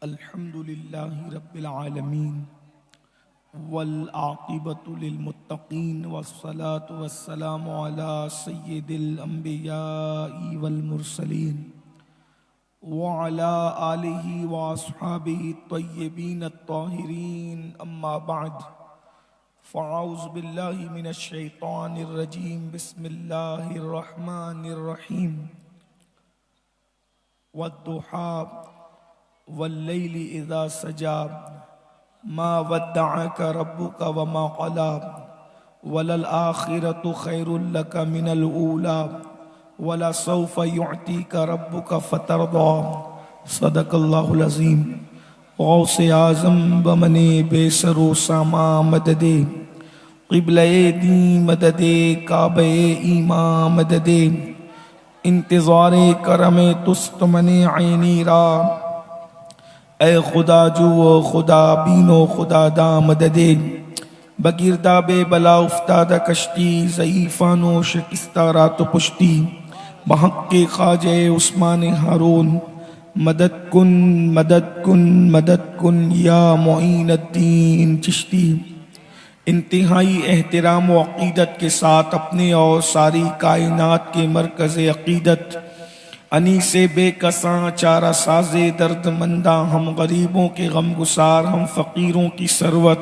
الحمد لله رب العالمين والعاقبة للمتقين والصلاة والسلام على سيد الأنبياء والمرسلين وعلى آله وأصحابه الطيبين الطاهرين أما بعد فأعوذ بالله من الشيطان الرجيم بسم الله الرحمن الرحيم والضحى واللیل اذا سجا ما ودعك ربك وما قلى وللآخرة خير لك من الأولى ولسوف يعطيك ربك فترضى صدق اللہ العظیم۔ غوث اعظم بمن بے سر و ساما مدد قبلہ دین مدد کعبہ ایمان مدد انتظار کرم تست من عینی را اے خدا جو خدا بینو خدا دا مدد بگردہ بے بلا افتادہ کشتی ضعیفانو شکستہ رات و پشتی بحق کے خواجہ عثمان ہارون مدد کن مدد کن مدد کن یا معین الدین چشتی۔ انتہائی احترام و عقیدت کے ساتھ اپنے اور ساری کائنات کے مرکز عقیدت انیس بے کساں چارہ ساز درد مندہ ہم غریبوں کے غم گسار ہم فقیروں کی ثروت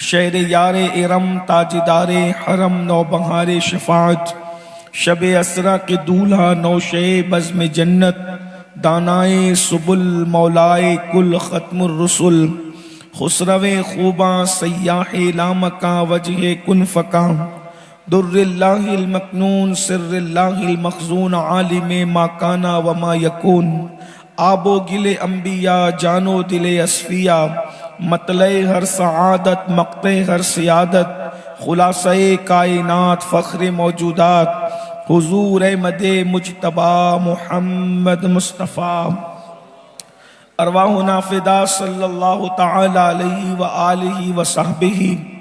شہر یار ارم تاجدار حرم نوبہار شفاعت شب اسرا کے دولہا نوشے بزم جنت دانائے سبل مولائے کل ختم الرسل خسرو خوباں سیاح لامکاں وجہ کن فکاں در اللہ المکنون سر اللہ المخزون عالم ما کانا وما یکون آب و گل انبیاء جانو دل اصفیاء مطلع ہر سعادت مقطع ہر سیادت خلاصہ کائنات فخر موجودات حضور احمد مجتبی محمد مصطفیٰ ارواحنا فدا صلی اللہ تعالی علیہ وآلہ وصحبہ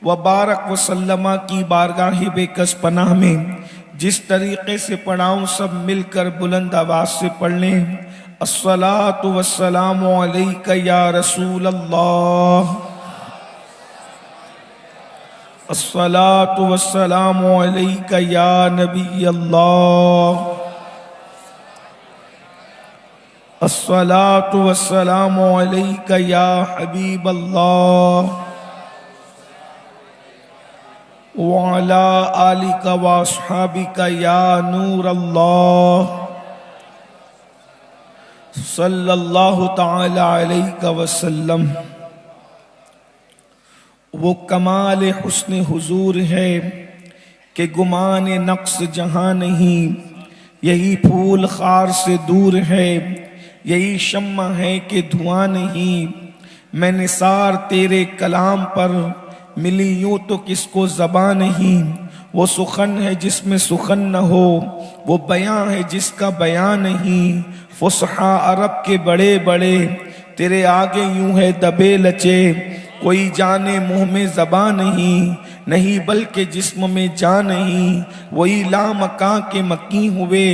وبارک وسلم کی بارگاہ بے کس پناہ میں جس طریقے سے پڑھاؤں سب مل کر بلند آواز سے پڑھ لیں۔ الصلاۃ والسلام علیک یا رسول اللہ، الصلاۃ والسلام علیک یا نبی اللہ، الصلاۃ والسلام علیک یا حبیب اللہ وعلى آلك واصحابك یا نور اللہ صلی اللہ تعالی علیہ وسلم۔ وہ کمال حسن حضور ہے کہ گمان نقص جہاں نہیں، یہی پھول خار سے دور ہے، یہی شمع ہے کہ دھواں نہیں۔ میں نثار تیرے کلام پر ملی یوں تو کس کو زبان نہیں، وہ سخن ہے جس میں سخن نہ ہو، وہ بیان ہے جس کا بیان نہیں۔ فصحا عرب کے بڑے بڑے تیرے آگے یوں ہے دبے لچے، کوئی جانے منہ میں زبان نہیں بلکہ جسم میں جان نہیں۔ وہی لامکاں کے مکیں ہوئے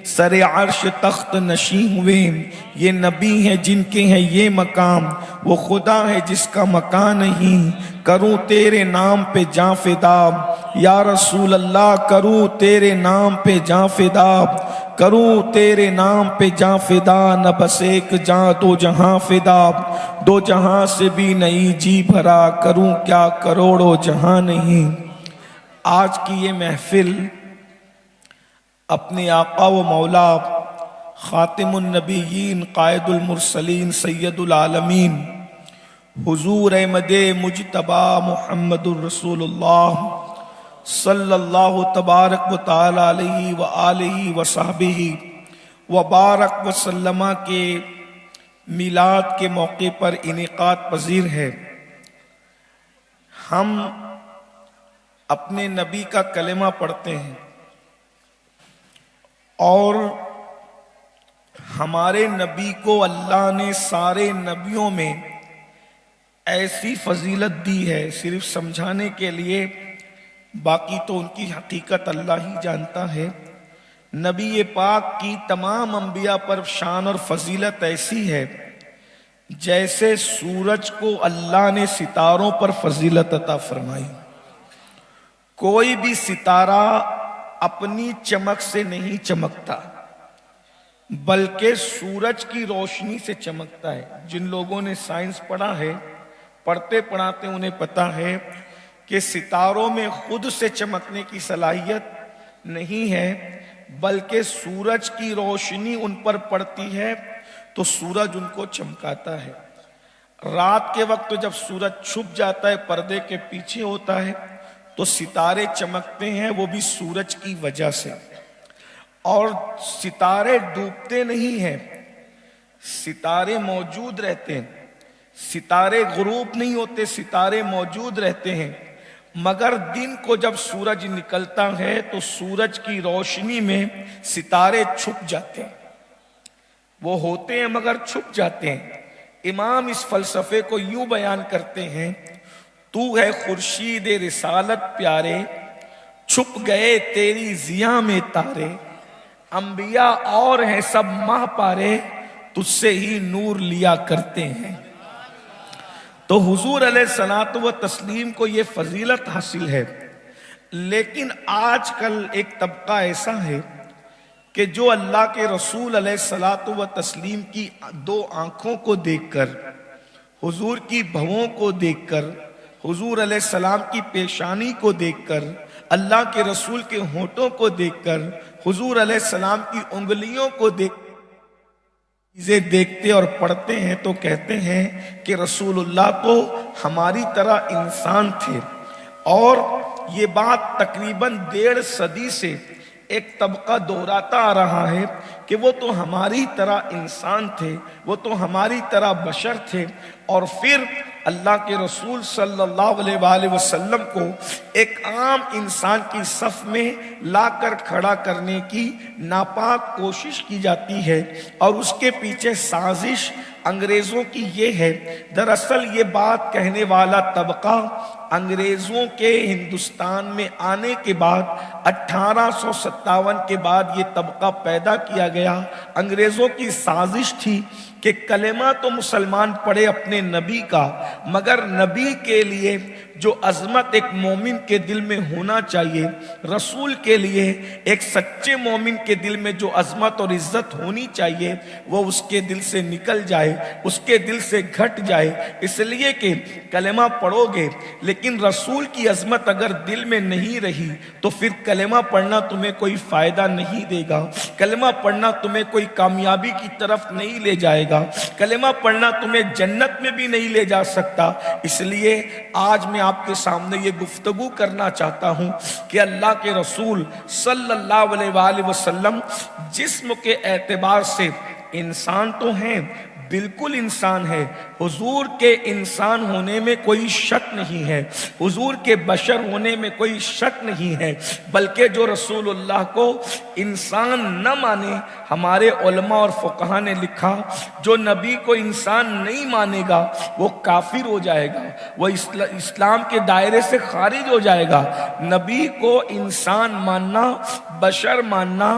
سر عرش تخت نشیں ہوئے، یہ نبی ہیں جن کے ہیں یہ مقام، وہ خدا ہے جس کا مکان نہیں۔ کروں تیرے نام پہ جاں فدا یا رسول اللہ، کروں تیرے نام پہ جاں فدا، کروں تیرے نام پہ جاں فدا، نہ بس ایک جاں دو جہاں فدا، دو جہاں سے بھی نہیں جی بھرا، کروں کیا کروڑوں جہاں نہیں۔ آج کی یہ محفل اپنے آقا و مولا خاتم النبیین قائد المرسلین سید العالمین حضور احمد مجتبی محمد الرسول اللہ صلی اللہ تبارک و تعالی علیہ وآلہ وصحبہ وبارک وسلم کے میلاد کے موقع پر انعقاد پذیر ہے۔ ہم اپنے نبی کا کلمہ پڑھتے ہیں اور ہمارے نبی کو اللہ نے سارے نبیوں میں ایسی فضیلت دی ہے، صرف سمجھانے کے لیے، باقی تو ان کی حقیقت اللہ ہی جانتا ہے، نبی پاک کی تمام انبیاء پر شان اور فضیلت ایسی ہے جیسے سورج کو اللہ نے ستاروں پر فضیلت عطا فرمائی۔ کوئی بھی ستارہ اپنی چمک سے نہیں چمکتا بلکہ سورج کی روشنی سے چمکتا ہے۔ جن لوگوں نے سائنس پڑھا ہے، پڑھتے پڑھاتے انہیں پتا ہے کہ ستاروں میں خود سے چمکنے کی صلاحیت نہیں ہے، بلکہ سورج کی روشنی ان پر پڑتی ہے تو سورج ان کو چمکاتا ہے۔ رات کے وقت جب سورج چھپ جاتا ہے، پردے کے پیچھے ہوتا ہے، تو ستارے چمکتے ہیں، وہ بھی سورج کی وجہ سے۔ اور ستارے ڈوبتے نہیں ہیں، ستارے موجود رہتے ہیں، ستارے غروب نہیں ہوتے، ستارے موجود رہتے ہیں، مگر دن کو جب سورج نکلتا ہے تو سورج کی روشنی میں ستارے چھپ جاتے ہیں۔ وہ ہوتے ہیں مگر چھپ جاتے ہیں۔ امام اس فلسفے کو یوں بیان کرتے ہیں: تو ہے خورشید رسالت پیارے، چھپ گئے تیری ضیاء میں تارے، انبیاء اور ہیں سب ماہ پارے، تجھ سے ہی نور لیا کرتے ہیں۔ تو حضور علیہ الصلوۃ والتسلیم کو یہ فضیلت حاصل ہے، لیکن آج کل ایک طبقہ ایسا ہے کہ جو اللہ کے رسول علیہ الصلوۃ والتسلیم کی دو آنکھوں کو دیکھ کر، حضور کی بھووں کو دیکھ کر، حضور علیہ السلام کی پیشانی کو دیکھ کر، اللہ کے رسول کے ہونٹوں کو دیکھ کر، حضور علیہ السلام کی انگلیوں کو دیکھ چیزیں دیکھتے اور پڑھتے ہیں تو کہتے ہیں کہ رسول اللہ تو ہماری طرح انسان تھے۔ اور یہ بات تقریباً 1.5 صدی سے ایک طبقہ دہراتا آ رہا ہے کہ وہ تو ہماری طرح انسان تھے، وہ تو ہماری طرح بشر تھے، اور پھر اللہ کے رسول صلی اللہ علیہ وآلہ وسلم کو ایک عام انسان کی صف میں لا کر کھڑا کرنے کی ناپاک کوشش کی جاتی ہے، اور اس کے پیچھے سازش انگریزوں کی یہ ہے۔ دراصل یہ بات کہنے والا طبقہ انگریزوں کے ہندوستان میں آنے کے بعد 1857 کے بعد یہ طبقہ پیدا کیا گیا۔ انگریزوں کی سازش تھی کہ کلمہ تو مسلمان پڑھے اپنے نبی کا، مگر نبی کے لیے جو عظمت ایک مومن کے دل میں ہونا چاہیے، رسول کے لیے ایک سچے مومن کے دل میں جو عظمت اور عزت ہونی چاہیے، وہ اس کے دل سے نکل جائے، اس کے دل سے گھٹ جائے۔ اس لیے کہ کلمہ پڑھو گے لیکن رسول کی عظمت اگر دل میں نہیں رہی تو پھر کلمہ پڑھنا تمہیں کوئی فائدہ نہیں دے گا، کلمہ پڑھنا تمہیں کوئی کامیابی کی طرف نہیں لے جائے گا، کلمہ پڑھنا تمہیں جنت میں بھی نہیں لے جا سکتا۔ اس لیے آج میں آپ کے سامنے یہ گفتگو کرنا چاہتا ہوں کہ اللہ کے رسول صلی اللہ علیہ وآلہ وسلم جسم کے اعتبار سے انسان تو ہیں، بالکل انسان ہے، حضور کے انسان ہونے میں کوئی شک نہیں ہے، حضور کے بشر ہونے میں کوئی شک نہیں ہے، بلکہ جو رسول اللہ کو انسان نہ مانے، ہمارے علماء اور فقہا نے لکھا جو نبی کو انسان نہیں مانے گا وہ کافر ہو جائے گا، وہ اسلام کے دائرے سے خارج ہو جائے گا۔ نبی کو انسان ماننا، بشر ماننا،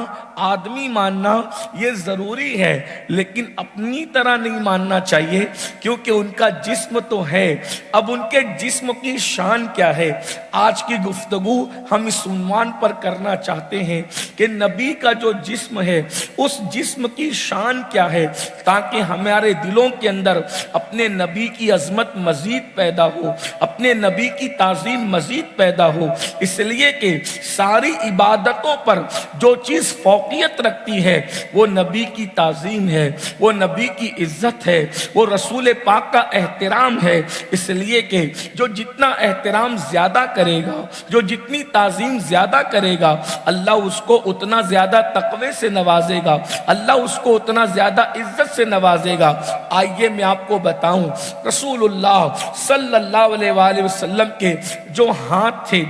آدمی ماننا یہ ضروری ہے، لیکن اپنی طرح نہیں ماننا چاہیے، کیونکہ ان کا جسم تو ہے۔ اب ان کے جسم کی شان کیا ہے؟ آج کی گفتگو ہم اس عنوان پر کرنا چاہتے ہیں کہ نبی کا جو جسم ہے اس جسم کی شان کیا ہے، تاکہ ہمارے دلوں کے اندر اپنے نبی کی عظمت مزید پیدا ہو، اپنے نبی کی تعظیم مزید پیدا ہو۔ اس لیے کہ ساری عبادتوں پر جو چیز فوقیت رکھتی ہے وہ نبی کی تعظیم ہے، وہ نبی کی عزت ہے، وہ رسول پاک کا احترام ہے۔ اس لیے کہ جو جتنا احترام زیادہ کرے گا، جو جتنی تعظیم زیادہ کرے گا، اللہ اس کو اتنا زیادہ تقوی سے نوازے گا، اللہ اس کو اتنا زیادہ عزت سے نوازے گا۔ آئیے میں آپ کو بتاؤں، رسول اللہ صلی اللہ علیہ وآلہ وسلم کے جو ہاتھ تھے،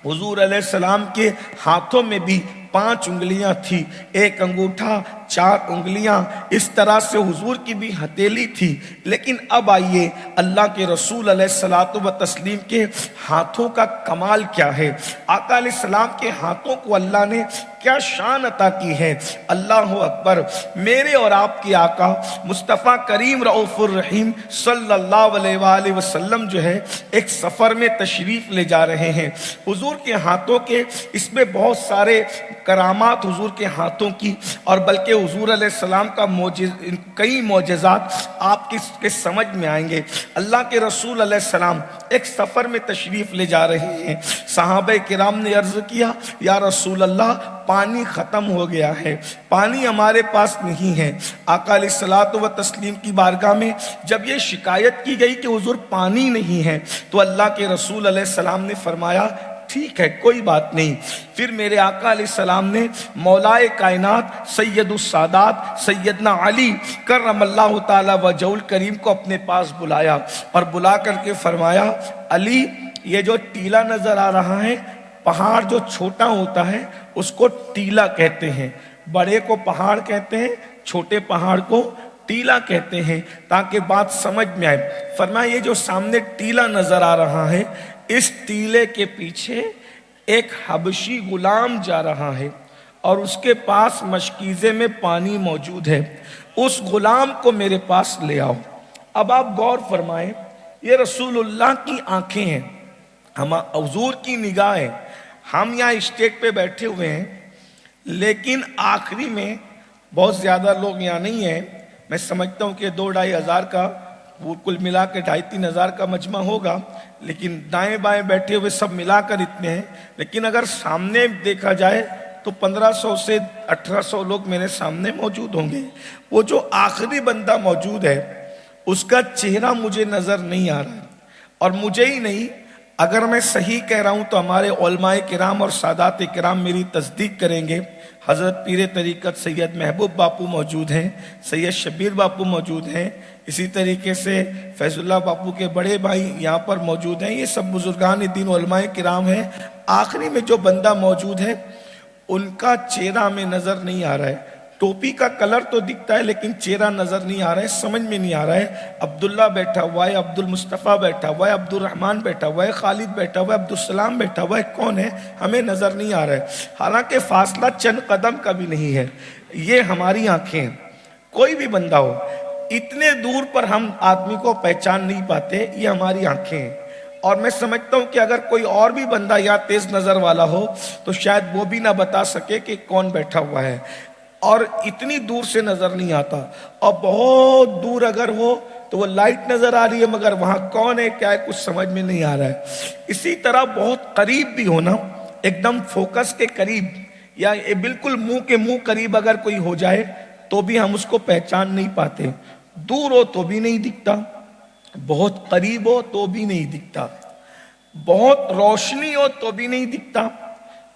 حضور علیہ السلام کے ہاتھوں میں بھی 5 انگلیاں تھی، ایک انگوٹھا 4 انگلیاں، اس طرح سے حضور کی بھی ہتھیلی تھی۔ لیکن اب آئیے اللہ کے رسول علیہ الصلوۃ والتسلیم کے ہاتھوں کا کمال کیا ہے، آقا علیہ السلام کے ہاتھوں کو اللہ نے کیا شان عطا کی ہے۔ اللہ اکبر۔ میرے اور آپ کے آقا مصطفیٰ کریم رؤوف الرحیم صلی اللہ علیہ وآلہ وسلم جو ہے ایک سفر میں تشریف لے جا رہے ہیں۔ حضور کے ہاتھوں کے اس میں بہت سارے کرامات حضور کے ہاتھوں کی، اور بلکہ حضور علیہ السلام کا کئی معجزات آپ کے سمجھ میں آئیں گے۔ اللہ کے رسول علیہ السلام ایک سفر میں تشریف لے جا رہے ہیں۔ صحابہ کرام نے عرض کیا یا رسول اللہ پانی ختم ہو گیا ہے، پانی ہمارے پاس نہیں ہے۔ آقا علیہ الصلوۃ والتسلیم کی بارگاہ میں جب یہ شکایت کی گئی کہ حضور پانی نہیں ہے، تو اللہ کے رسول علیہ السلام نے فرمایا ٹھیک ہے کوئی بات نہیں۔ پھر میرے آقا علیہ السلام نے مولائے کائنات سید السادات سیدنا علی کرم اللہ تعالی وجہہ الکریم کو اپنے پاس بلایا، اور بلا کر کے فرمایا علی یہ جو ٹیلا نظر آ رہا ہے، پہاڑ جو چھوٹا ہوتا ہے اس کو ٹیلا کہتے ہیں، بڑے کو پہاڑ کہتے ہیں، چھوٹے پہاڑ کو ٹیلا کہتے ہیں، تاکہ بات سمجھ میں آئے۔ فرمایا یہ جو سامنے ٹیلا نظر آ رہا ہے، اس ٹیلے کے پیچھے ایک حبشی غلام جا رہا ہے اور اس کے پاس مشکیزے میں پانی موجود ہے، اس غلام کو میرے پاس لے آؤ۔ اب آپ غور فرمائیں، یہ رسول اللہ کی آنکھیں ہیں، ہم حضور کی نگاہیں، ہم یہاں اسٹیج پہ بیٹھے ہوئے ہیں، لیکن آخری میں بہت زیادہ لوگ یہاں نہیں ہیں، میں سمجھتا ہوں کہ 2-2.5 ہزار کا وہ کل ملا کے 2.5-3 ہزار کا مجمع ہوگا، لیکن دائیں بائیں بیٹھے ہوئے سب ملا کر اتنے ہیں۔ لیکن اگر سامنے دیکھا جائے تو 1500 سے 1800 لوگ میرے سامنے موجود ہوں گے۔ وہ جو آخری بندہ موجود ہے اس کا چہرہ مجھے نظر نہیں آ رہا ہے، اور مجھے ہی نہیں، اگر میں صحیح کہہ رہا ہوں تو ہمارے علماء کرام اور سادات کرام میری تصدیق کریں گے۔ حضرت پیر طریقت سید محبوب باپو موجود ہیں، سید شبیر باپو موجود ہیں، اسی طریقے سے فیض اللہ باپو کے بڑے بھائی یہاں پر موجود ہیں، یہ سب بزرگان دین علماء کرام ہیں۔ آخری میں جو بندہ موجود ہے ان کا چہرہ ہمیں نظر نہیں آ رہا ہے، ٹوپی کا کلر تو دکھتا ہے لیکن چہرہ نظر نہیں آ رہا ہے، سمجھ میں نہیں آ رہا ہے۔ عبداللہ بیٹھا ہوا ہے، عبد المصطفیٰ بیٹھا ہوا ہے، عبد الرحمن بیٹھا ہوا ہے، خالد بیٹھا ہوا ہے، عبد السلام بیٹھا ہوا ہے، کون ہے ہمیں نظر نہیں آ رہا ہے، حالانکہ فاصلہ چند قدم کا بھی نہیں ہے۔ یہ ہماری آنکھیں ہیں، کوئی بھی بندہ ہو اتنے دور پر ہم آدمی کو پہچان نہیں پاتے، یہ ہماری آنکھیں ہیں۔ اور میں سمجھتا ہوں کہ اگر کوئی اور بھی بندہ یا تیز نظر والا ہو تو شاید وہ بھی نہ بتا سکے کہ کون بیٹھا ہوا ہے، اور اتنی دور سے نظر نہیں آتا۔ اور بہت دور اگر ہو تو وہ لائٹ نظر آ رہی ہے مگر وہاں کون ہے کیا ہے کچھ سمجھ میں نہیں آ رہا ہے۔ اسی طرح بہت قریب بھی ہونا، ایک دم فوکس کے قریب یا بالکل منہ کے منہ قریب اگر کوئی ہو جائے تو بھی ہم اس کو پہچان نہیں پاتے، دور ہو تو بھی نہیں دکھتا، بہت قریب ہو تو بھی نہیں دکھتا، بہت روشنی ہو تو بھی نہیں دکھتا،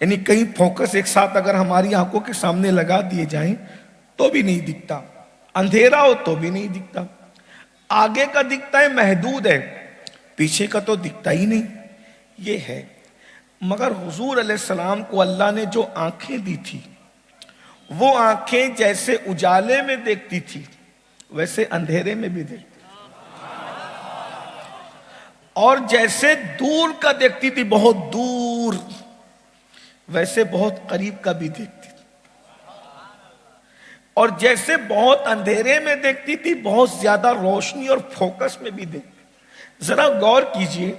یعنی کئی فوکس ایک ساتھ اگر ہماری آنکھوں کے سامنے لگا دیے جائیں تو بھی نہیں دکھتا، اندھیرا ہو تو بھی نہیں دکھتا، آگے کا دکھتا ہے محدود ہے، پیچھے کا تو دکھتا ہی نہیں، یہ ہے۔ مگر حضور علیہ السلام کو اللہ نے جو آنکھیں دی تھی وہ آنکھیں جیسے اجالے میں دیکھتی تھی ویسے اندھیرے میں بھی دیکھتی، اور جیسے دور کا دیکھتی تھی بہت دور، ویسے بہت قریب کا بھی دیکھتی تھی، اور جیسے بہت اندھیرے میں دیکھتی تھی بہت زیادہ روشنی اور فوکس میں بھی دیکھتی۔ ذرا غور کیجئے،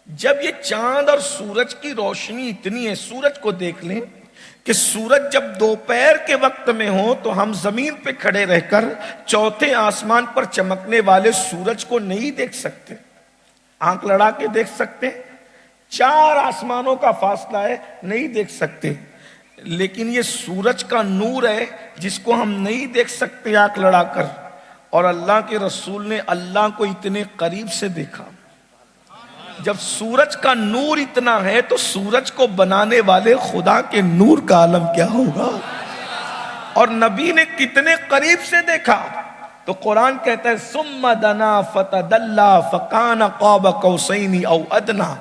جب یہ چاند اور سورج کی روشنی اتنی ہے، سورج کو دیکھ لیں کہ سورج جب دوپہر کے وقت میں ہو تو ہم زمین پہ کھڑے رہ کر چوتھے آسمان پر چمکنے والے سورج کو نہیں دیکھ سکتے، آنکھ لڑا کے دیکھ سکتے، 4 آسمانوں کا فاصلہ ہے نہیں دیکھ سکتے، لیکن یہ سورج کا نور ہے جس کو ہم نہیں دیکھ سکتے آنکھ لڑا کر، اور اللہ کے رسول نے اللہ کو اتنے قریب سے دیکھا۔ جب سورج کا نور اتنا ہے تو سورج کو بنانے والے خدا کے نور کا عالم کیا ہوگا، اور نبی نے کتنے قریب سے دیکھا، تو قرآن کہتا ہے ثم دنا فتدلا فکان قاب قوسین او ادنا،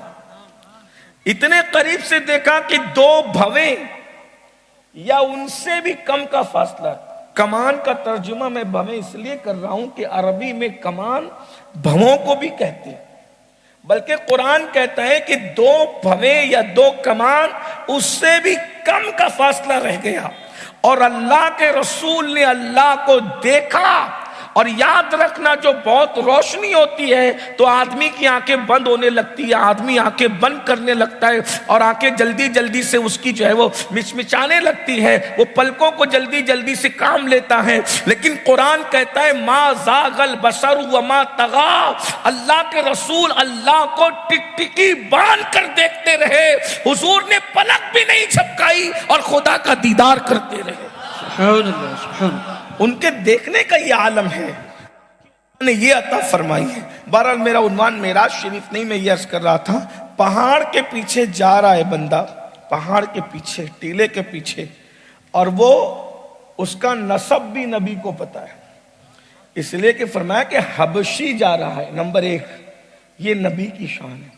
اتنے قریب سے دیکھا کہ 2 بھویں یا ان سے بھی کم کا فاصلہ، کمان کا ترجمہ میں بھویں اس لیے کر رہا ہوں کہ عربی میں کمان بھووں کو بھی کہتے ہیں، بلکہ قرآن کہتا ہے کہ 2 بھویں یا 2 کمان اس سے بھی کم کا فاصلہ رہ گیا، اور اللہ کے رسول نے اللہ کو دیکھا۔ اور یاد رکھنا، جو بہت روشنی ہوتی ہے تو آدمی کی آنکھیں بند ہونے لگتی ہے، آدمی آنکھیں بند کرنے لگتا ہے، اور آنکھیں جلدی جلدی سے اس کی جو ہے وہ مچمچانے لگتی ہے، وہ پلکوں کو جلدی جلدی سے کام لیتا ہے۔ لیکن قرآن کہتا ہے ما زاغ البصر وما طغى، اللہ کے رسول اللہ کو ٹکٹکی باندھ کر دیکھتے رہے، حضور نے پلک بھی نہیں جھپکائی اور خدا کا دیدار کرتے رہے۔ سبحان اللہ، سبحان اللہ۔ ان کے دیکھنے کا یہ عالم ہے، نے یہ عطا فرمائی ہے۔ بہرحال میرا عنوان معراج شریف نہیں، میں یہ عرض کر رہا تھا، پہاڑ کے پیچھے جا رہا ہے بندہ، پہاڑ کے پیچھے، ٹیلے کے پیچھے، اور وہ اس کا نسب بھی نبی کو پتا ہے، اس لیے کہ فرمایا کہ حبشی جا رہا ہے۔ نمبر 1 یہ نبی کی شان ہے۔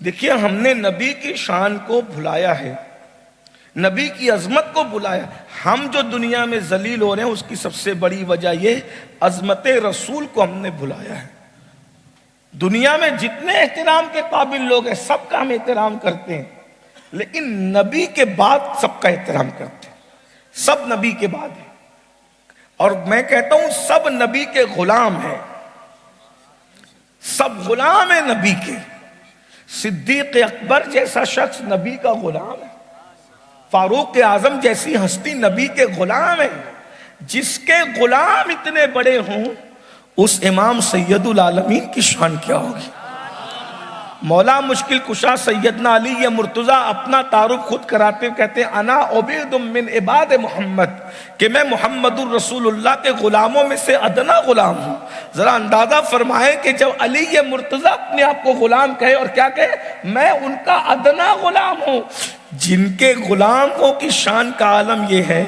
دیکھیے ہم نے نبی کی شان کو بھلایا ہے، نبی کی عظمت کو بلایا۔ ہم جو دنیا میں ذلیل ہو رہے ہیں اس کی سب سے بڑی وجہ یہ عظمت رسول کو ہم نے بلایا ہے۔ دنیا میں جتنے احترام کے قابل لوگ ہیں سب کا ہم احترام کرتے ہیں، لیکن نبی کے بعد سب کا احترام کرتے ہیں، سب نبی کے بعد ہیں۔ اور میں کہتا ہوں سب نبی کے غلام ہیں، سب غلام ہیں نبی کے۔ صدیق اکبر جیسا شخص نبی کا غلام ہے، فاروق اعظم جیسی ہستی نبی کے غلام ہیں۔ جس کے غلام اتنے بڑے ہوں اس امام سید العالمین کی شان کیا ہوگی۔ مولا مشکل کشا سیدنا علی مرتضیٰ اپنا تعارف خود کراتے کہتے ہیں انا عبید من عباد محمد، کہ میں محمد الرسول اللہ کے غلاموں میں سے ادنا غلام ہوں۔ ذرا اندازہ فرمائے کہ جب علی مرتضیٰ اپنے آپ کو غلام کہے اور کیا کہے، میں ان کا ادنا غلام ہوں۔ جن کے غلاموں کی شان کا عالم یہ ہے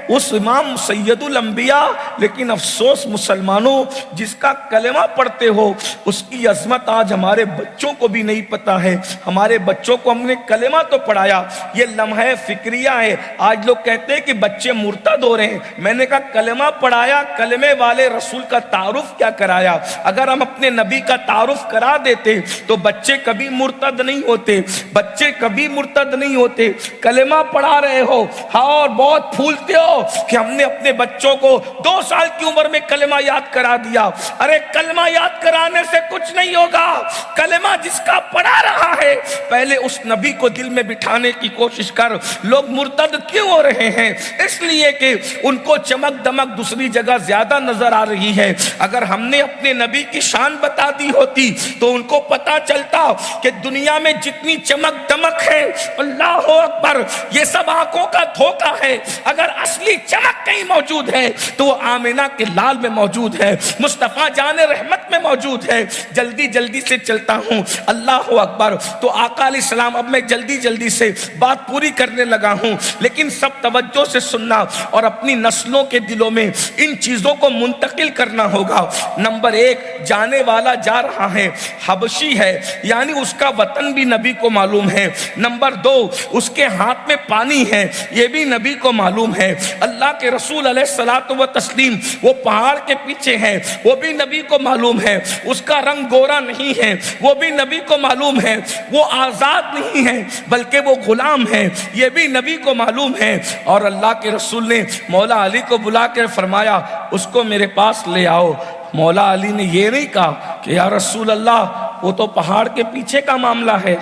اس امام سید الانبیاء، لیکن افسوس مسلمانوں جس کا کلمہ پڑھتے ہو اس کی عظمت آج ہمارے بچوں کو بھی نہیں پتا ہے۔ ہمارے بچوں کو ہم نے کلمہ تو پڑھایا، یہ لمحہ فکریہ ہے۔ آج لوگ کہتے ہیں کہ بچے مرتد ہو رہے ہیں، میں نے کہا کلمہ پڑھایا، کلمے والے رسول کا تعارف کیا کرایا۔ اگر ہم اپنے نبی کا تعارف کرا دیتے تو بچے کبھی مرتد نہیں ہوتے، بچے کبھی مرتد نہیں ہوتے۔ کلمہ پڑھا رہے ہو ہاں، اور بہت پھولتے ہو کہ ہم نے اپنے بچوں کو 2 سال کی عمر میں کلمہ یاد کرا دیا۔ ارے کلمہ یاد کرانے سے کچھ نہیں ہوگا، کلمہ جس کا پڑھا رہا ہے پہلے اس نبی کو دل میں بٹھانے کی کوشش کر۔ لوگ مرتد کیوں ہو رہے ہیں؟ اس لیے کہ ان کو چمک دمک دوسری جگہ زیادہ نظر آ رہی ہے۔ اگر ہم نے اپنے نبی کی شان بتا دی ہوتی تو ان کو پتا چلتا کہ دنیا میں جتنی چمک دمک ہے، اللہ اکبر، یہ سب آنکھوں کا دھوکہ ہے۔ اگر اصلی چمک کہیں موجود ہے تو وہ آمینہ کے لال میں موجود ہے، مصطفیٰ جان رحمت میں موجود ہے۔ جلدی جلدی سے چلتا ہوں، اللہ اکبر۔ تو آقا علیہ السلام، اب میں جلدی جلدی سے بات پوری کرنے لگا ہوں، لیکن سب توجہ سے سننا اور اپنی نسلوں کے دلوں میں ان چیزوں کو منتقل کرنا ہوگا۔ نمبر 1، جانے والا جا رہا ہے، حبشی ہے، یعنی اس کا وطن بھی نبی کو معلوم ہے۔ نمبر 2، اس کے ہاتھ میں پانی ہے، یہ بھی نبی کو معلوم ہے۔ اللہ کے رسول علیہ الصلوۃ والتسلیم وہ پہاڑ کے پیچھے ہے، وہ بھی نبی کو معلوم ہے۔ اس کا رنگ گورا نہیں ہے، وہ بھی نبی کو معلوم ہے۔ وہ آزاد نہیں ہے بلکہ وہ غلام ہے، یہ بھی نبی کو معلوم ہے۔ اور اللہ کے رسول نے مولا علی کو بلا کر فرمایا اس کو میرے پاس لے آؤ۔ مولا علی نے یہ نہیں کہا کہ یا رسول اللہ وہ تو پہاڑ کے پیچھے کا معاملہ ہے،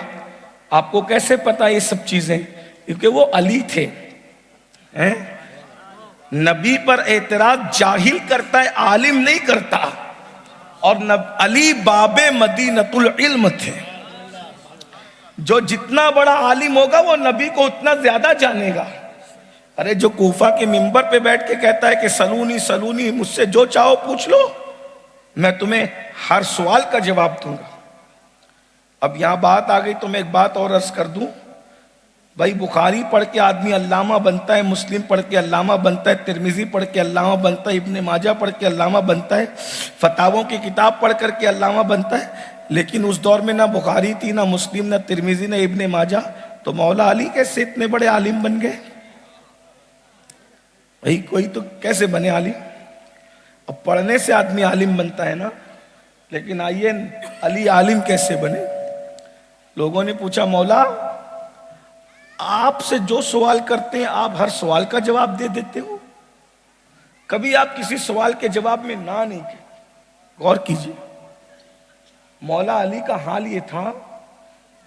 آپ کو کیسے پتا یہ سب چیزیں؟ کیونکہ وہ علی تھے۔ نبی پر اعتراض جاہل کرتا ہے، عالم نہیں کرتا۔ اور علی باب مدینۃ العلم تھے، جو جتنا بڑا عالم ہوگا وہ نبی کو اتنا زیادہ جانے گا۔ ارے جو کوفہ کے منبر پہ بیٹھ کے کہتا ہے کہ سلونی سلونی، مجھ سے جو چاہو پوچھ لو، میں تمہیں ہر سوال کا جواب دوں گا۔ اب یہاں بات آ گئی تو میں ایک بات اور عرض کر دوں، بھائی بخاری پڑھ کے آدمی علامہ بنتا ہے، مسلم پڑھ کے علامہ بنتا ہے، ترمذی پڑھ کے علامہ بنتا ہے، ابن ماجہ پڑھ کے علامہ بنتا ہے، فتاووں کی کتاب پڑھ کر کے علامہ بنتا ہے۔ لیکن اس دور میں نہ بخاری تھی، نہ مسلم، نہ ترمذی، نہ ابن ماجہ، تو مولا علی کیسے اتنے بڑے عالم بن گئے؟ بھئی کوئی تو کیسے بنے عالم؟ اب پڑھنے سے آدمی عالم بنتا ہے نا، لیکن آئیے علی عالم کیسے بنے؟ لوگوں نے پوچھا مولا آپ سے جو سوال کرتے ہیں آپ ہر سوال کا جواب دے دیتے ہو، کبھی آپ کسی سوال کے جواب میں نہ نہیں کہتے۔ غور کیجئے، مولا علی کا حال یہ تھا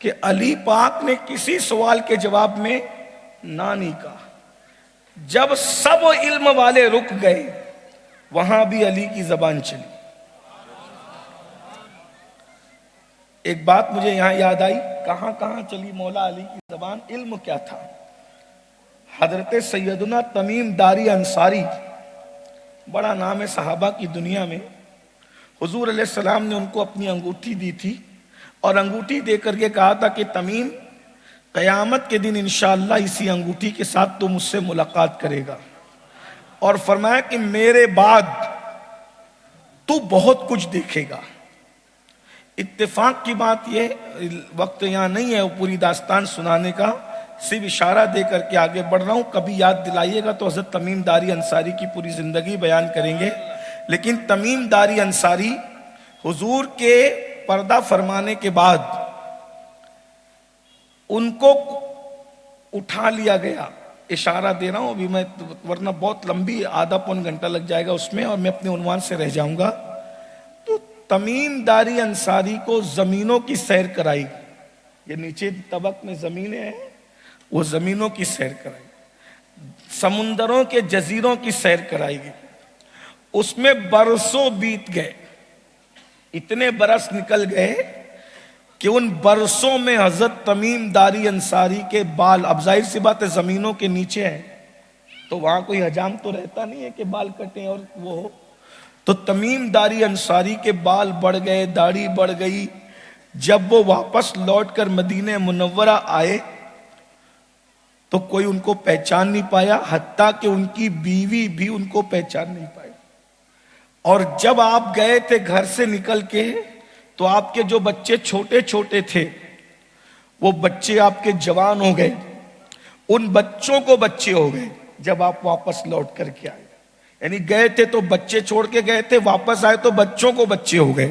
کہ علی پاک نے کسی سوال کے جواب میں نہ نہیں کہا۔ جب سب علم والے رک گئے وہاں بھی علی کی زبان چلی۔ ایک بات مجھے یہاں یاد آئی، کہاں کہاں چلی مولا علی کی زبان؟ علم کیا تھا؟ حضرت سیدنا تمیم داری انصاری، بڑا نام ہے صحابہ کی دنیا میں، حضور علیہ السلام نے ان کو اپنی انگوٹھی دی تھی اور انگوٹھی دے کر کے کہا تھا کہ تمیم قیامت کے دن انشاءاللہ اسی انگوٹھی کے ساتھ تو مجھ سے ملاقات کرے گا، اور فرمایا کہ میرے بعد تو بہت کچھ دیکھے گا۔ اتفاق کی بات یہ، وقت یہاں نہیں ہے وہ پوری داستان سنانے کا، صرف اشارہ دے کر کے آگے بڑھ رہا ہوں، کبھی یاد دلائیے گا تو حضرت تمیم داری انصاری کی پوری زندگی بیان کریں گے۔ لیکن تمیم داری انصاری حضور کے پردہ فرمانے کے بعد ان کو اٹھا لیا گیا، اشارہ دے رہا ہوں ابھی میں، ورنہ بہت لمبی آدھا پون گھنٹہ لگ جائے گا اس میں اور میں اپنے عنوان سے رہ جاؤں گا۔ تو تمیم داری انصاری کو زمینوں کی سیر کرائی، یہ نیچے طبق میں زمینیں ہیں، وہ زمینوں کی سیر کرائی، سمندروں کے جزیروں کی سیر کرائی گئی۔ اس میں برسوں بیت گئے، اتنے برس نکل گئے کہ ان برسوں میں حضرت تمیم داری انصاری کے بال، اب ظاہر سی بات ہے زمینوں کے نیچے ہیں تو وہاں کوئی حجام تو رہتا نہیں ہے کہ بال کٹیں اور وہ ہو، تو تمیم داری انصاری کے بال بڑھ گئے، داڑھی بڑھ گئی۔ جب وہ واپس لوٹ کر مدینہ منورہ آئے تو کوئی ان کو پہچان نہیں پایا، حتیٰ کہ ان کی بیوی بھی ان کو پہچان نہیں پائی۔ اور جب آپ گئے تھے گھر سے نکل کے تو آپ کے جو بچے چھوٹے چھوٹے تھے وہ بچے آپ کے جوان ہو گئے، ان بچوں کو بچے ہو گئے جب آپ واپس لوٹ کر کے آئے۔ یعنی گئے تھے تو بچے چھوڑ کے گئے تھے، واپس آئے تو بچوں کو بچے ہو گئے۔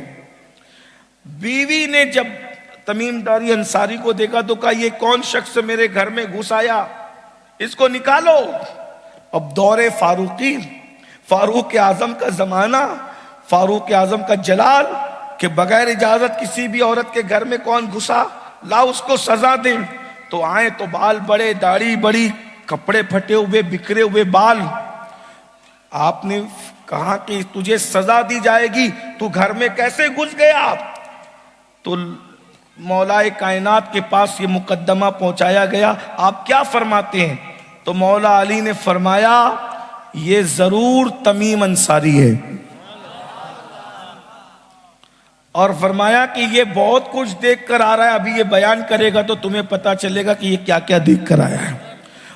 بیوی نے جب تمیم داری انصاری کو دیکھا تو کہا یہ کون شخص میرے گھر میں گھس آیا، اس کو نکالو۔ اب دور فاروقی، فاروق اعظم کا زمانہ، فاروق اعظم کا جلال کہ بغیر اجازت کسی بھی عورت کے گھر میں کون گھسا، لا اس کو سزا دیں۔ تو آئے تو بال بڑے، داڑھی بڑی، کپڑے پھٹے ہوئے، بکھرے ہوئے بال۔ آپ نے کہا کہ تجھے سزا دی جائے گی، تو گھر میں کیسے گھس گیا؟ تو مولا کائنات کے پاس یہ مقدمہ پہنچایا گیا، آپ کیا فرماتے ہیں؟ تو مولا علی نے فرمایا یہ ضرور تمیم انصاری ہے، اور فرمایا کہ یہ بہت کچھ دیکھ کر آ رہا ہے، ابھی یہ بیان کرے گا تو تمہیں پتا چلے گا کہ یہ کیا کیا دیکھ کر آیا ہے۔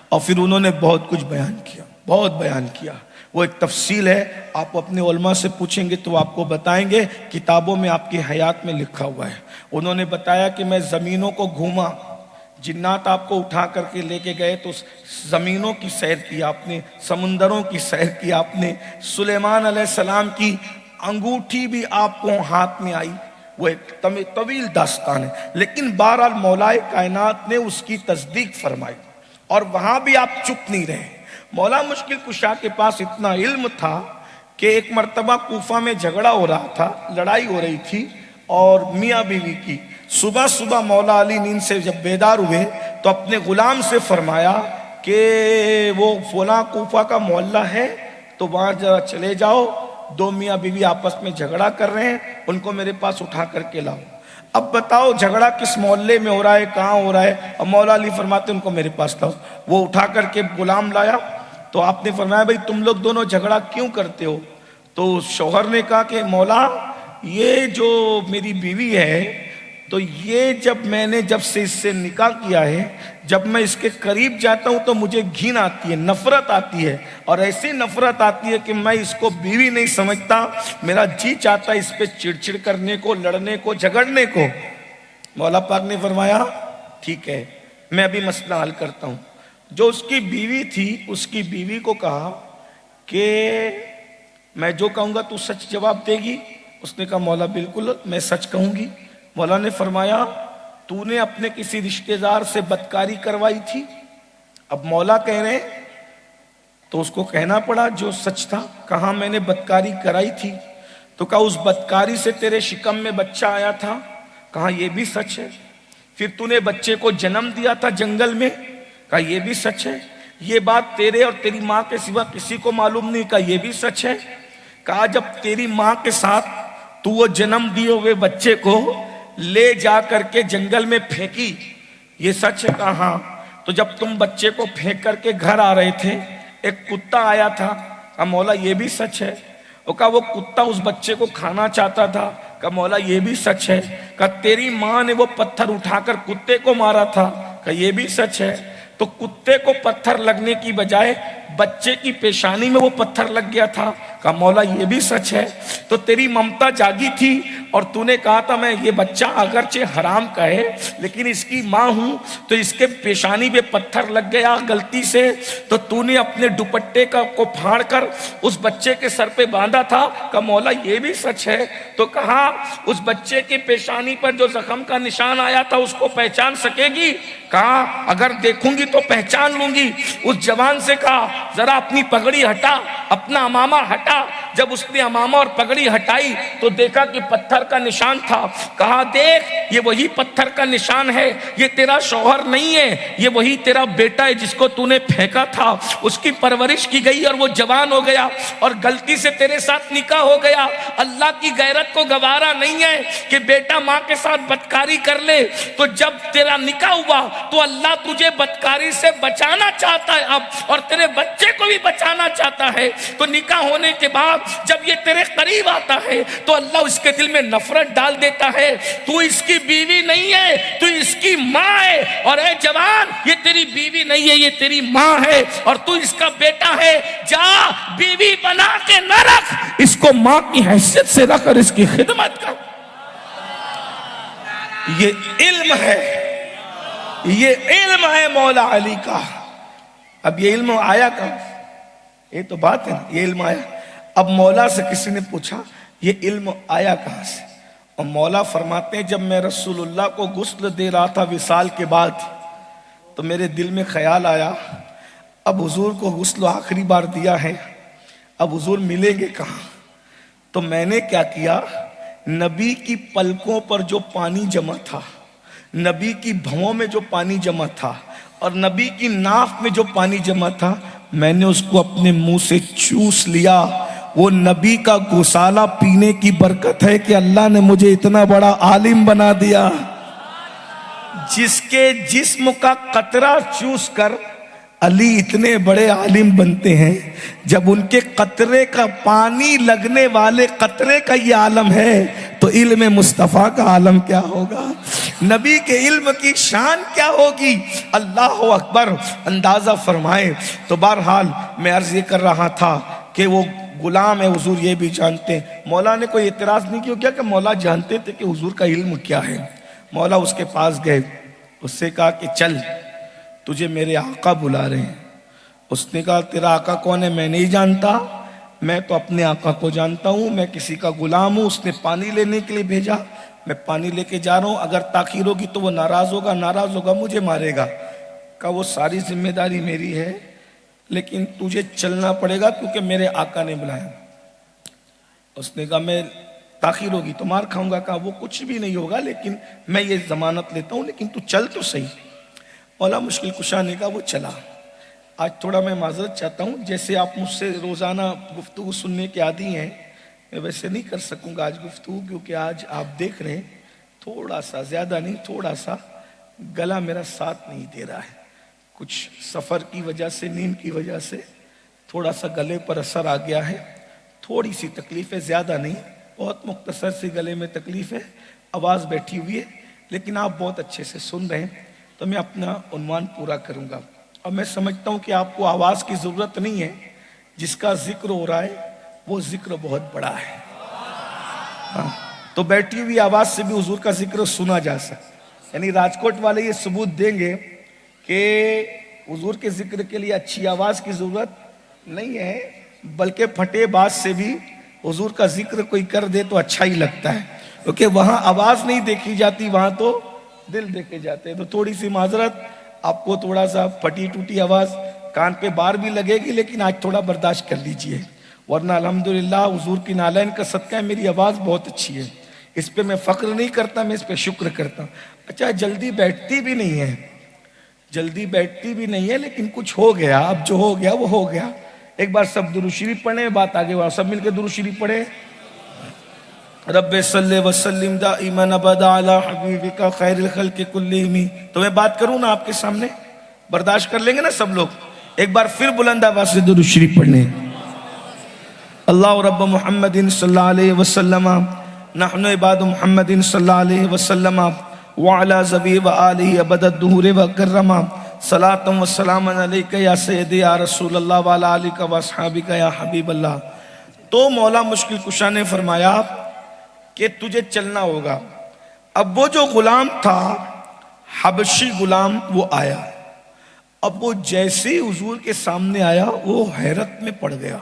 اور پھر انہوں نے بہت کچھ بیان کیا، بہت بیان کیا، وہ ایک تفصیل ہے، آپ اپنے علماء سے پوچھیں گے تو آپ کو بتائیں گے، کتابوں میں آپ کی حیات میں لکھا ہوا ہے۔ انہوں نے بتایا کہ میں زمینوں کو گھوما، جنات آپ کو اٹھا کر کے لے کے گئے تو زمینوں کی سیر کی آپ نے، سمندروں کی سیر کی آپ نے، سلیمان علیہ السلام کی انگوٹھی بھی آپ کو ہاتھ میں آئی، وہ ایک طویل داستان ہے، لیکن بہرحال مولا کائنات نے اس کی تصدیق فرمائی۔ اور وہاں بھی آپ چپ نہیں رہے، مولا مشکل کشا کے پاس اتنا علم تھا کہ ایک مرتبہ کوفہ میں جھگڑا ہو رہا تھا، لڑائی ہو رہی تھی اور میاں بیوی کی۔ صبح صبح مولا علی نیند سے جب بیدار ہوئے تو اپنے غلام سے فرمایا کہ وہ فلاں کوفہ کا محلہ ہے تو وہاں ذرا چلے جاؤ، دو میاں بیوی آپس میں جھگڑا کر رہے ہیں، ان کو میرے پاس اٹھا کر کے لاؤ۔ اب بتاؤ جھگڑا کس محلے میں ہو رہا ہے، کہاں ہو رہا ہے؟ اب مولا علی فرماتے ان کو میرے پاس لاؤ۔ وہ اٹھا کر کے غلام لایا تو آپ نے فرمایا بھئی تم لوگ دونوں جھگڑا کیوں کرتے ہو؟ تو شوہر نے کہا کہ مولا یہ جو میری بیوی ہے تو یہ جب سے اس سے نکاح کیا ہے، جب میں اس کے قریب جاتا ہوں تو مجھے گھن آتی ہے، نفرت آتی ہے، اور ایسی نفرت آتی ہے کہ میں اس کو بیوی نہیں سمجھتا، میرا جی چاہتا ہے اس پہ چڑچڑ کرنے کو، لڑنے کو، جھگڑنے کو۔ مولا پاک نے فرمایا ٹھیک ہے میں ابھی مسئلہ حل کرتا ہوں۔ جو اس کی بیوی تھی اس کی بیوی کو کہا کہ میں جو کہوں گا تو سچ جواب دے گی؟ اس نے کہا مولا بالکل میں سچ کہوں گی۔ مولا نے فرمایا تو نے اپنے کسی رشتہ دار سے بدکاری کروائی تھی؟ اب مولا کہہ رہے ہیں تو اس کو کہنا پڑا جو سچ تھا۔ کہاں میں نے بدکاری کرائی تھی؟ تو کہا اس بدکاری سے تیرے شکم میں بچہ آیا تھا۔ کہا یہ بھی سچ ہے۔ پھر تو نے بچے کو جنم دیا تھا جنگل میں؟ کہا یہ بھی سچ ہے۔ یہ بات تیرے اور تیری ماں کے سوا کسی کو معلوم نہیں؟ کہا یہ بھی سچ ہے۔ کہا جب تیری ماں کے ساتھ تو وہ جنم دیے ہوئے بچے کو لے جا کر کے جنگل میں پھینکی، یہ سچ ہے؟ کہا ہاں۔ تو جب تم بچے کو پھینک کر کے گھر آ رہے تھے ایک کتا آیا تھا؟ کہا مولا یہ بھی سچ ہے۔ وہ کہا وہ کتا اس بچے کو کھانا چاہتا تھا؟ کہا مولا یہ بھی سچ ہے۔ کہا تیری ماں نے وہ پتھر اٹھا کر کتے کو مارا تھا؟ کہا یہ بھی سچ ہے۔ تو کتے کو پتھر لگنے کی بجائے بچے کی پیشانی میں وہ پتھر لگ گیا تھا؟ کہا مولا یہ بھی سچ ہے۔ تو تیری ممتا جاگی تھی اور تو نے کہا تھا میں یہ بچہ اگرچہ حرام کا ہے لیکن اس کی ماں ہوں، تو اس کے پیشانی میں پتھر لگ گیا غلطی سے، تو تو نے اپنے دوپٹے کو پھاڑ کر اس بچے کے سر پہ باندھا تھا؟ کہا مولا یہ بھی سچ ہے۔ تو کہا اس بچے کے پیشانی پر جو زخم کا نشان آیا تھا اس کو پہچان سکے گی؟ کہا اگر دیکھوں گی تو پہچان لوں گی۔ اس جوان سے کہا ذرا اپنی پگڑی ہٹا، اپنا امامہ ہٹا۔ جب اس نے امامہ اور پگڑی ہٹائی تو دیکھا کہ پتھر کا نشان تھا۔ کہا دیکھ یہ وہی پتھر کا نشان ہے، یہ تیرا شوہر نہیں ہے، یہ وہی تیرا بیٹا ہے جس کو تو نے پھینکا تھا۔ اس کی پرورش کی گئی اور وہ جوان ہو گیا اور غلطی سے تیرے ساتھ نکاح ہو گیا۔ اللہ کی غیرت کو گوارا نہیں ہے کہ بیٹا ماں کے ساتھ بدکاری کر لے، تو جب تیرا نکاح ہوا تو اللہ تجھے بدکاری سے بچانا چاہتا ہے اب، اور تیرے بچے کو بھی بچانا چاہتا ہے۔ تو نکاح ہونے کے بعد جب یہ تیرے قریب آتا ہے تو اللہ اس کے دل میں نفرت ڈال دیتا ہے، تو اس کی بیوی نہیں ہے، تو اس کی ماں ہے، اور اے جوان یہ تیری بیوی نہیں ہے، یہ تیری ماں ہے اور تو اس کا بیٹا ہے۔ جا بیوی بنا کے نہ رکھ، اس کو ماں کی حیثیت سے رکھ اور اس کی خدمت کر۔ یہ علم ہے، یہ علم ہے مولا علی کا۔ اب یہ علم آیا کہاں؟ یہ تو بات ہے نا، یہ علم آیا۔ اب مولا سے کسی نے پوچھا یہ علم آیا کہاں سے؟ اور مولا فرماتے ہیں جب میں رسول اللہ کو غسل دے رہا تھا وصال کے بعد، تو میرے دل میں خیال آیا اب حضور کو غسل آخری بار دیا ہے، اب حضور ملیں گے کہاں؟ تو میں نے کیا کیا، نبی کی پلکوں پر جو پانی جمع تھا، نبی کی بھووں میں جو پانی جمع تھا اور نبی کی ناف میں جو پانی جمع تھا، میں نے اس کو اپنے منہ سے چوس لیا۔ وہ نبی کا گسالہ پینے کی برکت ہے کہ اللہ نے مجھے اتنا بڑا عالم بنا دیا۔ جس کے جسم کا قطرہ چوس کر علی اتنے بڑے عالم بنتے ہیں، جب ان کے قطرے کا پانی لگنے والے قطرے کا یہ عالم ہے تو علم مصطفیٰ کا عالم کیا ہوگا، نبی کے علم کی شان کیا ہوگی۔ اللہ اکبر، اندازہ فرمائے۔ تو بہرحال میں عرض یہ کر رہا تھا کہ وہ غلام ہے، حضور یہ بھی جانتے ہیں۔ مولا نے کوئی اعتراض نہیں کیا کہ مولا جانتے تھے کہ حضور کا علم کیا ہے۔ مولا اس کے پاس گئے، اس سے کہا کہ چل تجھے میرے آقا بلا رہے ہیں۔ اس نے کہا تیرا آقا کون ہے؟ میں نہیں جانتا، میں تو اپنے آقا کو جانتا ہوں، میں کسی کا غلام ہوں، اس نے پانی لینے کے لیے بھیجا، میں پانی لے کے جا رہا ہوں، اگر تاخیر ہوگی تو وہ ناراض ہوگا مجھے مارے گا۔ کہا وہ ساری ذمہ داری میری ہے لیکن تجھے چلنا پڑے گا کیونکہ میرے آقا نے بلایا۔ اس نے کہا میں تاخیر ہوگی تو مار کھاؤں گا۔ کہا وہ کچھ بھی نہیں ہوگا لیکن میں یہ ضمانت لیتا ہوں، لیکن تو چل تو صحیح۔ مولا مشکل کشا نے کہا وہ چلا۔ آج تھوڑا میں معذرت چاہتا ہوں، جیسے آپ مجھ سے روزانہ گفتگو سننے کے عادی ہیں، میں ویسے نہیں کر سکوں گا آج گفتگو، کیونکہ آج آپ دیکھ رہے ہیں تھوڑا سا، زیادہ نہیں تھوڑا سا گلا میرا ساتھ نہیں دے رہا ہے، کچھ سفر کی وجہ سے، نیند کی وجہ سے تھوڑا سا گلے پر اثر آ گیا ہے، تھوڑی سی تکلیف ہے، زیادہ نہیں، بہت مختصر سی گلے میں تکلیف ہے، آواز بیٹھی ہوئی ہے، لیکن آپ بہت اچھے سے سن رہے ہیں تو میں اپنا عنوان پورا کروں گا۔ اور میں سمجھتا ہوں کہ آپ کو آواز کی ضرورت نہیں ہے، جس کا ذکر ہو رہا ہے وہ ذکر بہت بڑا ہے، تو بیٹھی ہوئی آواز سے بھی حضور کا ذکر سنا جا سکتا، یعنی راجکوٹ والے یہ ثبوت دیں گے کہ حضور کے ذکر کے لیے اچھی آواز کی ضرورت نہیں ہے، بلکہ پھٹے باز سے بھی حضور کا ذکر کوئی کر دے تو اچھا ہی لگتا ہے، کیونکہ وہاں آواز نہیں دیکھی جاتی، وہاں تو دل دیکھے جاتے ہیں۔ تو تھوڑی سی معذرت، آپ کو تھوڑا سا پھٹی ٹوٹی آواز کان پہ بار بھی لگے گی، لیکن آج تھوڑا برداشت کر لیجئے، ورنہ الحمدللہ حضور کی نالین کا صدقہ ہے، میری آواز بہت اچھی ہے، اس پہ میں فخر نہیں کرتا، میں اس پہ شکر کرتا ہوں۔ اچھا جلدی بیٹھتی بھی نہیں ہے، جلدی بیٹھتی بھی نہیں ہے، لیکن کچھ ہو گیا، اب جو ہو گیا وہ ہو گیا۔ ایک بار سب درود شریف پڑھیں، بات آگے وہاں سب مل کے درود شریف پڑھیں۔ رب صلی وسلم دائما ابدا علی حبیبک خیر الخلق کلہم۔ تو میں بات کروں نا آپ کے سامنے، برداشت کر لیں گے نا سب لوگ؟ ایک بار پھر بلند آواز سے درود شریف پڑھنے۔ اللہ رب محمد صلی اللہ علیہ وسلم، نحن عباد محمد صلی اللہ علیہ وسلم، وعلی ذبی و آلہ ابد الدہور و کرم، صلاۃ و سلام علیک یا سیدی یا رسول اللہ وعلی آلک و اصحابک یا حبیب اللہ۔ تو مولا مشکل کشا نے فرمایا کہ تجھے چلنا ہوگا۔ اب وہ جو غلام تھا حبشی غلام، وہ آیا، اب وہ جیسے ہی حضور کے سامنے آیا وہ حیرت میں پڑ گیا،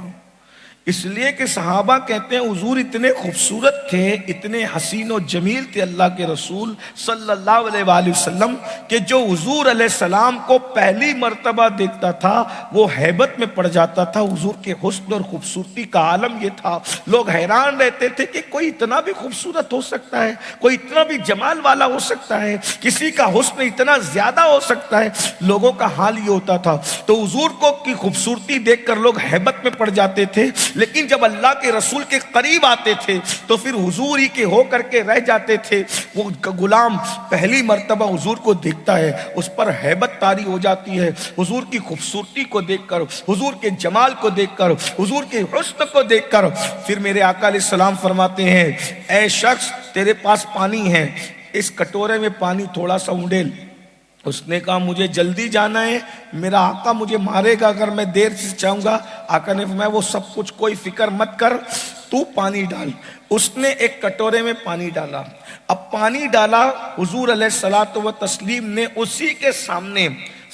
اس لیے کہ صحابہ کہتے ہیں حضور اتنے خوبصورت تھے، اتنے حسین و جمیل تھے اللہ کے رسول صلی اللہ علیہ وآلہ وسلم، کہ جو حضور علیہ السلام کو پہلی مرتبہ دیکھتا تھا وہ ہیبت میں پڑ جاتا تھا۔ حضور کے حسن اور خوبصورتی کا عالم یہ تھا، لوگ حیران رہتے تھے کہ کوئی اتنا بھی خوبصورت ہو سکتا ہے، کوئی اتنا بھی جمال والا ہو سکتا ہے، کسی کا حسن اتنا زیادہ ہو سکتا ہے، لوگوں کا حال یہ ہوتا تھا۔ تو حضور کو کی خوبصورتی دیکھ کر لوگ ہیبت میں پڑ جاتے تھے، لیکن جب اللہ کے رسول کے قریب آتے تھے تو پھر حضور ہی کے ہو کر کے رہ جاتے تھے۔ وہ غلام پہلی مرتبہ حضور کو دیکھتا ہے، اس پر ہیبت طاری ہو جاتی ہے، حضور کی خوبصورتی کو دیکھ کر، حضور کے جمال کو دیکھ کر، حضور کے حسن کو دیکھ کر، پھر میرے آقا علیہ السلام فرماتے ہیں اے شخص تیرے پاس پانی ہے، اس کٹورے میں پانی تھوڑا سا اونڈیل۔ اس نے کہا مجھے جلدی جانا ہے، میرا آقا مجھے مارے گا اگر میں دیر سے چاہوں گا۔ آقا نے فرمایا وہ سب کچھ کوئی فکر مت کر، تو پانی ڈال۔ اس نے ایک کٹورے میں پانی ڈالا، اب پانی ڈالا، حضور علیہ الصلوۃ والتسلیم نے اسی کے سامنے،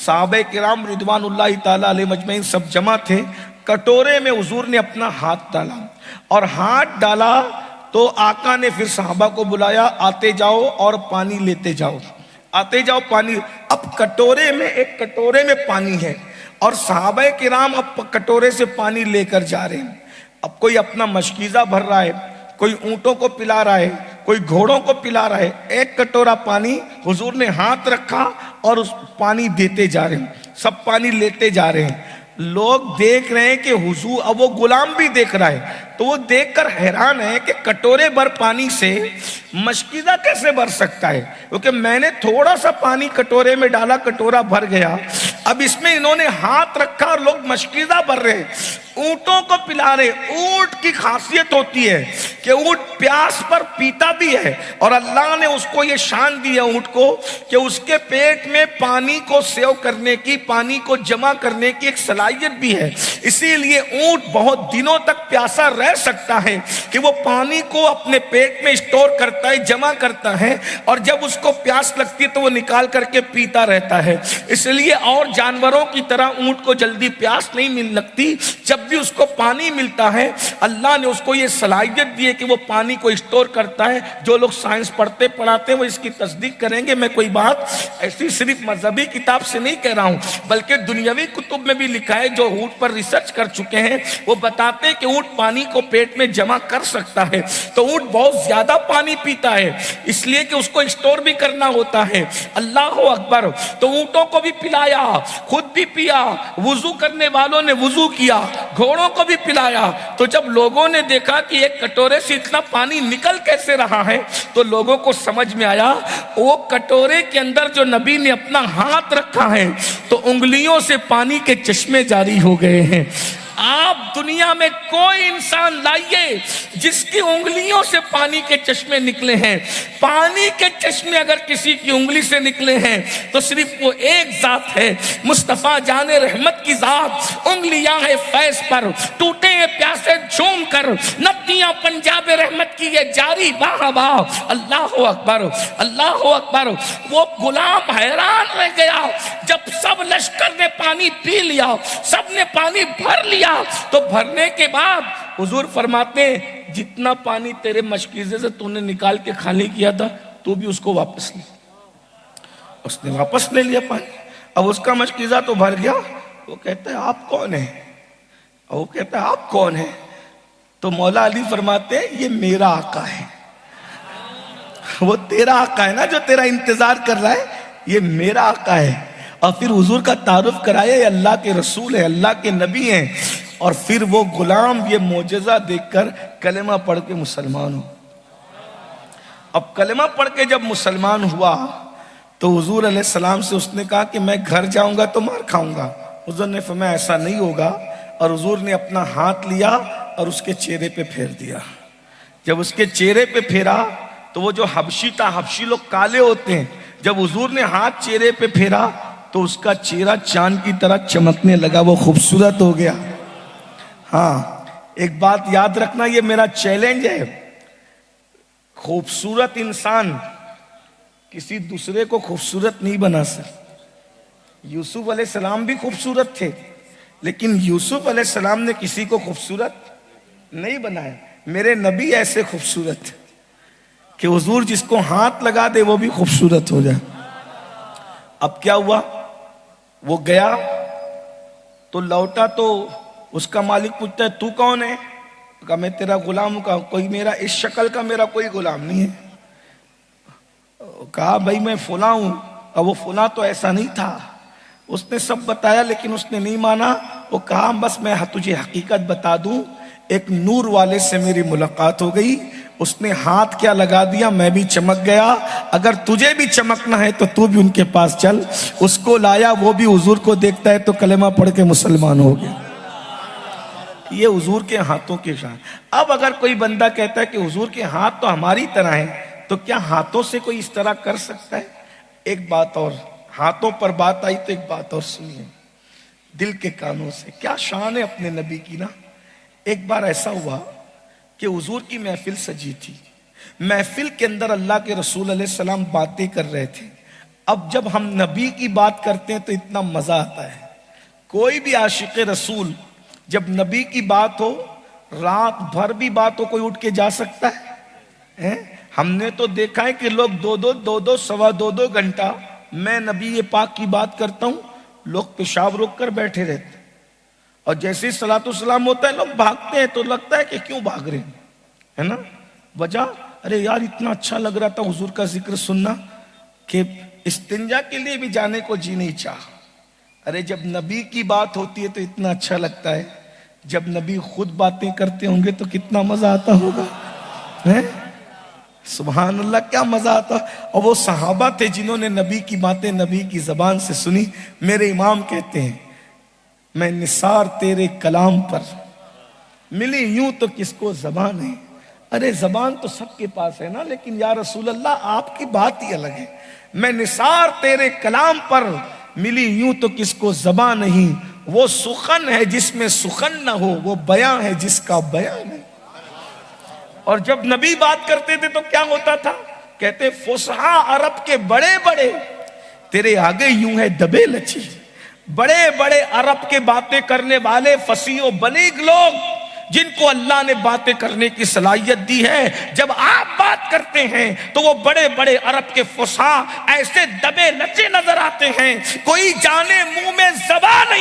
صحابہ کرام رضوان اللہ تعالی علیہ مجمعین سب جمع تھے، کٹورے میں حضور نے اپنا ہاتھ ڈالا، اور ہاتھ ڈالا تو آقا نے پھر صحابہ کو بلایا آتے جاؤ اور پانی لیتے جاؤ، آتے جاؤ پانی۔ اب کٹورے میں، ایک کٹورے میں پانی ہے اور صحابہ کرام اب کٹورے سے پانی لے کر جا رہے ہیں۔ اب کوئی اپنا مشکیزہ بھر رہا ہے، کوئی اونٹوں کو پلا رہا ہے، کوئی گھوڑوں کو پلا رہا ہے۔ ایک کٹورا پانی حضور نے ہاتھ رکھا اور اس پانی دیتے جا رہے ہیں، سب پانی لیتے جا رہے ہیں۔ لوگ دیکھ رہے ہیں کہ حضور، اب وہ غلام بھی دیکھ رہا ہے، تو وہ دیکھ کر حیران ہے کہ کٹورے بھر پانی سے مشکیزہ کیسے بھر سکتا ہے، کیونکہ میں نے تھوڑا سا پانی کٹورے میں ڈالا، کٹورا بھر گیا، اب اس میں انہوں نے ہاتھ رکھا اور لوگ مشکیزہ بھر رہے، اونٹوں کو پلا رہے۔ اونٹ کی خاصیت ہوتی ہے کہ اونٹ پیاس پر پیتا بھی ہے، اور اللہ نے اس کو یہ شان دی ہے اونٹ کو کہ اس کے پیٹ میں پانی کو سیو کرنے کی، پانی کو جمع کرنے کی ایک صلاحیت بھی ہے، اسی لیے اونٹ بہت دنوں تک پیاسا رہ سکتا ہے کہ وہ پانی کو اپنے پیٹ میں اسٹور کرتا ہے، جمع کرتا ہے، اور جب اس کو پیاس لگتی ہے تو وہ نکال کر کے پیتا رہتا ہے۔ اس لیے اور جانوروں کی طرح اونٹ کو جلدی پیاس نہیں مل لگتی، جب بھی اس کو پانی ملتا ہے اللہ نے اس کو یہ صلاحیت دی ہے کہ وہ پانی کو اسٹور کرتا ہے۔ جو لوگ سائنس پڑھتے پڑھاتے ہیں وہ اس کی تصدیق کریں گے، میں کوئی بات ایسی صرف مذہبی کتاب سے نہیں کہہ رہا ہوں، بلکہ دنیاوی کتب میں بھی لکھا ہے، جو اونٹ پر ریسرچ کر چکے ہیں وہ بتاتے ہیں کہ اونٹ پانی کو پیٹ میں جمع کر سکتا ہے۔ تو اونٹ بہت زیادہ پانی پیتا ہے، اس لیے کہ اس کو اسٹور بھی کرنا ہوتا ہے۔ اللہ اکبر! تو اونٹوں کو بھی پلایا، خود بھی پیا، وضو کرنے والوں نے وضو کیا، گھوڑوں کو بھی پلایا۔ تو جب لوگوں نے دیکھا کہ ایک کٹورے سے اتنا پانی نکل کیسے رہا ہے تو لوگوں کو سمجھ میں آیا وہ کٹورے کے اندر جو نبی نے اپنا ہاتھ رکھا ہے تو انگلیوں سے پانی کے چشمے جاری ہو گئے ہیں۔ آپ دنیا میں کوئی انسان لائیے جس کی انگلیوں سے پانی کے چشمے نکلے ہیں، پانی کے چشمے اگر کسی کی انگلی سے نکلے ہیں تو صرف وہ ایک ذات ہے، مصطفیٰ جان رحمت کی ذات۔ انگلیاں ہیں فیض پر، ٹوٹے ہیں پیاسے جھوم کر، ندیاں پنجاب رحمت کی یہ جاری، واہ واہ، اللہ اکبر، اللہ اکبر۔ وہ غلام حیران رہ گیا جب سب لشکر نے پانی پی لیا، سب نے پانی بھر لیا، تو بھرنے کے بعد حضور فرماتے ہیں جتنا پانی تیرے مشکیزے سے تو نے نکال کے خالی کیا تھا تو بھی اس کو واپس لے. اس نے واپس لے لیا پانی. اب اس کا مشکیزہ تو بھر گیا. وہ کہتا ہے آپ کون ہیں؟ وہ کہتا ہے آپ کون ہیں؟ تو مولا علی فرماتے ہیں یہ میرا آقا ہے. وہ تیرا آقا ہے نا جو تیرا انتظار کر رہا ہے، یہ میرا آقا ہے. اور پھر حضور کا تعارف کرایا یہ اللہ کے رسول ہے، اللہ کے نبی ہیں. اور پھر وہ غلام یہ معجزہ دیکھ کر کلمہ پڑھ کے مسلمان ہو. اب کلمہ پڑھ کے جب مسلمان ہوا تو حضور علیہ السلام سے اس نے کہا کہ میں گھر جاؤں گا تو مار کھاؤں گا. حضور نے فرمایا ایسا نہیں ہوگا. اور حضور نے اپنا ہاتھ لیا اور اس کے چہرے پہ پھیر دیا. جب اس کے چہرے پہ پھیرا تو وہ جو حبشی تھا، حبشی لوگ کالے ہوتے ہیں، جب حضور نے ہاتھ چہرے پہ پھیرا تو اس کا چہرہ چاند کی طرح چمکنے لگا، وہ خوبصورت ہو گیا. ہاں ایک بات یاد رکھنا، یہ میرا چیلنج ہے. خوبصورت انسان کسی دوسرے کو خوبصورت نہیں بنا سکتا. یوسف علیہ السلام بھی خوبصورت تھے لیکن یوسف علیہ السلام نے کسی کو خوبصورت نہیں بنایا. میرے نبی ایسے خوبصورت کہ حضور جس کو ہاتھ لگا دے وہ بھی خوبصورت ہو جائے. اب کیا ہوا؟ وہ گیا تو لوٹا تو اس کا مالک پوچھتا ہے تو کون ہے؟ کہا میں تیرا غلام ہوں. کوئی میرا اس شکل کا میرا کوئی غلام نہیں ہے. کہا بھائی میں فلاں ہوں. اور وہ فلاں تو ایسا نہیں تھا. اس نے سب بتایا لیکن اس نے نہیں مانا. وہ کہا بس میں تجھے حقیقت بتا دوں، ایک نور والے سے میری ملاقات ہو گئی، اس نے ہاتھ کیا لگا دیا، میں بھی چمک گیا. اگر تجھے بھی چمکنا ہے تو تو بھی ان کے پاس چل. اس کو لایا، وہ بھی حضور کو دیکھتا ہے تو کلمہ پڑھ کے مسلمان ہو گیا. یہ حضور کے ہاتھوں کے شان. اب اگر کوئی بندہ کہتا ہے کہ حضور کے ہاتھ تو ہماری طرح ہیں، تو کیا ہاتھوں سے کوئی اس طرح کر سکتا ہے؟ ایک بات اور، ہاتھوں پر بات آئی تو ایک بات اور سنیے دل کے کانوں سے. کیا شان ہے اپنے نبی کی نا. ایک بار ایسا ہوا کہ حضور کی محفل سجی تھی. محفل کے اندر اللہ کے رسول علیہ السلام باتیں کر رہے تھے. اب جب ہم نبی کی بات کرتے ہیں تو اتنا مزہ آتا ہے. کوئی بھی عاشق رسول جب نبی کی بات ہو، رات بھر بھی بات ہو، کوئی اٹھ کے جا سکتا ہے؟ ہم نے تو دیکھا ہے کہ لوگ دو سوا دو گھنٹہ میں نبی پاک کی بات کرتا ہوں، لوگ پیشاب روک کر بیٹھے رہتے ہیں. اور جیسے صلاۃ السلام ہوتا ہے لوگ بھاگتے ہیں. تو لگتا ہے کہ کیوں بھاگ رہے ہیں، ہے نا؟ وجہ ارے یار اتنا اچھا لگ رہا تھا حضور کا ذکر سننا کہ استنجا کے لیے بھی جانے کو جی نہیں چاہ. ارے جب نبی کی بات ہوتی ہے تو اتنا اچھا لگتا ہے. جب نبی خود باتیں کرتے ہوں گے تو کتنا مزہ آتا ہوگا. سبحان اللہ، کیا مزہ آتا. اور وہ صحابہ تھے جنہوں نے نبی کی باتیں نبی کی زبان سے سنی. میرے امام کہتے ہیں میں نثار تیرے کلام پر ملی یوں تو کس کو زبان ہے. ارے زبان تو سب کے پاس ہے نا، لیکن یا رسول اللہ آپ کی بات ہی الگ ہے. میں نثار تیرے کلام پر ملی یوں تو کس کو زبان نہیں. وہ سخن ہے جس میں سخن نہ ہو، وہ بیان ہے جس کا بیان ہے. اور جب نبی بات کرتے تھے تو کیا ہوتا تھا؟ کہتے فصحا عرب کے بڑے بڑے تیرے آگے یوں ہے دبے لچی. بڑے بڑے عرب کے باتیں کرنے والے فصیح و بلیغ لوگ جن کو اللہ نے باتیں کرنے کی صلاحیت دی ہے، جب آپ بات کرتے ہیں تو وہ بڑے بڑے عرب کے فصحاء ایسے دبے لچے نظر آتے ہیں. کوئی جانے منہ میں زبان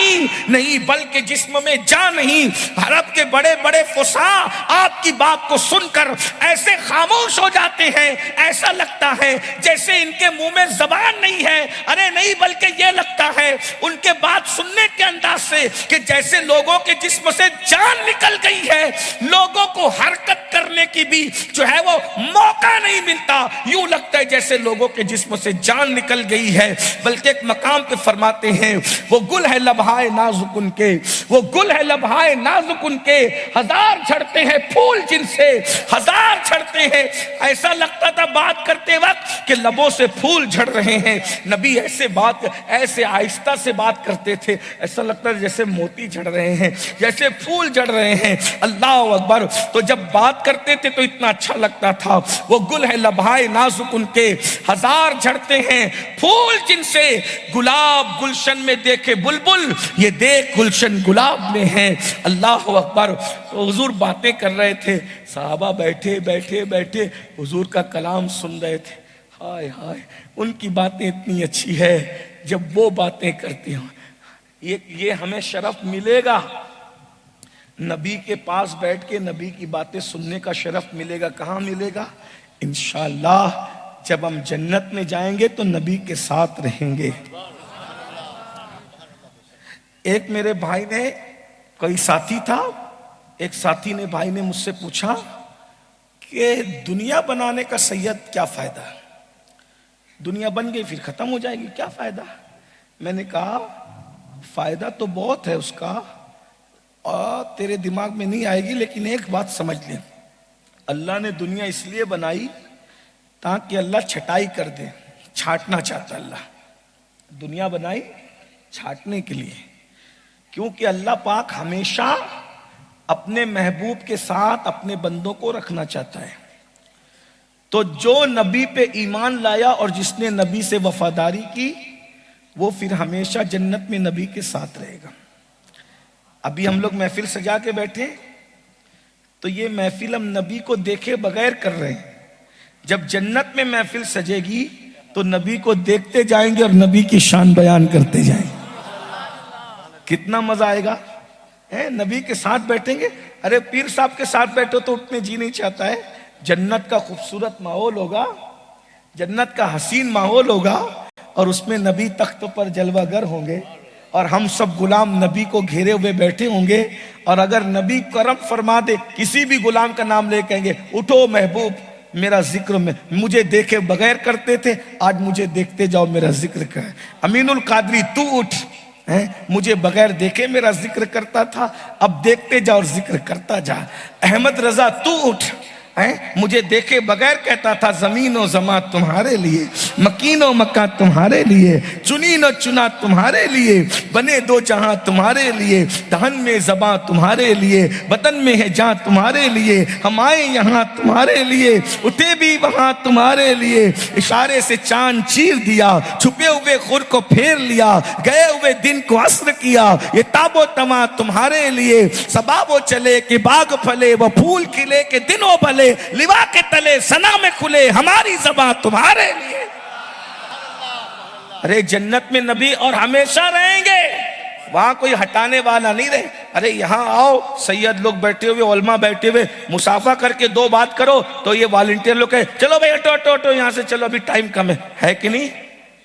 نہیں بلکہ جسم میں جان نہیں. عرب کے بڑے بڑے فصحاء آپ کی بات کو سن کر ایسے خاموش ہو جاتے ہیں، ایسا لگتا ہے جیسے ان کے منہ میں زبان نہیں ہے. ارے نہیں، بلکہ یہ لگتا ہے ان کے بات سننے کے انداز سے کہ جیسے لوگوں کے جسم سے جان نکل گئی ہے، لوگوں کو حرکت کرنے کی بھی جو ہے وہ موقع نہیں ملتا. یوں لگتا ہے جیسے لوگوں کے جسم سے جان نکل گئی ہے. بلکہ ایک مقام پہ فرماتے ہیں وہ گل ہے لبہائے نازک ان کے، وہ گل ہے لبہائے نازک ان کے، ہزار جھڑتے ہیں پھول جن سے، ہزار جھڑتے ہیں. ایسا لگتا تھا بات کرتے وقت کہ لبوں سے پھول جھڑ رہے ہیں. نبی ایسے آہستہ سے بات کرتے تھے، ایسا لگتا ہے جیسے موتی جھڑ رہے ہیں، جیسے پھول جھڑ رہے ہیں. اللہ اکبر. تو جب بات کرتے تھے تو اتنا اچھا لگتا تھا. وہ گل ہے لبھائے نازک ان کے، ہزار جھڑتے ہیں پھول جن سے، گلاب گلشن میں دیکھے بلبل، یہ دیکھ گلشن گلاب میں ہے۔ اللہ اکبر۔ حضور باتیں کر رہے تھے، صحابہ بیٹھے بیٹھے بیٹھے حضور کا کلام سن رہے تھے۔ ہائے ہائے، ان کی باتیں اتنی اچھی ہے جب وہ باتیں کرتی ہوں۔ یہ ہمیں شرف ملے گا، نبی کے پاس بیٹھ کے نبی کی باتیں سننے کا شرف ملے گا۔ کہاں ملے گا؟ انشاءاللہ جب ہم جنت میں جائیں گے تو نبی کے ساتھ رہیں گے۔ ایک میرے بھائی نے، کوئی ساتھی تھا، ایک ساتھی نے، بھائی نے مجھ سے پوچھا کہ دنیا بنانے کا سید کیا فائدہ ہے؟ دنیا بن گئی پھر ختم ہو جائے گی، کیا فائدہ؟ میں نے کہا فائدہ تو بہت ہے اس کا، اور تیرے دماغ میں نہیں آئے گی، لیکن ایک بات سمجھ لیں، اللہ نے دنیا اس لیے بنائی تاکہ اللہ چھٹائی کر دے، چھانٹنا چاہتا اللہ، دنیا بنائی چھانٹنے کے لیے، کیونکہ اللہ پاک ہمیشہ اپنے محبوب کے ساتھ اپنے بندوں کو رکھنا چاہتا ہے۔ تو جو نبی پہ ایمان لایا اور جس نے نبی سے وفاداری کی، وہ پھر ہمیشہ جنت میں نبی کے ساتھ رہے گا۔ ابھی ہم لوگ محفل سجا کے بیٹھے تو یہ محفل ہم نبی کو دیکھے بغیر کر رہے ہیں، جب جنت میں محفل سجے گی تو نبی کو دیکھتے جائیں گے اور نبی کی شان بیان کرتے جائیں گے۔ کتنا مزہ آئے گا، نبی کے ساتھ بیٹھیں گے۔ ارے پیر صاحب کے ساتھ بیٹھو تو اٹھنے جی نہیں چاہتا ہے۔ جنت کا خوبصورت ماحول ہوگا، جنت کا حسین ماحول ہوگا، اور اس میں نبی تخت پر جلوہ گر ہوں گے، اور ہم سب غلام نبی کو گھیرے ہوئے بیٹھے ہوں گے۔ اور اگر نبی کرم فرما دے، کسی بھی غلام کا نام لے کہیں گے اٹھو محبوب میرا ذکر میں، مجھے دیکھے بغیر کرتے تھے، آج مجھے دیکھتے جاؤ میرا ذکر کر۔ امین القادری تو اٹھ، مجھے بغیر دیکھے میرا ذکر کرتا تھا، اب دیکھتے جا اور ذکر کرتا جا۔ احمد رضا تو اٹھ، مجھے دیکھے بغیر کہتا تھا زمین و زمان تمہارے لیے، مکین و مکان تمہارے لیے، چنین و چنا تمہارے لیے، بنے دو جہاں تمہارے لیے، دہن میں زباں تمہارے لیے، بدن میں ہے جان تمہارے لیے، ہم آئے یہاں تمہارے لیے، اٹھے بھی وہاں تمہارے لیے، اشارے سے چاند چیر دیا، چھپے ہوئے خور کو پھیر لیا، گئے ہوئے دن کو عصر کیا، یہ تاب و تما تمہارے لیے، سبا وہ چلے کہ باغ پھلے، وہ پھول کھلے کہ دنوں بھلے، لوا کے تلے سنا میں کھلے، ہماری زبان تمہارے لیے۔ ارے جنت میں نبی اور ہمیشہ رہیں گے، وہاں کوئی ہٹانے والا نہیں رہے۔ ارے یہاں آؤ، سید لوگ بیٹھے ہوئے، علماء بیٹھے ہوئے، مسافہ کر کے دو بات کرو تو یہ والنٹیئر لوگ کہے چلو بھائی ہٹو ہٹو ہٹو یہاں سے، چلو ابھی ٹائم کم ہے کہ نہیں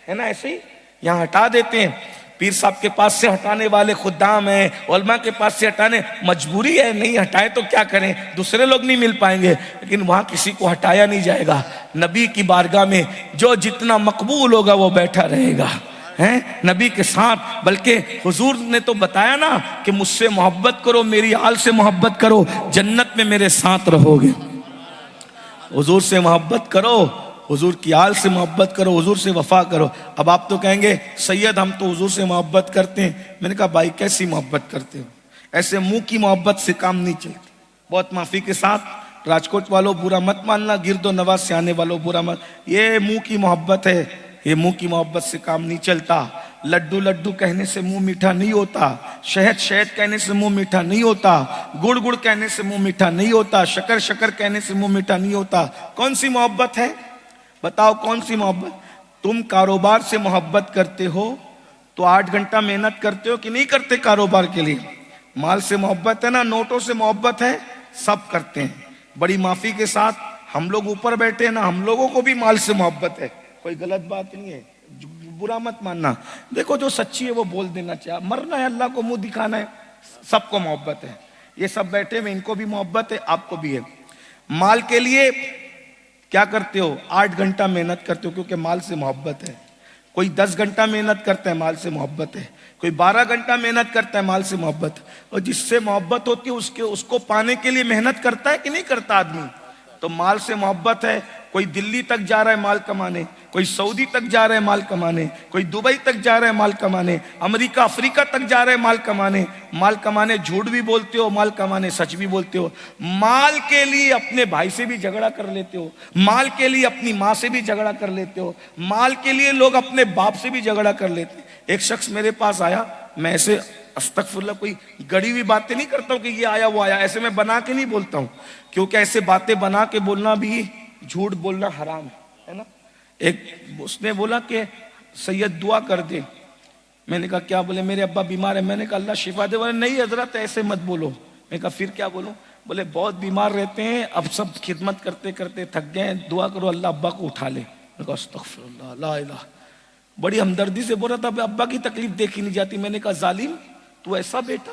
ہے نا؟ ایسے ہی یہاں ہٹا دیتے ہیں۔ پیر صاحب کے پاس سے ہٹانے والے خدام ہیں، علماء کے پاس سے ہٹانے، مجبوری ہے، نہیں ہٹائے تو کیا کریں، دوسرے لوگ نہیں مل پائیں گے، لیکن وہاں کسی کو ہٹایا نہیں جائے گا۔ نبی کی بارگاہ میں جو جتنا مقبول ہوگا وہ بیٹھا رہے گا نبی کے ساتھ۔ بلکہ حضور نے تو بتایا نا کہ مجھ سے محبت کرو، میری آل سے محبت کرو، جنت میں میرے ساتھ رہو گے۔ حضور سے محبت کرو، حضور کی آل سے محبت کرو، حضور سے وفا کرو۔ اب آپ تو کہیں گے سید ہم تو حضور سے محبت کرتے ہیں۔ میں نے کہا بھائی کیسی محبت کرتے ہو؟ ایسے منہ کی محبت سے کام نہیں چلتی۔ بہت معافی کے ساتھ راجکوٹ والوں برا مت ماننا، گرد و نواز سے آنے والوں برا مت، یہ منہ کی محبت ہے، یہ منہ کی محبت سے کام نہیں چلتا۔ لڈو لڈو کہنے سے منہ میٹھا نہیں ہوتا، شہد شہد کہنے سے منہ میٹھا نہیں ہوتا، گڑ گڑ کہنے سے منہ میٹھا نہیں ہوتا، شکر شکر کہنے سے منہ میٹھا نہیں ہوتا۔ کون سی محبت ہے؟ بتاؤ کون سی محبت؟ تم کاروبار سے محبت کرتے ہو تو 8 گھنٹہ محنت کرتے ہو کہ نہیں کرتے کاروبار کے لیے؟ مال سے محبت ہے نا، نوٹوں سے محبت ہے، سب کرتے ہیں۔ بڑی معافی کے ساتھ ہم لوگ اوپر بیٹھے ہیں نا، ہم لوگوں کو بھی مال سے محبت ہے، کوئی غلط بات نہیں ہے، برا مت ماننا۔ دیکھو جو سچی ہے وہ بول دینا چاہیے، مرنا ہے اللہ کو منہ دکھانا ہے، سب کو محبت ہے۔ یہ سب بیٹھے میں ان کو بھی محبت ہے، آپ کو بھی ہے۔ مال کے لیے کیا کرتے ہو؟ 8 گھنٹہ محنت کرتے ہو کیونکہ مال سے محبت ہے۔ کوئی 10 گھنٹہ محنت کرتا ہے، مال سے محبت ہے۔ کوئی 12 گھنٹہ محنت کرتا ہے، مال سے محبت ہے۔ اور جس سے محبت ہوتی ہے اس کو پانے کے لیے محنت کرتا ہے کہ نہیں کرتا آدمی؟ تو مال سے محبت ہے کوئی دلی تک جا رہا ہے مال کمانے، کوئی سعودی تک جا رہا ہے مال کمانے، کوئی دبئی تک جا رہا ہے مال کمانے، امریکہ افریقہ تک جا رہا ہے مال کمانے۔ مال کمانے جھوٹ بھی بولتے ہو، مال کمانے سچ بھی بولتے ہو۔ مال کے لیے اپنے بھائی سے بھی جھگڑا کر لیتے ہو، مال کے لیے اپنی ماں سے بھی جھگڑا کر لیتے ہو، مال کے لیے لوگ اپنے باپ سے بھی جھگڑا کر لیتے ہیں۔ ایک شخص میرے پاس آیا، میں ایسے استغفراللہ کوئی گڑی ہوئی باتیں نہیں کرتا ہوں کہ یہ آیا وہ آیا، ایسے میں بنا کے نہیں بولتا ہوں، کیونکہ ایسے باتیں بنا کے بولنا بھی جھوٹ بولنا حرام ہے نا۔ ایک اس نے بولا کہ سید دعا کر دے، میں نے کہا کیا بولے؟ میرے ابا بیمار ہے۔ میں نے کہا اللہ شفا دے۔ بولے نہیں حضرت ایسے مت بولو۔ میں نے کہا پھر کیا بولوں؟ بولے بہت بیمار رہتے ہیں، اب سب خدمت کرتے کرتے تھک گئے ہیں، دعا کرو اللہ ابا کو اٹھا لے۔ میں نے کہا استغفراللہ لا الہ۔ بڑی ہمدردی سے بول رہا تھا ابا کی تکلیف دیکھی نہیں جاتی۔ میں نے کہا ظالم تو ایسا بیٹا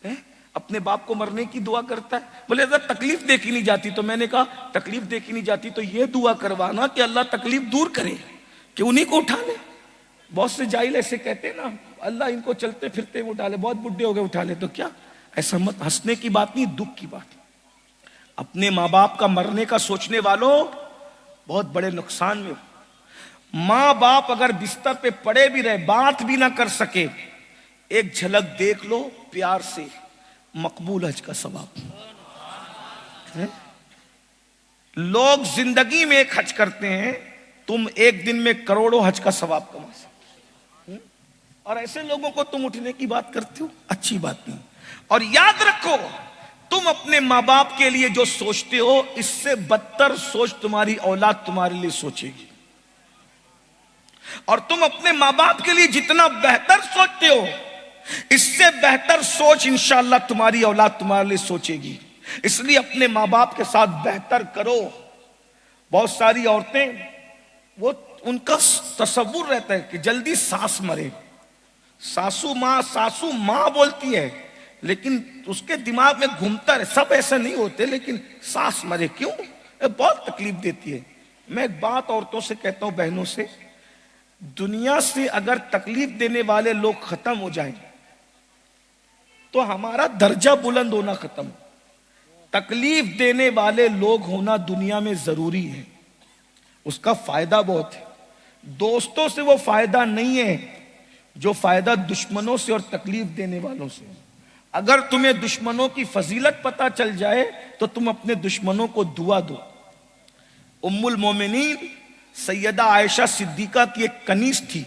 ہے اپنے باپ کو مرنے کی دعا کرتا ہے؟ بولے حضرت تکلیف دیکھی نہیں جاتی۔ تو میں نے کہا تکلیف دیکھی نہیں جاتی تو یہ دعا کروانا کہ اللہ تکلیف دور کرے، کہ انہی کو اٹھا لے۔ بہت سے جاہل ایسے کہتے ہیں نا اللہ ان کو چلتے پھرتے اٹھا لے، بہت بڈھے ہو گئے اٹھا لے۔ تو کیا ایسا مت، ہنسنے کی بات نہیں، دکھ کی بات۔ اپنے ماں باپ کا مرنے کا سوچنے والوں بہت بڑے نقصان میں ہو۔ ماں باپ اگر بستر پہ پڑے بھی رہے، بات بھی نہ کر سکے، ایک جھلک دیکھ لو پیار سے، مقبول حج کا ثواب۔ لوگ زندگی میں ایک حج کرتے ہیں، تم ایک دن میں کروڑوں حج کا ثواب کما سکتے، اور ایسے لوگوں کو تم اٹھنے کی بات کرتے ہو، اچھی بات نہیں۔ اور یاد رکھو تم اپنے ماں باپ کے لیے جو سوچتے ہو اس سے بدتر سوچ تمہاری اولاد تمہارے لیے سوچے گی، اور تم اپنے ماں باپ کے لیے جتنا بہتر سوچتے ہو اس سے بہتر سوچ انشاءاللہ تمہاری اولاد تمہارے لیے سوچے گی۔ اس لیے اپنے ماں باپ کے ساتھ بہتر کرو۔ بہت ساری عورتیں وہ ان کا تصور رہتا ہے کہ جلدی ساس مرے، ساسو ماں بولتی ہے لیکن اس کے دماغ میں گھومتا رہے سب ایسا نہیں ہوتے، لیکن ساس مرے کیوں؟ بہت تکلیف دیتی ہے۔ میں ایک بات عورتوں سے کہتا ہوں، بہنوں سے، دنیا سے اگر تکلیف دینے والے لوگ ختم ہو جائیں تو ہمارا درجہ بلند ہونا ختم۔ تکلیف دینے والے لوگ ہونا دنیا میں ضروری ہے، اس کا فائدہ بہت ہے۔ دوستوں سے وہ فائدہ نہیں ہے جو فائدہ دشمنوں سے اور تکلیف دینے والوں سے۔ اگر تمہیں دشمنوں کی فضیلت پتہ چل جائے تو تم اپنے دشمنوں کو دعا دو۔ ام المومنین سیدہ عائشہ صدیقہ کی ایک کنیز تھی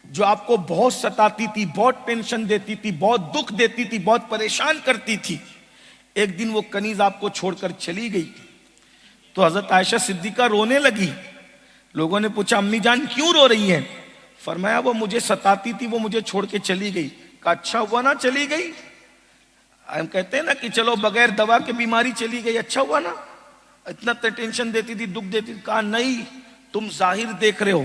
جو آپ کو بہت ستاتی تھی، بہت ٹینشن دیتی تھی، بہت دکھ دیتی تھی، بہت پریشان کرتی تھی۔ ایک دن وہ کنیز آپ کو چھوڑ کر چلی گئی تو حضرت عائشہ صدیقہ رونے لگی۔ لوگوں نے پوچھا امی جان کیوں رو رہی ہیں؟ فرمایا وہ مجھے ستاتی تھی، وہ مجھے چھوڑ کے چلی گئی۔ کہا اچھا ہوا نا چلی گئی؟ ہم کہتے ہیں نا کہ چلو بغیر دوا کے بیماری چلی گئی، اچھا ہوا نا، اتنا ٹینشن دیتی تھی، دکھ دیتی تھی۔ کہا نہیں، تم ظاہر دیکھ رہے ہو،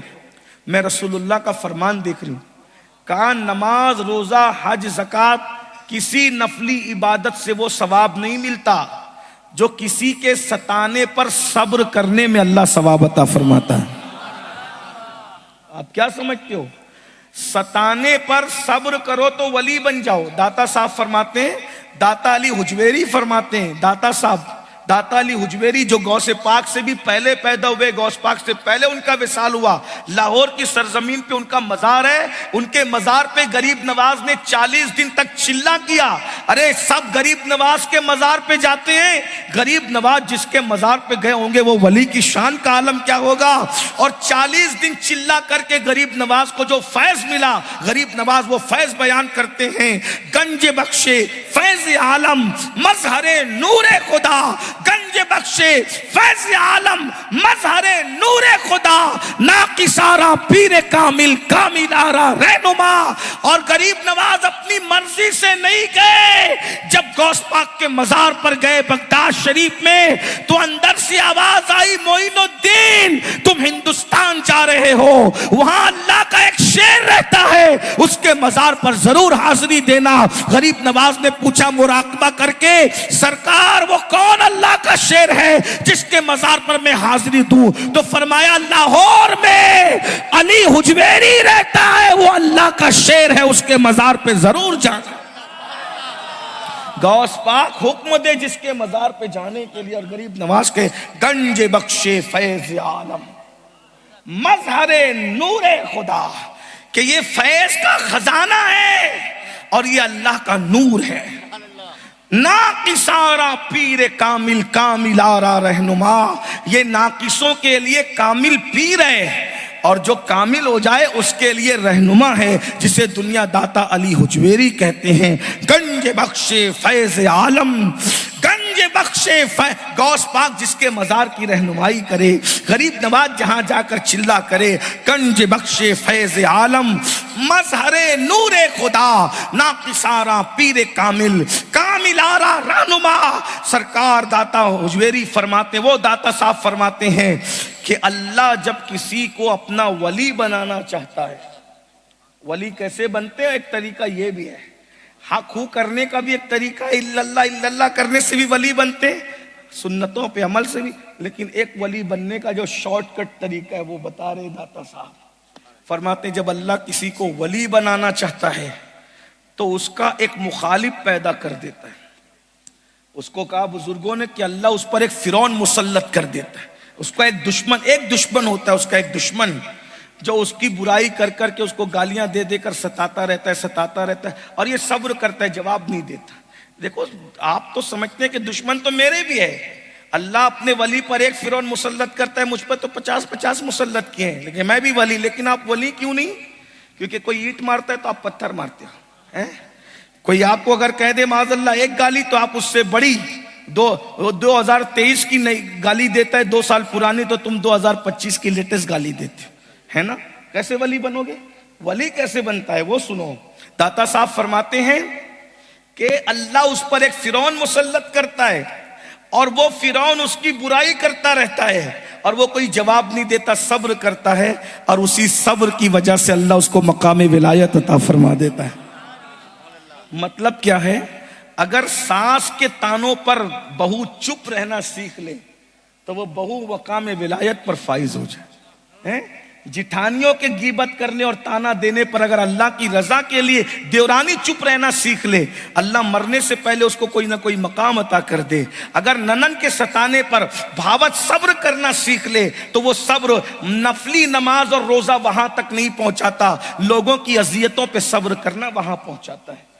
میں رسول اللہ کا فرمان دیکھ رہی ہوں۔ کہا نماز، روزہ، حج، زکوٰۃ کسی نفلی عبادت سے وہ ثواب نہیں ملتا جو کسی کے ستانے پر صبر کرنے میں اللہ ثواب عطا فرماتا ہے۔ آپ کیا سمجھتے ہو؟ ستانے پر صبر کرو تو ولی بن جاؤ۔ داتا صاحب فرماتے ہیں، داتا علی حجویری فرماتے ہیں، داتا علی حجویری جو غوث پاک سے بھی پہلے پیدا ہوئے، غوث پاک سے پہلے ان کا وصال ہوا، لاہور کی سرزمین پہ ان کا مزار ہے۔ ان کے مزار پہ غریب نواز نے 40 دن تک چلا کیا، ارے سب غریب نواز کے مزار پہ جاتے ہیں، غریب نواز جس کے مزار پہ گئے ہوں گے وہ ولی کی شان کا عالم کیا ہوگا۔ اور 40 دن چلا کر کے غریب نواز کو جو فیض ملا، غریب نواز وہ فیض بیان کرتے ہیں، گنج بخشے فیض عالم مظہر نور خدا، گنج بخشے فیض عالم مظہر نور خدا، ناقص آرا پیر کامل، کامل آرا رہنما۔ اور غریب نواز اپنی مرضی سے نہیں گئے، جب غوث پاک کے مزار پر گئے بغداد شریف میں تو اندر سے آواز آئی معین الدین تم ہندوستان جا رہے ہو، وہاں اللہ کا ایک شیر رہتا ہے، اس کے مزار پر ضرور حاضری دینا۔ غریب نواز نے پوچھا مراقبہ کر کے، سرکار وہ کون اللہ کا شیر ہے جس کے مزار پر میں حاضری دوں؟ تو فرمایا لاہور میں علی حجویری رہتا ہے، وہ اللہ کا شیر ہے، اس کے مزار پہ ضرور جانا۔ غوث پاک حکم دے جس کے مزار پہ جانے کے لیے، اور غریب نواز کے گنج بخش فیض عالم مظہر نور خدا، کہ یہ فیض کا خزانہ ہے اور یہ اللہ کا نور ہے۔ ناقص آرا پیر کامل، کامل آرا رہنما، یہ ناقصوں کے لیے کامل پیر ہے، اور جو کامل ہو جائے اس کے لیے رہنما ہے، جسے دنیا داتا علی حجویری کہتے ہیں۔ گنج بخش فیض عالم، گنج بخش غوث پاک جس کے مزار کی رہنمائی کرے، غریب نواز جہاں جا کر چلا کرے، گنج بخش فیض عالم مظہر نور خدا، ناقص آرا پیر کامل، کامل آرا رہنما۔ سرکار داتا حجویری فرماتے، وہ داتا صاحب فرماتے ہیں کہ اللہ جب کسی کو اپنا ولی بنانا چاہتا ہے، ولی کیسے بنتے ہیں؟ ایک طریقہ یہ بھی ہے، حق ہو کرنے کا بھی ایک طریقہ ہے، الا اللہ کرنے سے بھی ولی بنتے، سنتوں پہ عمل سے بھی، لیکن ایک ولی بننے کا جو شارٹ کٹ طریقہ ہے وہ بتا رہے داتا صاحب۔ فرماتے جب اللہ کسی کو ولی بنانا چاہتا ہے تو اس کا ایک مخالف پیدا کر دیتا ہے۔ اس کو کہا بزرگوں نے کہ اللہ اس پر ایک فرعون مسلط کر دیتا ہے، اس کا ایک دشمن ہوتا ہے، اس کا ایک دشمن جو اس کی برائی کر کر کے اس کو گالیاں دے دے کر ستاتا رہتا ہے، اور یہ صبر کرتا ہے، جواب نہیں دیتا۔ دیکھو آپ تو سمجھتے ہیں کہ دشمن تو میرے بھی ہے، اللہ اپنے ولی پر ایک فرعون مسلط کرتا ہے، مجھ پر تو 50 مسلط کیے ہیں، لیکن میں بھی ولی۔ لیکن آپ ولی کیوں نہیں؟ کیونکہ کوئی اینٹ مارتا ہے تو آپ پتھر مارتے ہو، کوئی آپ کو اگر کہہ دے معاذ اللہ ایک گالی تو آپ اس سے بڑی 2023 کی نئی گالی دیتا ہے، 2 سال پرانی، تو تم 2025 کی لیٹسٹ گالی دیتے ہے نا۔ کیسے ولی بنو گے؟ ولی کیسے بنتا ہے وہ سنو۔ داتا صاحب فرماتے ہیں کہ اللہ اس پر ایک فرعون مسلط کرتا ہے، اور وہ فرعون اس کی برائی کرتا رہتا ہے، اور وہ کوئی جواب نہیں دیتا، صبر کرتا ہے، اور اسی صبر کی وجہ سے اللہ اس کو مقام ولایت عطا فرما دیتا ہے۔ مطلب کیا ہے؟ اگر ساس کے تانوں پر بہو چپ رہنا سیکھ لے تو وہ بہو مقام ولایت پر فائز ہو جائے۔ جٹھانیوں کے غیبت کرنے اور تانا دینے پر اگر اللہ کی رضا کے لیے دیورانی چپ رہنا سیکھ لے، اللہ مرنے سے پہلے اس کو کوئی نہ کوئی مقام عطا کر دے۔ اگر ننن کے ستانے پر بھاوت صبر کرنا سیکھ لے تو وہ صبر نفلی نماز اور روزہ وہاں تک نہیں پہنچاتا، لوگوں کی اذیتوں پہ صبر کرنا وہاں پہنچاتا ہے۔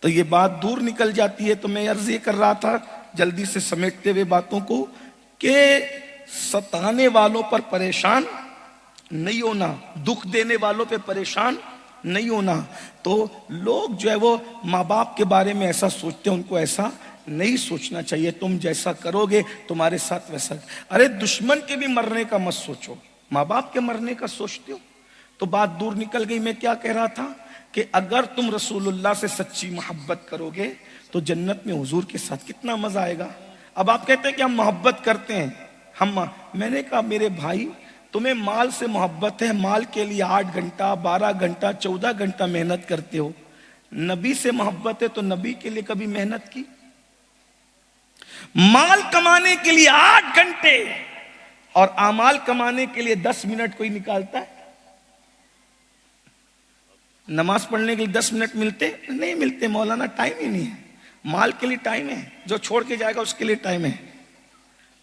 تو یہ بات دور نکل جاتی ہے۔ تو میں عرض یہ کر رہا تھا جلدی سے سمیٹتے ہوئے باتوں کو، کہ ستانے والوں پر پریشان نہیں ہونا، دکھ دینے والوں پہ پریشان نہیں ہونا۔ تو لوگ جو ہے وہ ماں باپ کے بارے میں ایسا سوچتے ہیں، ان کو ایسا نہیں سوچنا چاہیے۔ تم جیسا کرو گے تمہارے ساتھ ویسا۔ ارے دشمن کے بھی مرنے کا مت سوچو، ماں باپ کے مرنے کا سوچتے ہو تو بات دور نکل گئی۔ میں کیا کہہ رہا تھا کہ اگر تم رسول اللہ سے سچی محبت کرو گے تو جنت میں حضور کے ساتھ کتنا مزہ آئے گا۔ اب آپ کہتے ہیں کہ ہم محبت کرتے ہیں، میں نے کہا میرے بھائی تمہیں مال سے محبت ہے، مال کے لیے 8 گھنٹہ 12 گھنٹہ 14 گھنٹہ محنت کرتے ہو۔ نبی سے محبت ہے تو نبی کے لیے کبھی محنت کی؟ مال کمانے کے لیے 8 گھنٹے اور اعمال کمانے کے لیے 10 منٹ کوئی نکالتا ہے؟ نماز پڑھنے کے لیے 10 منٹ ملتے نہیں ملتے مولانا، ٹائم ہی نہیں ہے۔ مال کے لیے ٹائم ہے، جو چھوڑ کے جائے گا اس کے لیے ٹائم ہے،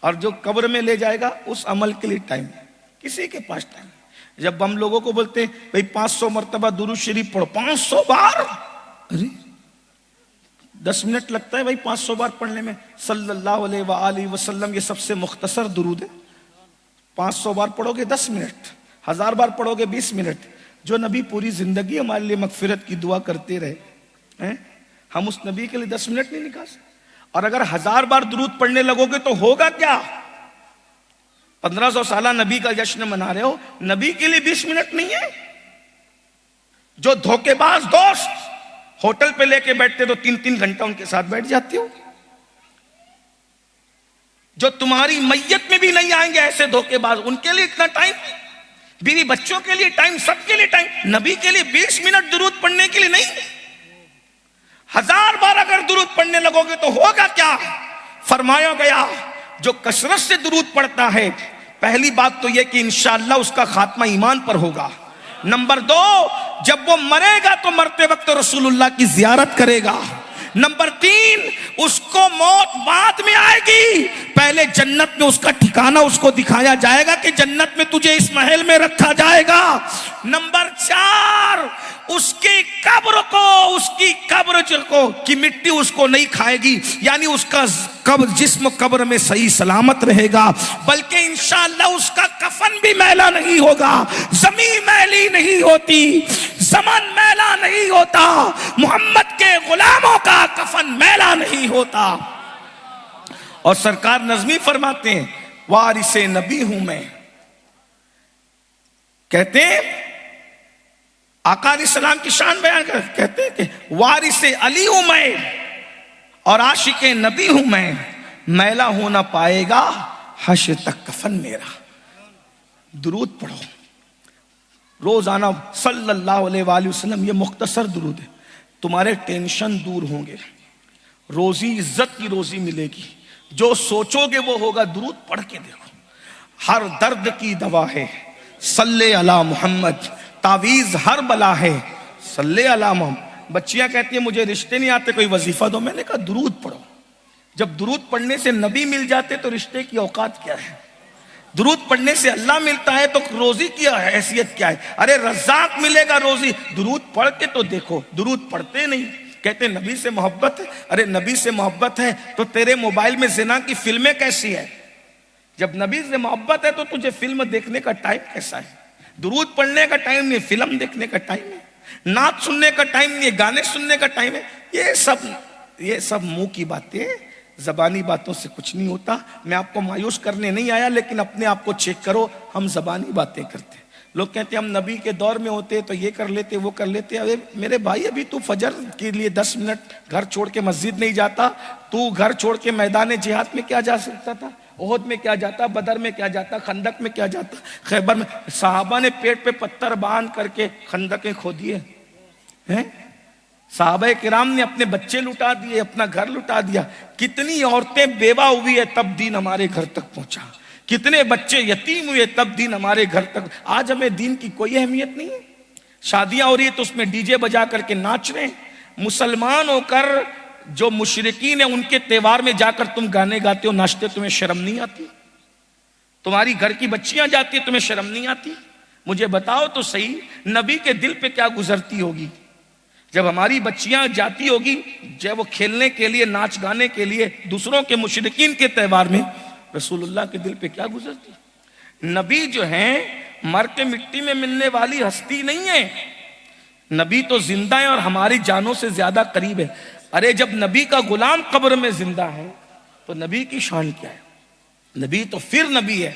اور جو قبر میں لے جائے گا اس عمل کے لیے ٹائم ہے، کسی کے پاس ٹائم ہے۔ جب ہم لوگوں کو بولتے ہیں بھئی 500 مرتبہ درود شریف پڑھو، 500 بار، ارے 10 منٹ لگتا ہے بھئی 500 بار پڑھنے میں۔ صلی اللہ علیہ وآلہ وسلم یہ سب سے مختصر درود ہے، 500 بار پڑھو گے 10 منٹ، 1000 بار پڑھو گے 20 منٹ۔ جو نبی پوری زندگی ہمارے لیے مغفرت کی دعا کرتے رہے، ہم اس نبی کے لیے 10 منٹ نہیں نکال سکتے۔ اور اگر 1000 بار درود پڑھنے لگو گے تو ہوگا کیا؟ 1500 سالہ نبی کا جشن منا رہے ہو، نبی کے لیے 20 منٹ نہیں ہے۔ جو دھوکے باز دوست ہوٹل پہ لے کے بیٹھتے تو 3 گھنٹہ ان کے ساتھ بیٹھ جاتے ہو، جو تمہاری میت میں بھی نہیں آئیں گے ایسے دھوکے باز، ان کے لیے اتنا ٹائم، بیوی بچوں کے لیے ٹائم، سب کے لیے ٹائم، نبی کے لیے 20 منٹ درود پڑھنے کے لیے نہیں۔ 1000 بار اگر درود پڑھنے لگو گے تو ہوگا کیا؟ فرمایا گیا جو کثرت سے درود پڑھتا ہے، پہلی بات تو یہ کہ انشاءاللہ اس کا خاتمہ ایمان پر ہوگا۔ نمبر 2، جب وہ مرے گا تو مرتے وقت رسول اللہ کی زیارت کرے گا۔ نمبر 3، اس کو موت بعد میں آئے گی، پہلے جنت میں اس کا ٹھکانہ اس کو دکھایا جائے گا کہ جنت میں تجھے اس محل میں رکھا جائے گا۔ نمبر 4، اس کی قبر کو، اس کی قبر کی مٹی اس کو نہیں کھائے گی، یعنی اس کا جسم قبر میں صحیح سلامت رہے گا، بلکہ انشاءاللہ اس کا کفن بھی میلا نہیں ہوگا۔ زمین میلی نہیں ہوتی، زمن میلا نہیں ہوتا، محمد کے غلاموں کا کفن میلا نہیں ہوتا۔ اور سرکار نظمی فرماتے ہیں وارث نبی ہوں میں، کہتے ہیں آقا علیہ السلام کی شان بیان کر، کہتے ہیں کہ وارث علی ہوں میں اور عاشق نبی ہوں میں، میلا ہونا پائے گا حشر تک کفن میرا۔ درود پڑھو روزانہ صلی اللہ علیہ وآلہ وسلم، یہ مختصر درود ہے، تمہارے ٹینشن دور ہوں گے، روزی عزت کی روزی ملے گی، جو سوچو گے وہ ہوگا۔ درود پڑھ کے دیکھو، ہر درد کی دوا ہے صلی علی محمد، تعویذ ہر بلا ہے صلی علی محمد۔ بچیاں کہتی ہیں مجھے رشتے نہیں آتے، کوئی وظیفہ دو، میں نے کہا درود پڑھو، جب درود پڑھنے سے نبی مل جاتے تو رشتے کی اوقات کیا ہے؟ درود پڑھنے سے اللہ ملتا ہے تو روزی کی حیثیت کیا ہے؟ ارے رزاق ملے گا روزی، درود پڑھ کے تو دیکھو۔ درود پڑھتے نہیں، کہتے نبی سے محبت ہے، ارے نبی سے محبت ہے تو تیرے موبائل میں زنا کی فلمیں کیسی ہے؟ جب نبی سے محبت ہے تو تجھے فلم دیکھنے کا ٹائم کیسا ہے؟ درود پڑھنے کا ٹائم نہیں، فلم دیکھنے کا ٹائم ہے، نعت سننے کا ٹائم نہیں، گانے سننے کا ٹائم ہے۔ یہ سب منہ کی باتیں، زبانی باتوں سے کچھ نہیں ہوتا۔ میں آپ کو مایوس کرنے نہیں آیا، لیکن اپنے آپ کو چیک کرو، ہم زبانی باتیں کرتے ہیں۔ لوگ کہتے ہیں ہم نبی کے دور میں ہوتے تو یہ کر لیتے وہ کر لیتے۔ ارے میرے بھائی، ابھی تو فجر کے لیے 10 منٹ گھر چھوڑ کے مسجد نہیں جاتا، تو گھر چھوڑ کے میدان جہاد میں کیا جا سکتا تھا؟ احد میں کیا جاتا؟ بدر میں کیا جاتا؟ خندق میں کیا جاتا؟ خیبر میں صحابہ نے پیٹ پہ پتھر باندھ کر کے خندقیں کھودی ہیں، صحابہ کرام نے اپنے بچے لٹا دیے، اپنا گھر لٹا دیا۔ کتنی عورتیں بیوہ ہوئی ہے تب دین ہمارے گھر تک پہنچا، کتنے بچے یتیم ہوئے تب دین ہمارے گھر تک۔ آج ہمیں دین کی کوئی اہمیت نہیں ہے، شادیاں ہو رہی ہے تو اس میں ڈی جے بجا کر کے ناچ رہے ہیں۔ مسلمان ہو کر جو مشرکین ہیں ان کے تہوار میں جا کر تم گانے گاتے ہو، ناچتے، تمہیں شرم نہیں آتی؟ تمہاری گھر کی بچیاں جاتی ہیں، تمہیں شرم نہیں آتی؟ مجھے بتاؤ تو صحیح، نبی کے دل پہ کیا گزرتی ہوگی جب ہماری بچیاں جاتی ہوگی، جب وہ کھیلنے کے لیے، ناچ گانے کے لیے دوسروں کے مشرکین کے تہوار میں، رسول اللہ کے دل پہ کیا گزرتی؟ نبی جو ہیں مر کے مٹی میں ملنے والی ہستی نہیں ہے، نبی تو زندہ ہے اور ہماری جانوں سے زیادہ قریب ہے۔ ارے جب نبی کا غلام قبر میں زندہ ہے تو نبی کی شان کیا ہے؟ نبی تو پھر نبی ہے،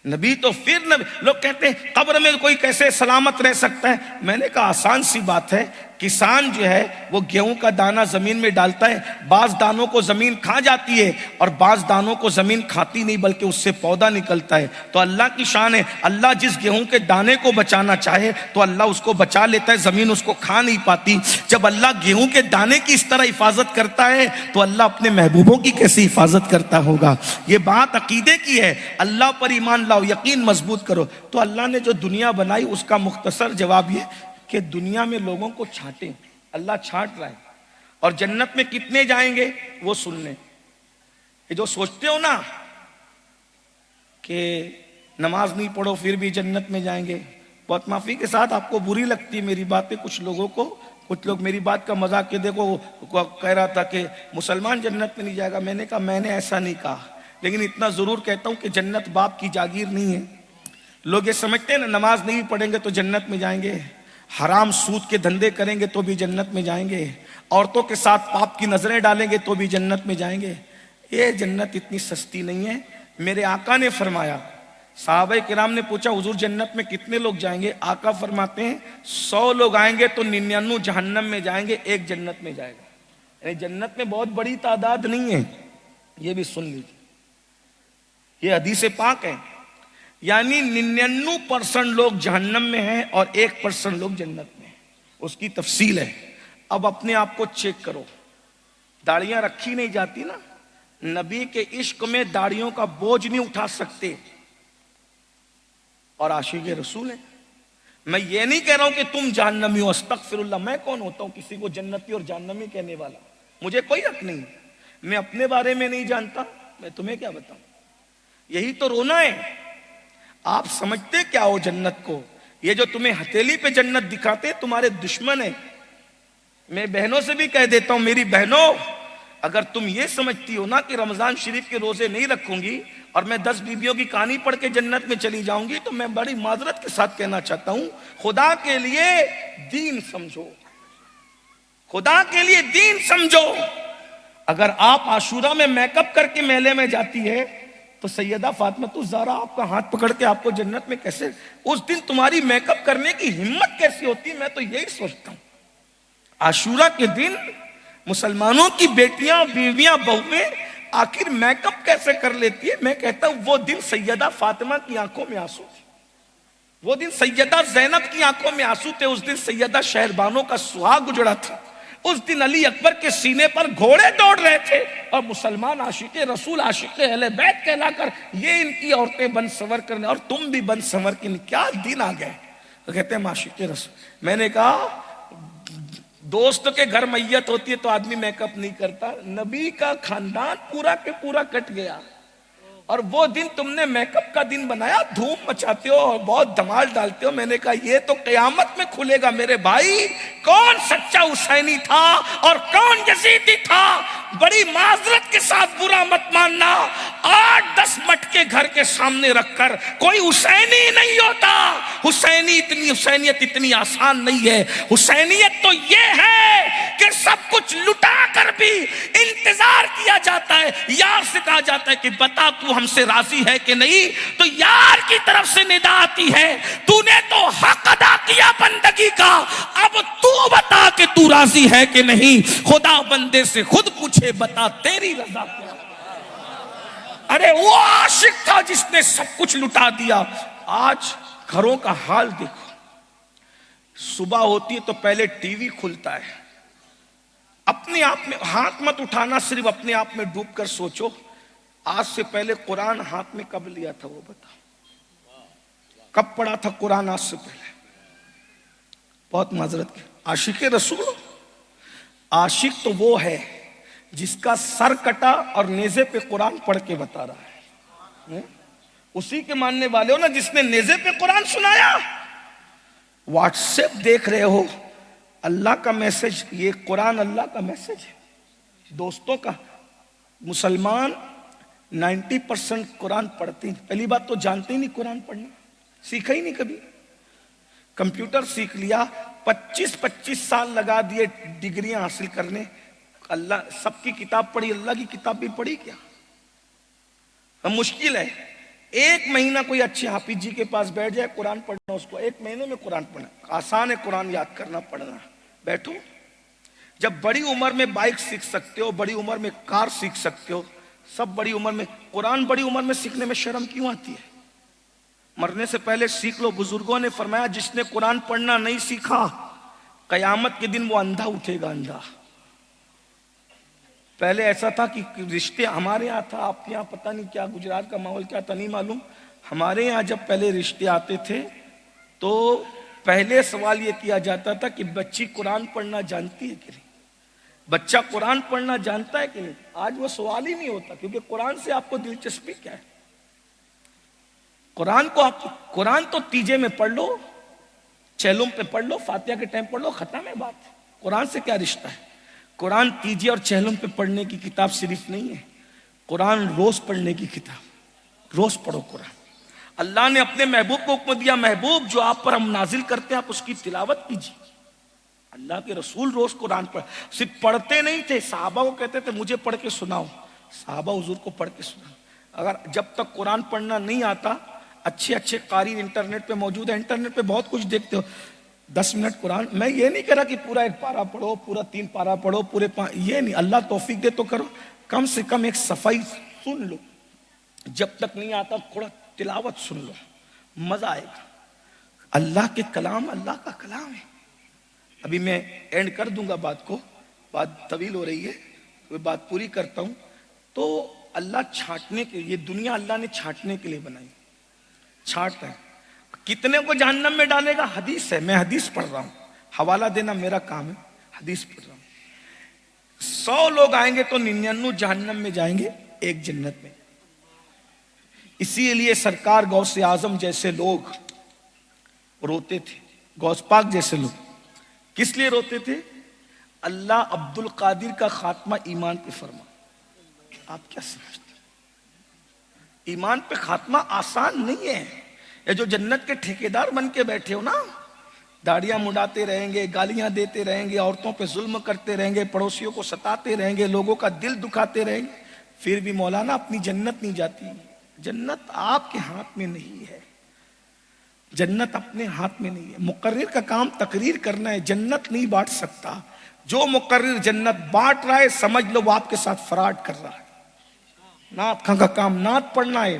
نبی تو پھر نبی۔ لوگ کہتے ہیں قبر میں کوئی کیسے سلامت رہ سکتا ہے؟ میں نے کہا آسان سی بات ہے، کسان جو ہے وہ گیہوں کا دانہ زمین میں ڈالتا ہے، بعض دانوں کو زمین کھا جاتی ہے اور بعض دانوں کو زمین کھاتی نہیں بلکہ اس سے پودا نکلتا ہے۔ تو اللہ کی شان ہے، اللہ جس گیہوں کے دانے کو بچانا چاہے تو اللہ اس کو بچا لیتا ہے، زمین اس کو کھا نہیں پاتی۔ جب اللہ گیہوں کے دانے کی اس طرح حفاظت کرتا ہے تو اللہ اپنے محبوبوں کی کیسی حفاظت کرتا ہوگا؟ یہ بات عقیدے کی ہے، اللہ پر ایمان لاؤ، یقین مضبوط کرو۔ تو اللہ نے جو دنیا بنائی اس کا مختصر جواب یہ کہ دنیا میں لوگوں کو چھانٹیں، اللہ چھانٹ رہا ہے۔ اور جنت میں کتنے جائیں گے وہ سن لیں۔ یہ جو سوچتے ہو نا کہ نماز نہیں پڑھو پھر بھی جنت میں جائیں گے، بہت معافی کے ساتھ آپ کو بری لگتی ہے میری باتیں کچھ لوگوں کو، کچھ لوگ میری بات کا مذاق کے دیکھو، وہ کہہ رہا تھا کہ مسلمان جنت میں نہیں جائے گا۔ میں نے کہا میں نے ایسا نہیں کہا، لیکن اتنا ضرور کہتا ہوں کہ جنت باپ کی جاگیر نہیں ہے۔ لوگ یہ سمجھتے ہیں نا نماز نہیں پڑھیں گے تو جنت میں جائیں گے، حرام سود کے دھندے کریں گے تو بھی جنت میں جائیں گے، عورتوں کے ساتھ پاپ کی نظریں ڈالیں گے تو بھی جنت میں جائیں گے۔ یہ جنت اتنی سستی نہیں ہے۔ میرے آقا نے فرمایا، صحابہ کرام نے پوچھا حضور جنت میں کتنے لوگ جائیں گے؟ آقا فرماتے ہیں 100 لوگ آئیں گے تو 99 جہنم میں جائیں گے، ایک جنت میں جائے گا۔ یعنی جنت میں بہت بڑی تعداد نہیں ہے، یہ بھی سن لیجیے، یہ حدیث پاک ہے۔ یعنی 99% لوگ جہنم میں ہیں اور 1% لوگ جنت میں ہیں، اس کی تفصیل ہے۔ اب اپنے آپ کو چیک کرو، داڑیاں رکھی نہیں جاتی نا، نبی کے عشق میں داڑیوں کا بوجھ نہیں اٹھا سکتے اور عاشق رسول ہیں۔ میں یہ نہیں کہہ رہا ہوں کہ تم جہنمی ہو، استغفر اللہ، میں کون ہوتا ہوں کسی کو جنتی اور جہنمی کہنے والا؟ مجھے کوئی حق نہیں، میں اپنے بارے میں نہیں جانتا، میں تمہیں کیا بتاؤں؟ یہی تو رونا ہے۔ آپ سمجھتے کیا ہو جنت کو؟ یہ جو تمہیں ہتھیلی پہ جنت دکھاتے تمہارے دشمن ہیں۔ میں بہنوں سے بھی کہہ دیتا ہوں، میری بہنوں، اگر تم یہ سمجھتی ہو نا کہ رمضان شریف کے روزے نہیں رکھوں گی اور میں 10 بیویوں کی کہانی پڑھ کے جنت میں چلی جاؤں گی، تو میں بڑی معذرت کے ساتھ کہنا چاہتا ہوں، خدا کے لیے دین سمجھو، خدا کے لیے دین سمجھو۔ اگر آپ عاشورہ میں میک اپ کر کے میلے میں جاتی ہے تو سیدہ فاطمہ الزہرا آپ کا ہاتھ پکڑ کے آپ کو جنت میں کیسے، اس دن تمہاری میک اپ کرنے کی ہمت کیسی ہوتی؟ میں تو یہی سوچتا ہوں، عاشورہ کے دن مسلمانوں کی بیٹیاں، بیویاں، بہویں آخر میک اپ کیسے کر لیتی ہے؟ میں کہتا ہوں وہ دن سیدہ فاطمہ کی آنکھوں میں آنسو تھے، وہ دن سیدہ زینب کی آنکھوں میں آنسو تھے، اس دن سیدہ شہربانوں کا سہاگ اجڑا تھا، اس دن علی اکبر کے سینے پر گھوڑے دوڑ رہے تھے، اور مسلمان عاشق رسول، عاشق اہل بیت کہلا کر یہ ان کی عورتیں بن سنور کرنے، اور تم بھی بن سنور کے، کیا دن آ گئے؟ تو کہتے ہیں عاشق رسول۔ میں نے کہا دوست کے گھر میت ہوتی ہے تو آدمی میک اپ نہیں کرتا، نبی کا خاندان پورا کے پورا کٹ گیا، اور وہ دن تم نے میک اپ کا دن بنایا، دھوم مچاتے ہو اور بہت دھمال ڈالتے ہو۔ میں نے کہا یہ تو قیامت میں کھلے گا میرے بھائی، کون سچا حسینی تھا اور کون یزیدی تھا۔ بڑی معذرت کے ساتھ برا مت ماننا، 8-10 مٹکے گھر کے سامنے رکھ کر کوئی حسینی نہیں ہوتا۔ حسینیت اتنی آسان نہیں ہے۔ حسینیت تو یہ ہے کہ سب کچھ لٹا کر بھی انتظار کیا جاتا ہے، یار سے کہا جاتا ہے کہ بتا تو ہم سے راضی ہے کہ نہیں، تو یار کی طرف سے ندا آتی ہے تو نے تو حق ادا کیا بندگی کا، اب تو بتا کہ تو راضی ہے کہ نہیں۔ خدا بندے سے خود پوچھے بتا تیری رضا کیا؟ ارے وہ عاشق تھا جس نے سب کچھ لٹا دیا۔ آج گھروں کا حال دیکھو، صبح ہوتی ہے تو پہلے ٹی وی کھلتا ہے، اپنے آپ میں ہاتھ مت اٹھانا، صرف اپنے آپ میں ڈوب کر سوچو آج سے پہلے قرآن ہاتھ میں کب لیا تھا؟ وہ بتا، کب پڑھا تھا قرآن آج سے پہلے؟ بہت معذرت کی، عاشق رسول، عاشق تو وہ ہے جس کا سر کٹا اور نیزے پہ قرآن پڑھ کے بتا رہا ہے، اسی کے ماننے والے ہو نا جس نے نیزے پہ قرآن سنایا۔ واٹس ایپ دیکھ رہے ہو، اللہ کا میسج، یہ قرآن اللہ کا میسج ہے دوستوں کا۔ مسلمان 90% قرآن پڑھتے ہیں، پہلی بات تو جانتے ہی نہیں قرآن پڑھنا، سیکھا ہی نہیں کبھی۔ کمپیوٹر سیکھ لیا، 25 سال لگا دیے ڈگریاں حاصل کرنے، اللہ سب کی کتاب پڑھی، اللہ کی کتاب بھی پڑھی کیا؟ مشکل ہے۔ 1 مہینہ کوئی اچھے حافظ جی کے پاس بیٹھ جائے قرآن پڑھنا، اس کو 1 مہینے میں قرآن پڑھنا آسان ہے، قرآن یاد کرنا پڑھنا۔ بیٹھو، جب بڑی عمر میں بائک سیکھ سکتے ہو، بڑی عمر میں کار سیکھ سکتے ہو، سب بڑی عمر میں، قرآن بڑی عمر میں سیکھنے میں شرم کیوں آتی ہے؟ مرنے سے پہلے سیکھ لو۔ بزرگوں نے فرمایا جس نے قرآن پڑھنا نہیں سیکھا قیامت کے دن وہ اندھا اٹھے گا، اندھا۔ پہلے ایسا تھا کہ رشتے، ہمارے یہاں تھا، آپ کے یہاں پتہ نہیں کیا گجرات کا ماحول کیا تھا نہیں معلوم، ہمارے یہاں جب پہلے رشتے آتے تھے تو پہلے سوال یہ کیا جاتا تھا کہ بچی قرآن پڑھنا جانتی ہے کہ نہیں، بچہ قرآن پڑھنا جانتا ہے کہ نہیں۔ آج وہ سوال ہی نہیں ہوتا، کیونکہ قرآن سے آپ کو دلچسپی کیا ہے؟ قرآن تو تیجے میں پڑھ لو، چہلم پہ پڑھ لو، فاتحہ کے ٹائم پڑھ لو، ختم ہے بات۔ قرآن سے کیا رشتہ ہے؟ قرآن تیجے اور چہلم پہ پڑھنے کی کتاب صرف نہیں ہے، قرآن روز پڑھنے کی کتاب، روز پڑھو قرآن۔ اللہ نے اپنے محبوب کو حکم دیا، محبوب جو آپ پر ہم نازل کرتے ہیں آپ اس کی تلاوت کیجیے۔ اللہ کے رسول روز قرآن پڑھ، صرف پڑھتے نہیں تھے، صحابہ کو کہتے تھے مجھے پڑھ کے سناؤ، صحابہ حضور کو پڑھ کے سناؤ۔ اگر جب تک قرآن پڑھنا نہیں آتا، اچھے قاری انٹرنیٹ پہ موجود ہے، انٹرنیٹ پہ بہت کچھ دیکھتے ہو، 10 منٹ قرآن، میں یہ نہیں کہہ رہا کہ پورا 1 پارہ پڑھو، پورا 3 پارہ پڑھو، پورے یہ نہیں، اللہ توفیق دے تو کرو، کم سے کم ایک صفائی سن لو، جب تک نہیں آتا تھوڑا تلاوت سن لو، مزہ آئے گا۔ اللہ کے کلام اللہ کا کلام ہے۔ ابھی میں اینڈ کر دوں گا بات کو، بات طویل ہو رہی ہے، میں بات پوری کرتا ہوں۔ تو اللہ چھانٹنے کے، یہ دنیا اللہ نے چھانٹنے کے لیے بنائی، چھانٹتا ہے۔ کتنے کو جہنم میں ڈالے گا؟ حدیث ہے، میں حدیث پڑھ رہا ہوں، حوالہ دینا میرا کام ہے، حدیث پڑھ رہا ہوں۔ 100 لوگ آئیں گے تو 99 جہنم میں جائیں گے، ایک جنت میں۔ اسی لیے سرکار غوث اعظم جیسے لوگ روتے تھے، غوث پاک جیسے لوگ کس لیے روتے تھے؟ اللہ عبد القادر کا خاتمہ ایمان پہ فرما۔ آپ کیا سمجھتے ہیں؟ ایمان پہ خاتمہ آسان نہیں ہے۔ یہ جو جنت کے ٹھیکیدار بن کے بیٹھے ہو نا، داڑیاں مڈاتے رہیں گے، گالیاں دیتے رہیں گے، عورتوں پہ ظلم کرتے رہیں گے، پڑوسیوں کو ستاتے رہیں گے، لوگوں کا دل دکھاتے رہیں گے، پھر بھی مولانا اپنی جنت نہیں جاتی۔ جنت آپ کے ہاتھ میں نہیں ہے، جنت اپنے ہاتھ میں نہیں ہے۔ مقرر کا کام تقریر کرنا ہے، جنت نہیں بانٹ سکتا۔ جو مقرر جنت بانٹ رہا ہے سمجھ لو وہ آپ کے ساتھ فراڈ کر رہا ہے۔ نعت خاں کا کام نعت پڑھنا ہے،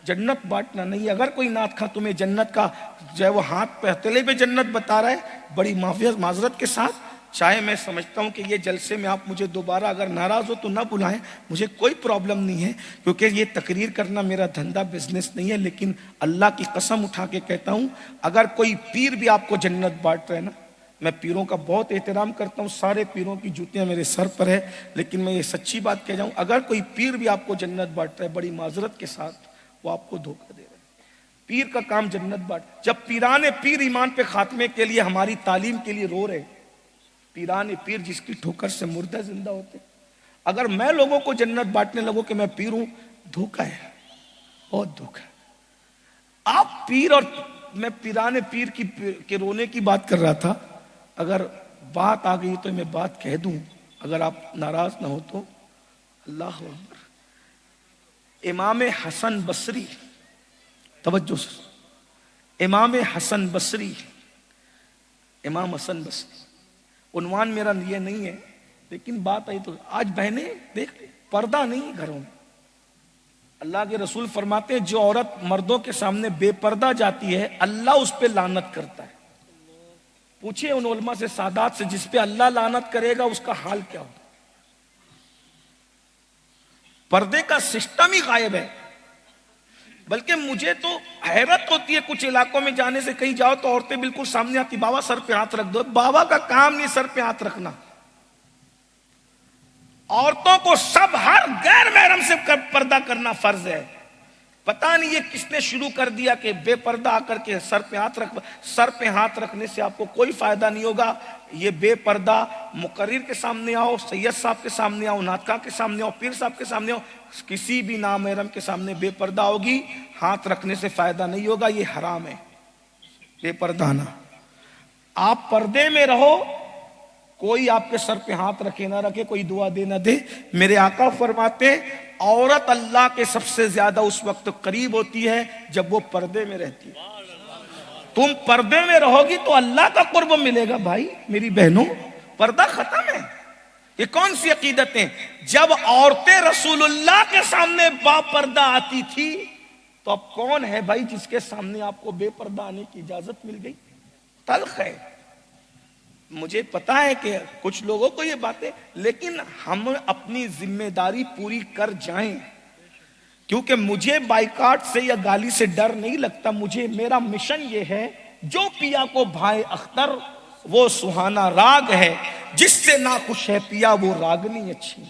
جنت بانٹنا نہیں۔ اگر کوئی نعت خاں تمہیں جنت کا جو ہے وہ ہاتھ پہ ہتھیلے پہ جنت بتا رہا ہے، بڑی معذرت کے ساتھ، چاہے میں سمجھتا ہوں کہ یہ جلسے میں آپ مجھے دوبارہ اگر ناراض ہو تو نہ بلائیں، مجھے کوئی پرابلم نہیں ہے، کیونکہ یہ تقریر کرنا میرا دھندا بزنس نہیں ہے۔ لیکن اللہ کی قسم اٹھا کے کہتا ہوں، اگر کوئی پیر بھی آپ کو جنت بانٹ رہے نا، میں پیروں کا بہت احترام کرتا ہوں، سارے پیروں کی جوتیاں میرے سر پر ہے، لیکن میں یہ سچی بات کہہ جاؤں، اگر کوئی پیر بھی آپ کو جنت بانٹ رہا ہے، بڑی معذرت کے ساتھ وہ آپ کو دھوکہ دے رہا ہے۔ پیر کا کام جنت بانٹ۔ جب پیران پیر ایمان پہ خاتمے کے لیے ہماری تعلیم کے لیے رو رہے، پیران پیر جس کی ٹھوکر سے مردہ زندہ ہوتے، اگر میں لوگوں کو جنت بانٹنے لگوں کہ میں پیر ہوں، دھوکہ ہے، بہت دھوکہ ہے۔ آپ پیر، اور میں پیران پیر کے رونے کی بات کر رہا تھا، اگر بات آ گئی تو میں بات کہہ دوں، اگر آپ ناراض نہ ہو تو۔ اللہ اکبر۔ امام حسن بصری، توجہ سے، امام حسن بصری، امام حسن بصری، عنوان میرا یہ نہیں ہے، لیکن بات آئی تو آج بہنیں دیکھ لیں، پردہ نہیں گھروں میں۔ اللہ کے رسول فرماتے ہیں جو عورت مردوں کے سامنے بے پردہ جاتی ہے اللہ اس پہ لعنت کرتا ہے۔ پوچھئے ان علماء سے، سادات سے، جس پہ اللہ لعنت کرے گا اس کا حال کیا ہوگا؟ پردے کا سسٹم ہی غائب ہے۔ بلکہ مجھے تو حیرت ہوتی ہے، کچھ علاقوں میں جانے سے کہیں جاؤ تو عورتیں بالکل سامنے آتی، بابا سر پہ ہاتھ رکھ دو۔ بابا کا کام نہیں سر پہ ہاتھ رکھنا، عورتوں کو سب ہر غیر محرم سے پردہ کرنا فرض ہے۔ پتہ نہیں یہ کس نے شروع کر دیا کہ بے پردہ آ کر کے سر پہ ہاتھ رکھنے سے آپ کو کوئی فائدہ نہیں ہوگا۔ یہ بے پردہ مقرر کے سامنے آؤ، سید صاحب کے سامنے آؤ، ناطقہ کے سامنے آؤ، پیر صاحب کے سامنے آؤ، کسی بھی نامحرم کے سامنے بے پردہ ہوگی، ہاتھ رکھنے سے فائدہ نہیں ہوگا، یہ حرام ہے بے پردہ نہ۔ آپ پردے میں رہو، کوئی آپ کے سر پہ ہاتھ رکھے نہ رکھے، کوئی دعا دے نہ دے۔ میرے آقا فرماتے ہیں عورت اللہ کے سب سے زیادہ اس وقت قریب ہوتی ہے جب وہ پردے میں رہتی ہے۔ تم پردے میں رہو گی تو اللہ کا قرب ملے گا۔ بھائی میری بہنوں، پردہ ختم ہے۔ یہ کون سی عقیدتیں؟ جب عورتیں رسول اللہ کے سامنے با پردہ آتی تھی تو اب کون ہے بھائی جس کے سامنے آپ کو بے پردہ آنے کی اجازت مل گئی؟ تلخ ہے۔ مجھے پتا ہے کہ کچھ لوگوں کو یہ باتیں، لیکن ہم اپنی ذمہ داری پوری کر جائیں، کیونکہ مجھے بائیکاٹ سے یا گالی سے ڈر نہیں لگتا۔ میرا مشن یہ ہے، جو پیا کو بھائے اختر وہ سہانا راگ ہے، جس سے ناخوش ہے پیا وہ راگنی اچھی۔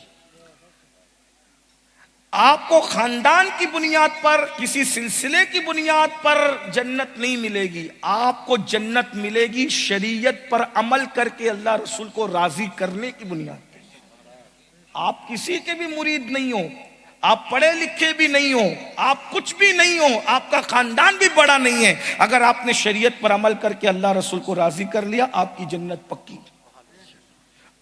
آپ کو خاندان کی بنیاد پر، کسی سلسلے کی بنیاد پر جنت نہیں ملے گی، آپ کو جنت ملے گی شریعت پر عمل کر کے اللہ رسول کو راضی کرنے کی بنیاد پر۔ آپ کسی کے بھی مرید نہیں ہو، آپ پڑھے لکھے بھی نہیں ہو، آپ کچھ بھی نہیں ہو، آپ کا خاندان بھی بڑا نہیں ہے، اگر آپ نے شریعت پر عمل کر کے اللہ رسول کو راضی کر لیا، آپ کی جنت پکی۔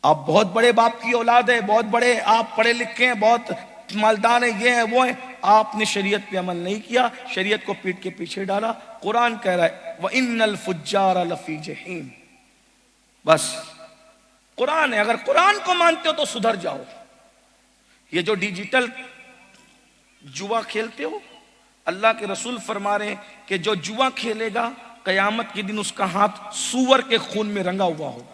آپ بہت بڑے باپ کی اولاد ہے، بہت بڑے آپ پڑھے لکھے ہیں، بہت مالدار ہیں، یہ ہیں وہ ہیں، آپ نے شریعت پہ عمل نہیں کیا، شریعت کو پیٹ کے پیچھے ڈالا۔ قرآن کہہ رہا ہے وَإِنَّ الْفُجَّارَ لَفِي جَحِيمٍ۔ بس قرآن ہے، اگر قرآن کو مانتے ہو تو سدھر جاؤ۔ یہ جو ڈیجیٹل جوا کھیلتے ہو، اللہ کے رسول فرما رہے ہیں کہ جو جوا کھیلے گا قیامت کے دن اس کا ہاتھ سور کے خون میں رنگا ہوا ہوگا۔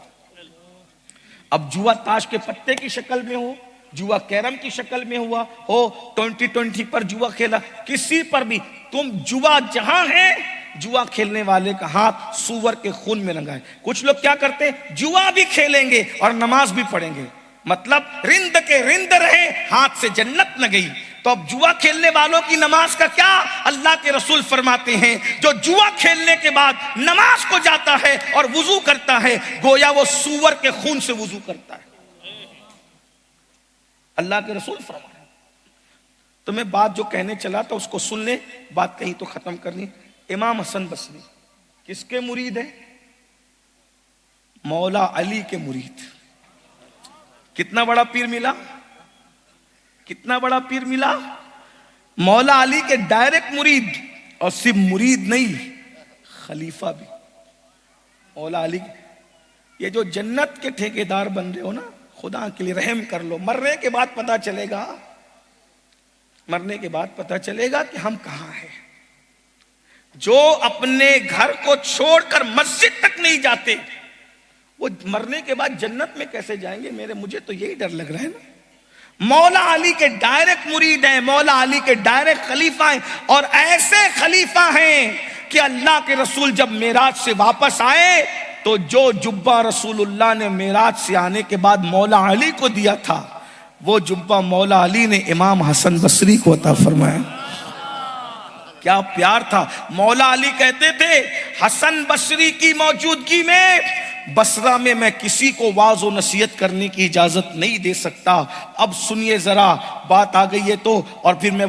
اب جوا تاش کے پتے کی شکل میں ہو، جوا کیرم کی شکل میں ہوا ہو، 2020 پر جوا کھیلا، کسی پر بھی، تم جوا جہاں ہے، جوا کھیلنے والے کا ہاتھ سور کے خون میں رنگا ہے۔ کچھ لوگ کیا کرتے ہیں، جوا بھی کھیلیں گے اور نماز بھی پڑھیں گے۔ مطلب رند کے رند رہے، ہاتھ سے جنت نہ گئی۔ تو اب جوا کھیلنے والوں کی نماز کا کیا؟ اللہ کے رسول فرماتے ہیں جو جوا کھیلنے کے بعد نماز کو جاتا ہے اور وضو کرتا ہے، گویا وہ سور کے خون سے وضو کرتا ہے۔ اللہ کے رسول فرماتے ہیں۔ تو میں بات جو کہنے چلا تھا اس کو سن لے، بات کہیں تو ختم کرنی۔ امام حسن بصری کس کے مرید ہے؟ مولا علی کے مرید۔ کتنا بڑا پیر ملا؟ کتنا بڑا پیر ملا؟ مولا علی کے ڈائریکٹ مرید، اور صرف مرید نہیں، خلیفہ بھی۔ مولا علی یہ جو جنت کے ٹھیکیدار بن رہے ہو نا، خدا کے لیے رحم کر لو۔ مرنے کے بعد پتا چلے گا، مرنے کے بعد پتا چلے گا کہ ہم کہاں ہیں۔ جو اپنے گھر کو چھوڑ کر مسجد تک نہیں جاتے، وہ مرنے کے بعد جنت میں کیسے جائیں گے؟ مجھے تو یہی ڈر لگ رہا ہے نا۔ مولا علی کے ڈائریکٹ مرید ہیں، مولا علی کے ڈائریکٹ خلیفہ ہیں، اور ایسے خلیفہ ہیں کہ اللہ کے رسول جب معراج سے واپس آئے تو جو جبہ رسول اللہ نے معراج سے آنے کے بعد مولا علی کو دیا تھا، وہ جبہ مولا علی نے امام حسن بصری کو عطا فرمایا۔ کیا پیار تھا! مولا علی کہتے تھے حسن بصری کی موجودگی میں بصرہ میں میں کسی کو واعظ و نصیحت کرنے کی اجازت نہیں دے سکتا۔ اب سنیے ذرا، بات آ گئی ہے تو، اور پھر میں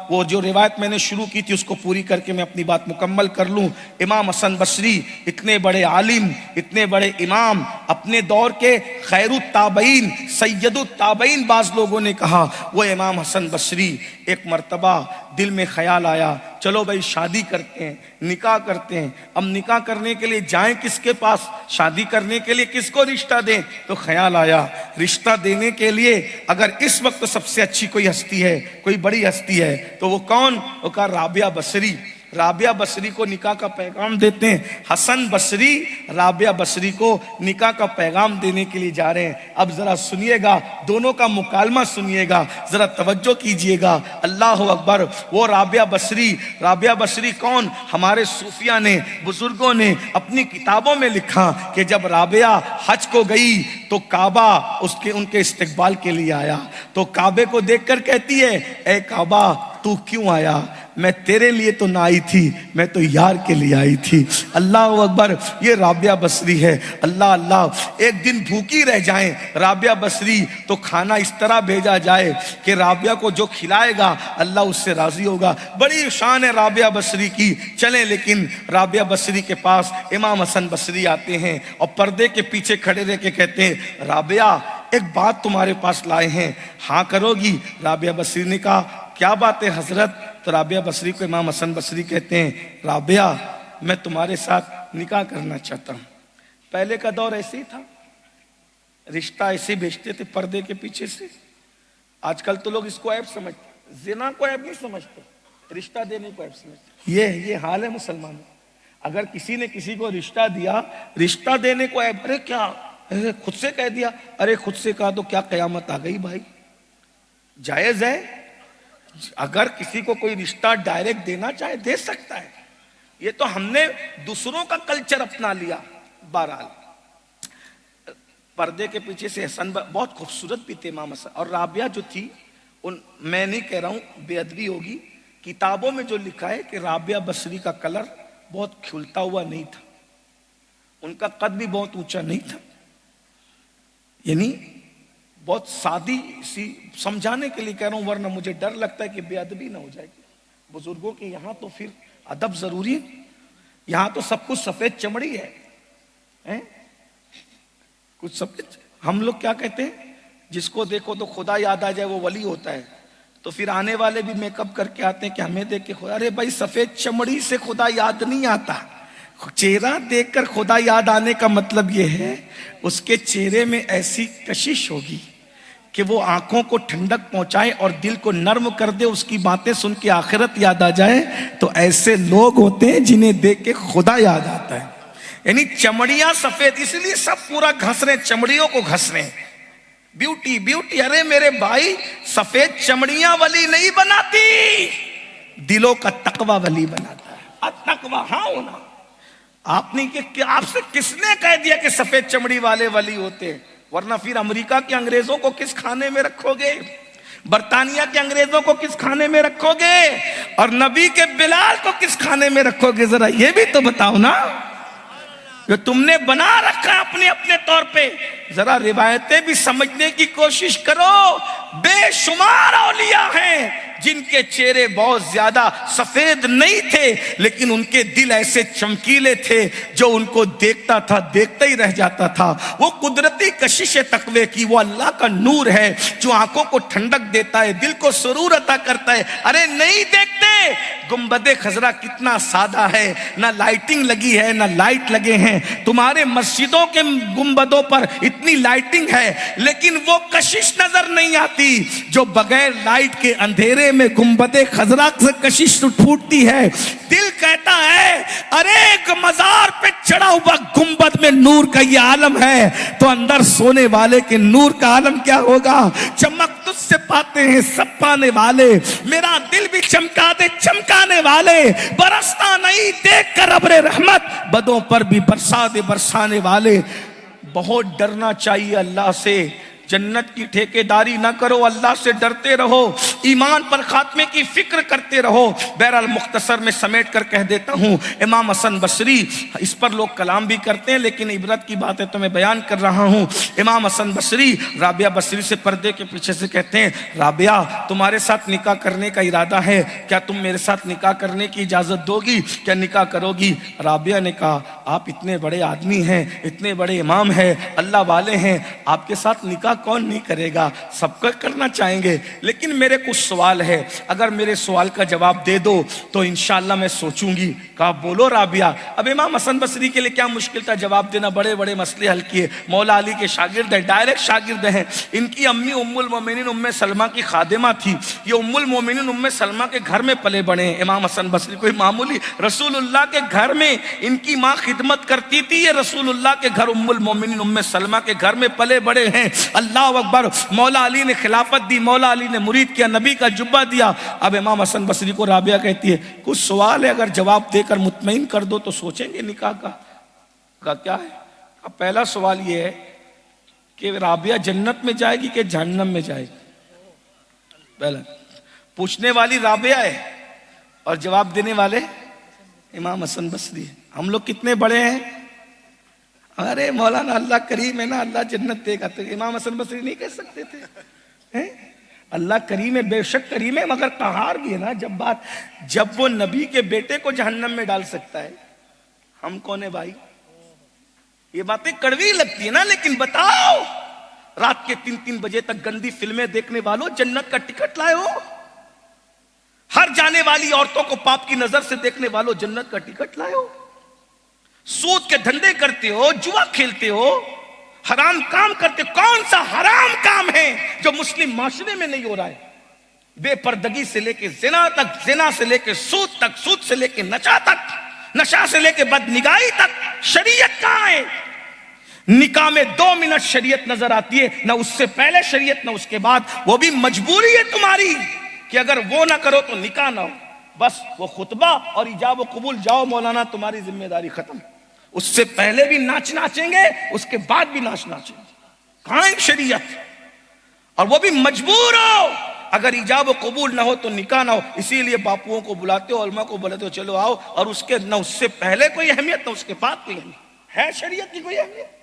وہ جو روایت میں نے شروع کی تھی اس کو پوری کر کے میں اپنی بات مکمل کر لوں۔ امام حسن بصری اتنے بڑے عالم، اتنے بڑے امام، اپنے دور کے خیر التابعین، سید التابعین بعض لوگوں نے کہا، وہ امام حسن بصری ایک مرتبہ دل میں خیال آیا، چلو بھائی شادی کرتے ہیں، نکاح کرتے ہیں۔ اب نکاح کرنے کے لیے جائیں کس کے پاس؟ شادی کرنے کے لیے کس کو رشتہ دیں؟ تو خیال آیا رشتہ دینے کے لیے اگر اس وقت سب سے اچھی کوئی ہستی ہے، کوئی بڑی ہستی ہے، تو وہ کون؟ وہ کہا رابعہ بصری۔ رابعہ بصری کو نکاح کا پیغام دیتے ہیں۔ حسن بصری رابعہ بصری کو نکاح کا پیغام دینے کے لیے جا رہے ہیں۔ اب ذرا سنیے گا، دونوں کا مکالمہ سنیے گا، ذرا توجہ کیجئے گا۔ اللہ اکبر! وہ رابعہ بصری کون؟ ہمارے صوفیہ نے، بزرگوں نے اپنی کتابوں میں لکھا کہ جب رابعہ حج کو گئی تو کعبہ ان کے استقبال کے لیے آیا، تو کعبے کو دیکھ کر کہتی ہے، اے کعبہ تو کیوں آیا؟ میں تیرے لیے تو نہ آئی تھی، میں تو یار کے لیے آئی تھی۔ اللہ اکبر! یہ رابعہ بصری ہے۔ اللہ! ایک دن بھوکی رہ جائیں رابعہ بصری تو کھانا اس طرح بھیجا جائے کہ رابعہ کو جو کھلائے گا اللہ اس سے راضی ہوگا۔ بڑی شان ہے رابعہ بصری کی۔ چلیں، لیکن رابعہ بصری کے پاس امام حسن بصری آتے ہیں اور پردے کے پیچھے کھڑے رہ کے کہتے ہیں، رابعہ ایک بات تمہارے پاس لائے ہیں، ہاں کرو گی؟ رابعہ بصری نے کہا، کیا بات ہے حضرت؟ تو رابعہ بصری کو امام حسن بصری کہتے ہیں، رابعہ میں تمہارے ساتھ نکاح کرنا چاہتا ہوں۔ پہلے کا دور ایسے ہی تھا، رشتہ ایسے بھیجتے تھے پردے کے پیچھے سے۔ آج کل تو لوگ اس کو عیب سمجھتے، زنا کو عیب نہیں سمجھتے، رشتہ دینے کو عیب سمجھتے۔ یہ حال ہے مسلمانوں۔ اگر کسی نے کسی کو رشتہ دیا، رشتہ دینے کو عیب، ارے کیا خود سے کہہ دیا، ارے خود سے کہا تو کیا قیامت آ گئی بھائی؟ جائز ہے، اگر کسی کو کوئی رشتہ ڈائریکٹ دینا چاہے دے سکتا ہے۔ یہ تو ہم نے دوسروں کا کلچر اپنا لیا۔ بہرحال پردے کے پیچھے سے حسن بہت خوبصورت بھی تھے امام حسن، اور رابعہ جو تھی، میں نہیں کہہ رہا ہوں بے ادبی ہوگی، کتابوں میں جو لکھا ہے کہ رابعہ بصری کا کلر بہت کھلتا ہوا نہیں تھا، ان کا قد بھی بہت اونچا نہیں تھا، یعنی بہت سادی سی، سمجھانے کے لیے کہہ رہا ہوں، ورنہ مجھے ڈر لگتا ہے کہ بے ادبی نہ ہو جائے گی بزرگوں کے یہاں، تو پھر ادب ضروری ہے۔ یہاں تو سب کچھ سفید چمڑی ہے، کچھ سفید۔ ہم لوگ کیا کہتے ہیں، جس کو دیکھو تو خدا یاد آ جائے وہ ولی ہوتا ہے، تو پھر آنے والے بھی میک اپ کر کے آتے ہیں کہ ہمیں دیکھ کے خدا، ارے بھائی سفید چمڑی سے خدا یاد نہیں آتا، چہرہ دیکھ کر خدا یاد آنے کا مطلب یہ ہے اس کے چہرے میں ایسی کشش ہوگی کہ وہ آنکھوں کو ٹھنڈک پہنچائے اور دل کو نرم کر دے، اس کی باتیں سن کے آخرت یاد آ جائے۔ تو ایسے لوگ ہوتے ہیں جنہیں دیکھ کے خدا یاد آتا ہے۔ یعنی چمڑیاں سفید، اس لیے سب پورا گھس رہے، چمڑیوں کو گھس رہے، بیوٹی۔ ارے میرے بھائی، سفید چمڑیاں ولی نہیں بناتی، دلوں کا تقوی ولی بناتا ہے۔ تقوی ہاں ہونا، آپ سے کس نے کہہ دیا کہ سفید چمڑی والے ولی ہوتے ہیں؟ ورنہ پھر امریکہ کے انگریزوں کو کس کھانے میں رکھو گے؟ برطانیہ کے انگریزوں کو کس کھانے میں رکھو گے؟ اور نبی کے بلال کو کس کھانے میں رکھو گے؟ ذرا یہ بھی تو بتاؤ نا، جو تم نے بنا رکھا اپنے اپنے طور پہ۔ ذرا روایتیں بھی سمجھنے کی کوشش کرو۔ بے شمار اولیاء ہیں جن کے چہرے بہت زیادہ سفید نہیں تھے، لیکن ان کے دل ایسے چمکیلے تھے جو ان کو دیکھتا تھا دیکھتا ہی رہ جاتا تھا۔ وہ قدرتی کشش تقوی کی، وہ اللہ کا نور ہے جو آنکھوں کو ٹھنڈک دیتا ہے، دل کو سرور عطا کرتا ہے۔ ارے نہیں دیکھتے گنبد خضرا کتنا سادہ ہے، نہ لائٹنگ لگی ہے نہ لائٹ لگے ہیں۔ تمہارے مسجدوں کے گنبدوں پر اتنی لائٹنگ ہے لیکن وہ کشش نظر نہیں آتی جو بغیر لائٹ کے اندھیرے میں گنبد خضرا سے کشش پھوٹتی ہے۔ دل کہتا ہے ارے ایک مزار پہ چڑھا ہوا گنبد میں نور کا یہ عالم ہے تو اندر سونے والے کے نور کا عالم کیا ہوگا؟ چمک تجھ سے پاتے ہیں سب پانے والے، میرا دل بھی چمکا دے چمکانے والے، برستا نہیں دیکھ کر ابر رحمت، بدوں پر بھی برسا دے برسانے والے۔ بہت ڈرنا چاہیے اللہ سے، جنت کی ٹھیکیداری نہ کرو، اللہ سے ڈرتے رہو، ایمان پر خاتمے کی فکر کرتے رہو۔ بہرحال مختصر میں سمیٹ کر کہہ دیتا ہوں، امام حسن بصری، اس پر لوگ کلام بھی کرتے ہیں لیکن عبرت کی بات ہے تو میں بیان کر رہا ہوں۔ امام حسن بصری رابعہ بصری سے پردے کے پیچھے سے کہتے ہیں، رابعہ تمہارے ساتھ نکاح کرنے کا ارادہ ہے، کیا تم میرے ساتھ نکاح کرنے کی اجازت دو گی؟ کیا نکاح کرو گی؟ رابعہ نے کہا آپ اتنے بڑے آدمی ہیں، اتنے بڑے امام ہیں، اللہ والے ہیں، آپ کے ساتھ نکاح کون نہیں کرے گا؟ سب کو کرنا چاہیں گے، لیکن میرے کچھ سوال ہے، اگر میرے سوال کا جواب دے دو تو انشاءاللہ میں سوچوں گی۔ کہا بولو رابعہ۔ اب امام حسن بصری کے لیے کیا مشکل تھا جواب دینا، بڑے بڑے مسئلے حل کیے، مولا علی کے شاگرد ہیں، ڈائریکٹ شاگرد ہیں۔ ان کی امی ام المومنین ام سلمہ کی خادمہ تھی، یہ ام المومنین ام سلمہ کے گھر میں پلے بڑے ہیں۔ امام حسن بصری کوئی معمولی، رسول اللہ کے گھر میں ان کی ماں خدمت کرتی تھی، یہ رسول اللہ کے گھر ام المومنین ام سلمہ کے گھر میں پلے بڑے ہیں۔ اللہ اکبر، مولا علی نے خلافت دی، مولا علی نے مرید کیا، نبی کا جبہ دیا۔ اب امام حسن بصری کو رابعہ کہتی ہے کچھ سوال ہے، اگر جواب دے کر مطمئن کر دو تو سوچیں گے نکاح کا۔ کہا کیا ہے؟ اب پہلا سوال یہ ہے کہ رابعہ جنت میں جائے گی کہ جہنم میں جائے گی؟ پہلا پوچھنے والی رابعہ ہے اور جواب دینے والے امام حسن بصری ہے۔ ہم لوگ کتنے بڑے ہیں؟ ارے مولانا اللہ کریم ہے نا، اللہ جنت دے گا، تو امام حسن بصری نہیں کہہ سکتے تھے؟ اللہ کریم ہے، بے شک کریم ہے، مگر قہار بھی ہے نا۔ جب وہ نبی کے بیٹے کو جہنم میں ڈال سکتا ہے، ہم کون ہیں بھائی؟ یہ باتیں کڑوی لگتی ہے نا، لیکن بتاؤ رات کے 3 بجے تک گندی فلمیں دیکھنے والوں، جنت کا ٹکٹ لائے ہو؟ ہر جانے والی عورتوں کو پاپ کی نظر سے دیکھنے والوں، جنت کا ٹکٹ لائے ہو؟ سود کے دھندے کرتے ہو، جوا کھیلتے ہو، حرام کام کرتے ہو، کون سا حرام کام ہے جو مسلم معاشرے میں نہیں ہو رہا ہے؟ بے پردگی سے لے کے زنا تک، زنا سے لے کے سود تک، سود سے لے کے نشہ تک، نشہ سے لے کے بدنگاہی تک، شریعت کہاں ہے؟ نکاح میں 2 منٹ شریعت نظر آتی ہے، نہ اس سے پہلے شریعت نہ اس کے بعد، وہ بھی مجبوری ہے تمہاری کہ اگر وہ نہ کرو تو نکاح نہ ہو، بس وہ خطبہ اور ایجاب و قبول، جاؤ مولانا تمہاری ذمہ داری ختم۔ اس سے پہلے بھی ناچ ناچیں گے، اس کے بعد بھی ناچ ناچیں گے، کہاں ہے شریعت؟ اور وہ بھی مجبور ہو، اگر ایجاب و قبول نہ ہو تو نکاح نہ ہو۔ اسی لیے باپوؤں کو بلاتے ہو، علماء کو بلاتے ہو، چلو آؤ، اور اس کے نہ اس سے پہلے کوئی اہمیت نہ اس کے بعد کوئی اہمیت ہے، شریعت کی کوئی اہمیت؟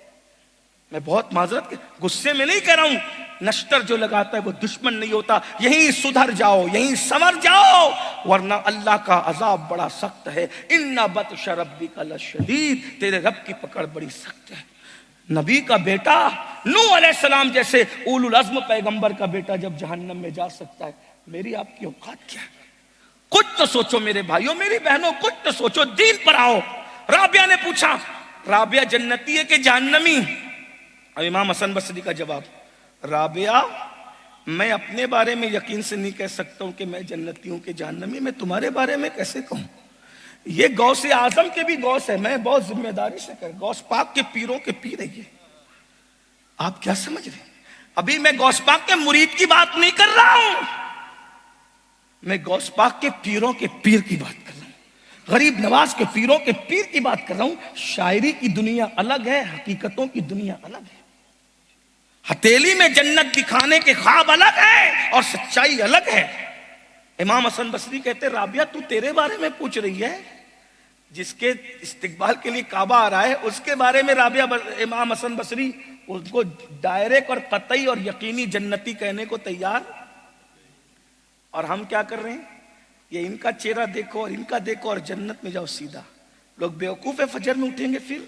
میں بہت معذرت کے غصے میں نہیں کہہ رہا ہوں، نشتر جو لگاتا ہے وہ دشمن نہیں ہوتا، یہیں سدھر جاؤ، یہیں سمر جاؤ، ورنہ اللہ کا عذاب بڑا سخت ہے۔ ان بطش ربک لشدید، تیرے رب کی پکڑ بڑی سخت ہے۔ نبی کا بیٹا نوح علیہ السلام جیسے اولو العزم پیغمبر کا بیٹا جب جہنم میں جا سکتا ہے، میری آپ کی اوقات کیا ہے؟ کچھ تو سوچو میرے بھائیوں، میری بہنوں، کچھ تو سوچو، دین پر آؤ۔ رابعہ نے پوچھا، رابعہ جنتی ہے کہ جہنمی؟ اب امام حسن بصری کا جواب، رابعہ میں اپنے بارے میں یقین سے نہیں کہہ سکتا ہوں کہ میں جنتی ہوں کہ جہنمی، میں تمہارے بارے میں کیسے کہوں؟ یہ غوث اعظم کے بھی غوث ہے، میں بہت ذمہ داری سے کہہ، غوث پاک کے پیروں کے پیر ہے یہ۔ آپ کیا سمجھ رہے ہیں؟ ابھی میں غوث پاک کے مرید کی بات نہیں کر رہا ہوں، میں غوث پاک کے پیروں کے پیر کی بات کر رہا ہوں، غریب نواز کے پیروں کے پیر کی بات کر رہا ہوں۔ شاعری کی دنیا الگ ہے، حقیقتوں کی دنیا الگ ہے۔ ہتھیلی میں جنت دکھانے کے خواب الگ ہے اور سچائی الگ ہے۔ امام حسن بصری کہتے رابعہ تو تیرے بارے میں پوچھ رہی ہے، جس کے استقبال کے لیے کعبہ آ رہا ہے اس کے بارے میں رابعہ امام حسن بصری اس کو ڈائریکٹ اور قطعی اور یقینی جنتی کہنے کو تیار، اور ہم کیا کر رہے ہیں؟ یہ ان کا چہرہ دیکھو اور ان کا دیکھو اور جنت میں جاؤ سیدھا۔ لوگ بیوقوف ہے، فجر میں اٹھیں گے پھر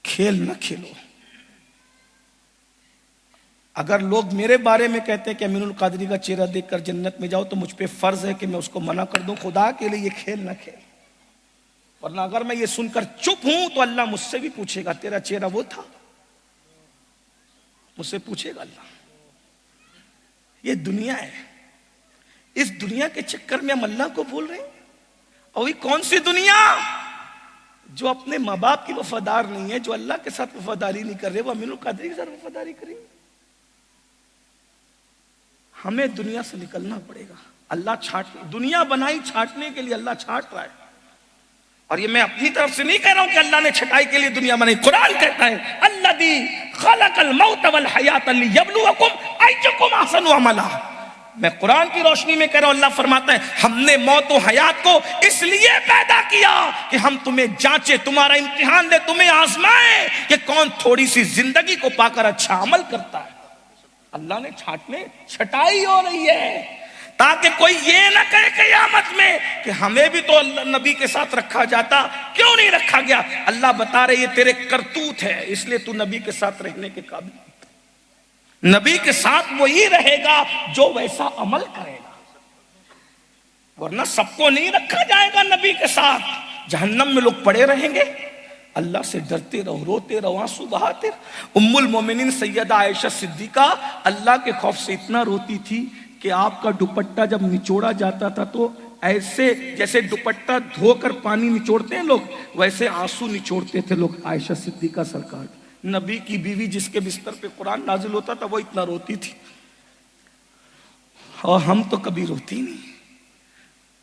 کھیل نہ کھیلو۔ اگر لوگ میرے بارے میں کہتے ہیں کہ امین القادری کا چہرہ دیکھ کر جنت میں جاؤ تو مجھ پہ فرض ہے کہ میں اس کو منع کر دوں، خدا کے لیے یہ کھیل نہ کھیل، ورنہ اگر میں یہ سن کر چپ ہوں تو اللہ مجھ سے بھی پوچھے گا تیرا چہرہ وہ تھا، مجھ سے پوچھے گا اللہ۔ یہ دنیا ہے، اس دنیا کے چکر میں ہم اللہ کو بھول رہے ہیں۔ اور یہ کون سی دنیا جو اپنے ماں باپ کی وفادار نہیں ہے، جو اللہ کے ساتھ وفاداری نہیں کر رہے، وہ امین القادری کے ساتھ وفاداری کریں گے؟ ہمیں دنیا سے نکلنا پڑے گا۔ اللہ دنیا بنائی چھانٹنے کے لیے، اللہ چھانٹ رہا ہے۔ اور یہ میں اپنی طرف سے نہیں کہہ رہا ہوں کہ اللہ نے چھٹائی کے لیے دنیا بنائی، قرآن کہتا ہے الذی خلق الموت والحیات لیبلوکم ایکم احسن عملا۔ میں قرآن کی روشنی میں کہہ رہا ہوں، اللہ فرماتا ہے ہم نے موت و حیات کو اس لیے پیدا کیا کہ ہم تمہیں جانچے، تمہارا امتحان لے، تمہیں آزمائے کہ کون تھوڑی سی زندگی کو پا کر اچھا عمل کرتا ہے۔ اللہ نے چھٹائی ہو رہی ہے تاکہ کوئی یہ نہ کہے قیامت میں کہ ہمیں بھی تو اللہ نبی کے ساتھ رکھا جاتا، کیوں نہیں رکھا گیا؟ اللہ بتا رہے یہ تیرے کرتوت ہے، اس لیے تو نبی کے ساتھ رہنے کے قابل۔ نبی کے ساتھ وہی رہے گا جو ویسا عمل کرے گا، ورنہ سب کو نہیں رکھا جائے گا نبی کے ساتھ۔ جہنم میں لوگ پڑے رہیں گے۔ اللہ سے ڈرتے رہو، روتے رہو، آنسو بہاتے رہو۔ ام المومنین سیدہ عائشہ صدیقہ اللہ کے خوف سے اتنا روتی تھی کہ آپ کا دوپٹہ جب نچوڑا جاتا تھا تو ایسے جیسے دوپٹہ دھو کر پانی نچوڑتے ہیں لوگ، ویسے آنسو نچوڑتے تھے لوگ عائشہ صدیقہ سرکار۔ نبی کی بیوی جس کے بستر پہ قرآن نازل ہوتا تھا وہ اتنا روتی تھی، اور ہم تو کبھی روتی نہیں،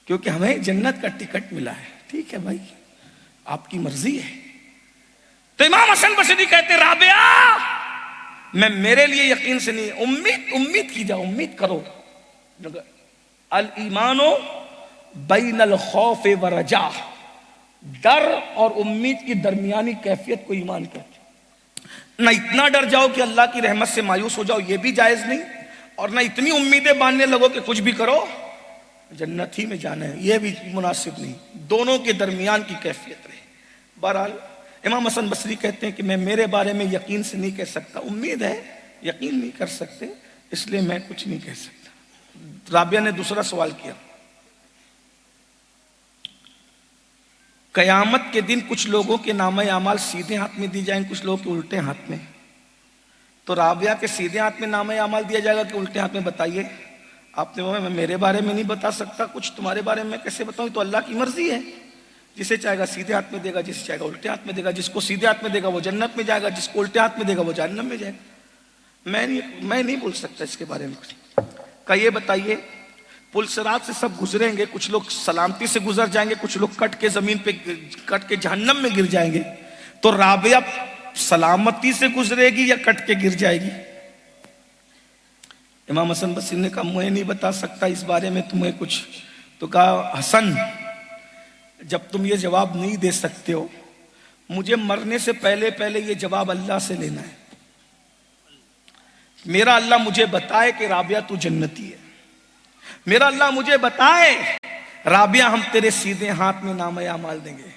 کیونکہ ہمیں جنت کا ٹکٹ ملا ہے۔ ٹھیک ہے بھائی، آپ کی مرضی ہے۔ تو امام حسن بصری کہتے رابعہ میں میرے لیے یقین سے نہیں، امید کی جاؤ، امید کرو۔ الایمان بین الخوف والرجاء، ڈر اور امید کی درمیانی کیفیت کو ایمان کہتے ہیں۔ نہ اتنا ڈر جاؤ کہ اللہ کی رحمت سے مایوس ہو جاؤ، یہ بھی جائز نہیں، اور نہ اتنی امیدیں باندھنے لگو کہ کچھ بھی کرو جنت ہی میں جانا ہے، یہ بھی مناسب نہیں۔ دونوں کے درمیان کی کیفیت رہے۔ بہرحال امام حسن بصری کہتے ہیں کہ میں میرے بارے میں یقین سے نہیں کہہ سکتا، امید ہے، یقین نہیں کر سکتے، اس لیے میں کچھ نہیں کہہ سکتا۔ رابعہ نے دوسرا سوال کیا، قیامت کے دن کچھ لوگوں کے نامہ اعمال سیدھے ہاتھ میں دی جائیں گے، کچھ لوگوں کے الٹے ہاتھ میں، تو رابعہ کے سیدھے ہاتھ میں نامہ اعمال دیا جائے گا کہ الٹے ہاتھ میں؟ بتائیے۔ آپ نے بولا میں میرے بارے میں نہیں بتا سکتا کچھ، تمہارے بارے میں کیسے بتاؤں؟ تو اللہ کی مرضی ہے، جسے چاہے گا سیدھے ہاتھ میں دے گا، جسے چاہے گا الٹے ہاتھ میں دے گا۔ جس کو سیدھے ہاتھ میں دے گا وہ جنت میں جائے گا، جس کو الٹے ہاتھ میں دے گا وہ جہنم میں جائے گا۔ میں نہیں بول سکتا اس کے بارے میں کچھ۔ کہ یہ بتائیے پل صراط سے سب گزریں گے، کچھ لوگ سلامتی سے گزر جائیں گے، کچھ لوگ کٹ کے زمین پہ کٹ کے جہنم میں گر جائیں گے، تو رابعہ سلامتی سے گزرے گی یا کٹ کے گر جائے گی؟ امام حسن بصری نے کہا میں نہیں بتا سکتا اس بارے میں تمہیں کچھ۔ تو کہا حسن جب تم یہ جواب نہیں دے سکتے ہو، مجھے مرنے سے پہلے یہ جواب اللہ سے لینا ہے۔ میرا اللہ مجھے بتائے کہ رابعہ تو جنتی ہے، میرا اللہ مجھے بتائے رابعہ ہم تیرے سیدھے ہاتھ میں نامہ اعمال دیں گے،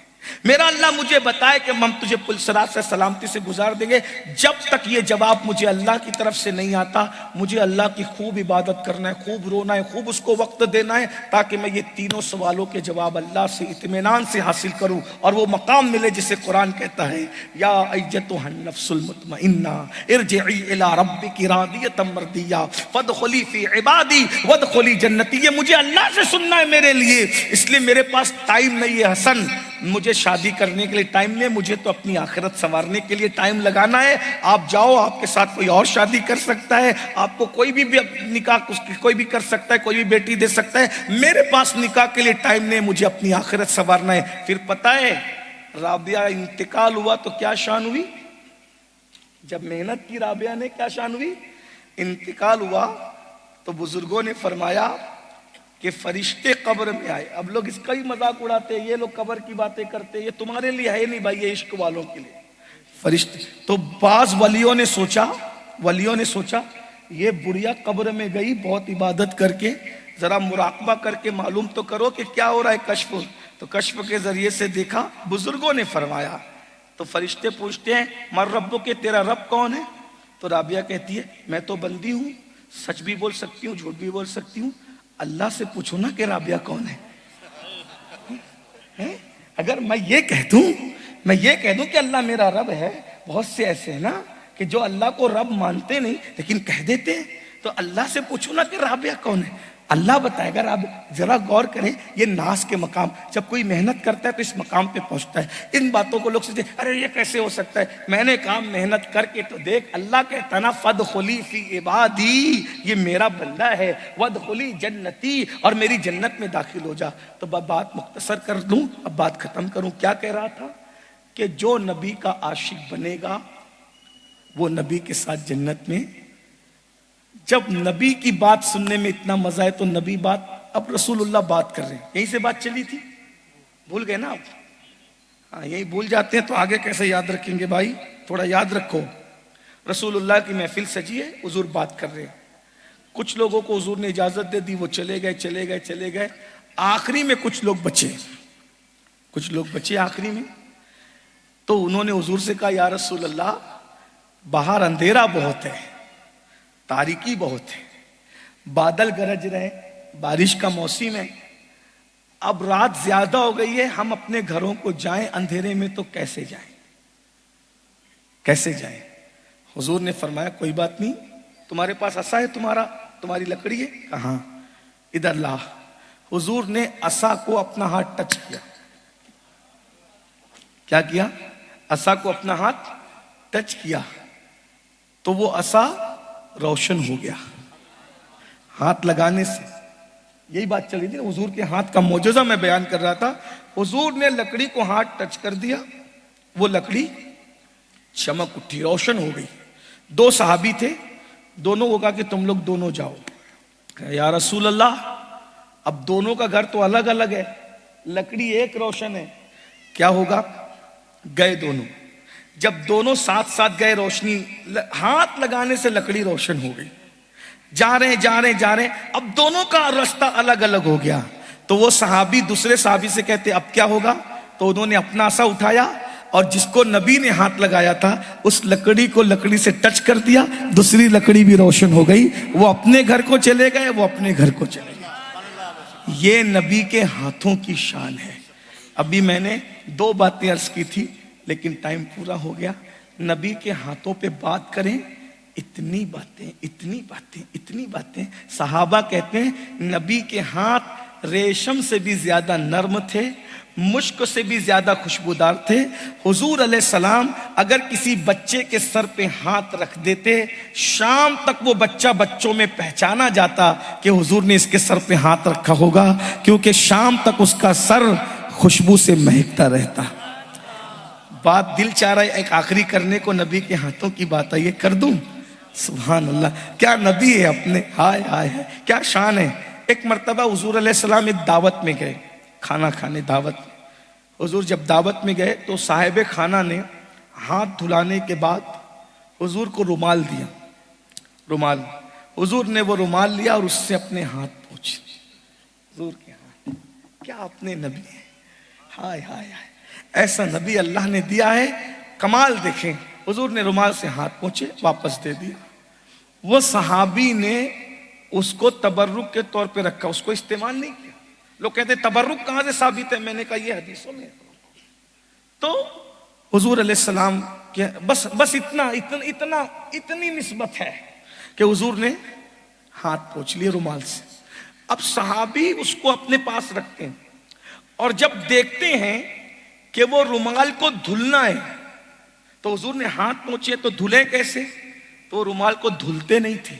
میرا اللہ مجھے بتائے کہ ہم تجھے پل صراط سے سلامتی سے گزار دیں گے۔ جب تک یہ جواب مجھے اللہ کی طرف سے نہیں آتا، مجھے اللہ کی خوب عبادت کرنا ہے، خوب رونا ہے، خوب اس کو وقت دینا ہے، تاکہ میں یہ تینوں سوالوں کے جواب اللہ سے اطمینان سے حاصل کروں، اور وہ مقام ملے جسے قرآن کہتا ہے یا ایتھا النفس المطمئنہ ارجعی الی ربک راضیۃ مرضیہ فادخلی فی عبادی وادخلی جنتی۔ یہ مجھے اللہ سے سننا ہے میرے لیے، اس لیے میرے پاس ٹائم نہیں ہے حسن، مجھے شادی کرنے کے لیے ٹائم نہیں، مجھے تو اپنی آخرت سنوارنے کے لیے ٹائم لگانا ہے۔ آپ جاؤ، آپ کے ساتھ کوئی اور شادی کر سکتا ہے، آپ کو کوئی بھی نکاح کوئی بھی کر سکتا ہے، کوئی بھی بیٹی دے سکتا ہے، میرے پاس نکاح کے لیے ٹائم نہیں، مجھے اپنی آخرت سنوارنا ہے۔ پھر پتہ ہے رابعہ انتقال ہوا تو کیا شان ہوئی؟ جب محنت کی رابعہ نے کیا شان ہوئی، انتقال ہوا، تو بزرگوں نے فرمایا کہ فرشتے قبر میں آئے. اب لوگ اس کا ہی مذاق اڑاتے ہیں، یہ لوگ قبر کی باتیں کرتے ہیں، یہ تمہارے لیے ہے نہیں بھائی، یہ عشق والوں کے لیے فرشتے. تو بعض ولیوں نے سوچا یہ بڑھیا قبر میں گئی بہت عبادت کر کے، ذرا مراقبہ کر کے معلوم تو کرو کہ کیا ہو رہا ہے. کشف، تو کشف کے ذریعے سے دیکھا. بزرگوں نے فرمایا، تو فرشتے پوچھتے ہیں مر ربو کہ تیرا رب کون ہے؟ تو رابعہ کہتی ہے میں تو بندی ہوں، سچ بھی بول سکتی ہوں، جھوٹ بھی بول سکتی ہوں، اللہ سے پوچھو نا کہ رابعہ کون ہے. اگر میں یہ کہہ دوں کہ اللہ میرا رب ہے، بہت سے ایسے ہیں نا کہ جو اللہ کو رب مانتے نہیں لیکن کہہ دیتے ہیں، تو اللہ سے پوچھو نا کہ رابعہ کون ہے، اللہ بتائے گا. رابعہ ذرا غور کریں، یہ ناز کے مقام، جب کوئی محنت کرتا ہے تو اس مقام پہ پہنچتا ہے. ان باتوں کو لوگ سوچتے ہیں ارے یہ کیسے ہو سکتا ہے، میں نے کہا محنت کر کے تو دیکھ. اللہ کہتا نا فادخلی فی عبادی، یہ میرا بندہ ہے، وادخلی جنتی، اور میری جنت میں داخل ہو جا. تو بات مختصر کر دوں، اب بات ختم کروں. کیا کہہ رہا تھا کہ جو نبی کا عاشق بنے گا وہ نبی کے ساتھ جنت میں. جب نبی کی بات سننے میں اتنا مزہ ہے تو نبی بات، اب رسول اللہ بات کر رہے ہیں، یہیں سے بات چلی تھی، بھول گئے نا آپ؟ ہاں یہی بھول جاتے ہیں تو آگے کیسے یاد رکھیں گے بھائی، تھوڑا یاد رکھو. رسول اللہ کی محفل سجی ہے، حضور بات کر رہے ہیں. کچھ لوگوں کو حضور نے اجازت دے دی، وہ چلے گئے. آخری میں کچھ لوگ بچے آخری میں. تو انہوں نے حضور سے کہا یا رسول اللہ باہر اندھیرا بہت ہے، تاریکی بہت ہے، بادل گرج رہے، بارش کا موسم ہے، اب رات زیادہ ہو گئی ہے، ہم اپنے گھروں کو جائیں اندھیرے میں تو کیسے جائیں؟ حضور نے فرمایا کوئی بات نہیں، تمہارے پاس عصا ہے، تمہاری لکڑی ہے؟ کہاں؟ ادھر لا. حضور نے عصا کو اپنا ہاتھ ٹچ کیا. کیا کیا؟ عصا کو اپنا ہاتھ ٹچ کیا تو وہ عصا روشن ہو گیا ہاتھ لگانے سے. یہی بات چل رہی تھی، حضور کے ہاتھ کا معجزہ میں بیان کر رہا تھا. حضور نے لکڑی کو ہاتھ ٹچ کر دیا، وہ لکڑی چمک اٹھی، روشن ہو گئی. 2 صحابی تھے، دونوں کو کہا کہ تم لوگ دونوں جاؤ. یا رسول اللہ اب دونوں کا گھر تو الگ الگ ہے، لکڑی ایک روشن ہے، کیا ہوگا؟ گئے دونوں. جب دونوں ساتھ ساتھ گئے، روشنی ہاتھ لگانے سے لکڑی روشن ہو گئی. جا رہے ہیں، اب دونوں کا راستہ الگ الگ ہو گیا. تو وہ صحابی دوسرے صحابی سے کہتے اب کیا ہوگا؟ تو انہوں نے اپنا عصا اٹھایا اور جس کو نبی نے ہاتھ لگایا تھا اس لکڑی کو لکڑی سے ٹچ کر دیا، دوسری لکڑی بھی روشن ہو گئی. وہ اپنے گھر کو چلے گئے. یہ نبی کے ہاتھوں کی شان ہے. ابھی میں نے 2 باتیں عرض کی تھی لیکن ٹائم پورا ہو گیا. نبی کے ہاتھوں پہ بات کریں، اتنی باتیں. صحابہ کہتے ہیں نبی کے ہاتھ ریشم سے بھی زیادہ نرم تھے، مشک سے بھی زیادہ خوشبودار تھے. حضور علیہ السلام اگر کسی بچے کے سر پہ ہاتھ رکھ دیتے، شام تک وہ بچہ بچوں میں پہچانا جاتا کہ حضور نے اس کے سر پہ ہاتھ رکھا ہوگا، کیونکہ شام تک اس کا سر خوشبو سے مہکتا رہتا. بات دل چاہ رہا ہے ایک آخری کرنے کو، نبی کے ہاتھوں کی بات آئی ہے، کر دوں؟ سبحان اللہ، کیا نبی ہے اپنے، ہائے کیا شان ہے. ایک مرتبہ حضور علیہ السلام ایک دعوت میں گئے، کھانا کھانے. دعوت میں حضور جب دعوت میں گئے تو صاحب کھانہ نے ہاتھ دھلانے کے بعد حضور کو رومال دیا. حضور نے وہ رومال لیا اور اس سے اپنے ہاتھ پوچھے. حضور کے ہاتھ، کیا اپنے نبی ہیں. ہائے ایسا نبی اللہ نے دیا ہے، کمال دیکھیں. حضور نے رومال سے ہاتھ پوچھے، واپس دے دیا. وہ صحابی نے اس کو تبرک کے طور پہ رکھا، اس کو استعمال نہیں کیا. لوگ کہتے ہیں تبرک کہاں سے ثابت ہے؟ میں نے کہا یہ حدیثوں میں. تو حضور علیہ السلام کے بس اتنی نسبت ہے کہ حضور نے ہاتھ پوچھ لیے رومال سے. اب صحابی اس کو اپنے پاس رکھتے ہیں اور جب دیکھتے ہیں کہ وہ رومال کو دھلنا ہے تو حضور نے ہاتھ پوچھے تو دھلے کیسے؟ تو رومال کو دھلتے نہیں تھے.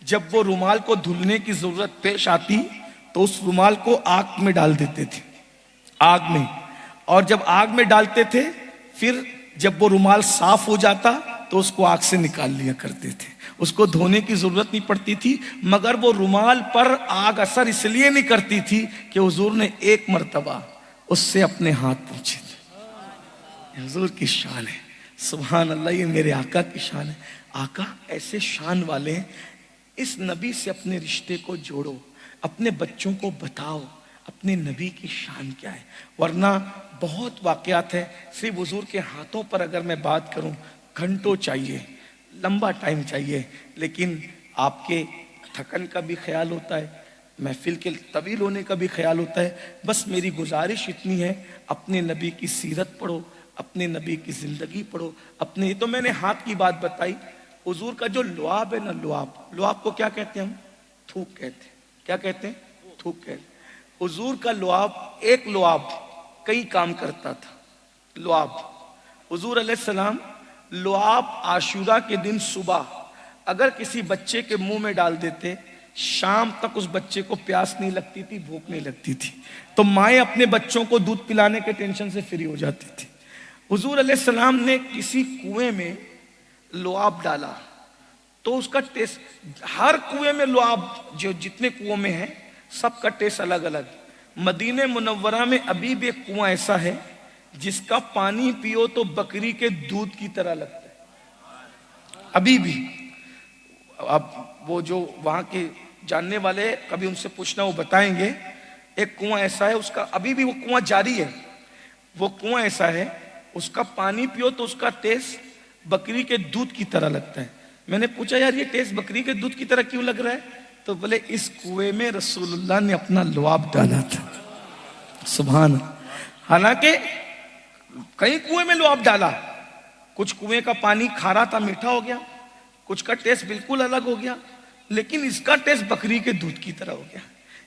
جب وہ رومال کو دھلنے کی ضرورت پیش آتی تو اس رومال کو آگ میں ڈال دیتے تھے، آگ میں. اور جب آگ میں ڈالتے تھے پھر جب وہ رومال صاف ہو جاتا تو اس کو آگ سے نکال لیا کرتے تھے، اس کو دھونے کی ضرورت نہیں پڑتی تھی، مگر وہ رومال پر آگ اثر اس لیے نہیں کرتی تھی کہ حضور نے ایک مرتبہ اس سے اپنے ہاتھ پوچھے تھے۔ حضور کی شان ہے، سبحان اللہ، یہ میرے آقا کی شان ہے۔ آقا ایسے شان والے ہیں، اس نبی سے اپنے رشتے کو جوڑو، اپنے بچوں کو بتاؤ اپنے نبی کی شان کیا ہے، ورنہ بہت واقعات ہیں۔ صرف حضور کے ہاتھوں پر اگر میں بات کروں گھنٹوں چاہیے، لمبا ٹائم چاہیے، لیکن آپ کے تھکن کا بھی خیال ہوتا ہے، محفل کے طویل ہونے کا بھی خیال ہوتا ہے۔ بس میری گزارش اتنی ہے، اپنے نبی کی سیرت پڑھو، اپنے نبی کی زندگی پڑھو، اپنے، یہ تو میں نے ہاتھ کی بات بتائی، حضور کا جو لعاب ہے نا، لعاب کو کیا کہتے ہیں ہم؟ تھوک کہتے ہیں۔ کیا کہتے ہیں؟ تھوک کہتے ہیں۔ حضور کا لعاب، ایک لعاب کئی کام کرتا تھا۔ لعاب، حضور علیہ السلام لعاب عاشورہ کے دن صبح اگر کسی بچے کے منہ میں ڈال دیتے، شام تک اس بچے کو پیاس نہیں لگتی تھی، بھوک نہیں لگتی تھی، تو مائیں اپنے بچوں کو دودھ پلانے کے ٹینشن سے فری ہو جاتی تھی۔ حضور علیہ السلام نے کسی کنویں میں لعاب ڈالا تو اس کا ٹیسٹ، ہر کنویں میں لعاب، جو جتنے کنویں میں ہیں سب کا ٹیسٹ الگ الگ۔ مدینہ منورہ میں ابھی بھی ایک کنواں ایسا ہے جس کا پانی پیو تو بکری کے دودھ کی طرح لگتا ہے، ابھی بھی۔ اب وہ جو وہاں کے جاننے والے کبھی ان سے پوچھنا، وہ بتائیں گے۔ ایک کنواں ایسا ہے، اس کا ابھی بھی وہ کنواں جاری ہے، وہ کنواں ایسا ہے، اس کا پانی پیو تو اس کا ٹیسٹ بکری کے دودھ کی طرح لگتا ہے۔ میں نے پوچھا یار یہ ٹیسٹ بکری کے دودھ کی طرح کیوں لگ رہا ہے؟ تو بولے اس کنویں میں رسول اللہ نے اپنا لعاب ڈالا تھا، سبحان۔ حالانکہ کئی کنویں میں لعاب ڈالا، کچھ کنویں کا پانی کھارا تھا، میٹھا ہو گیا، کچھ کا ٹیسٹ بالکل الگ ہو گیا، لیکن اس کا ٹیسٹ بکری کے دودھ کی طرح ہو گیا۔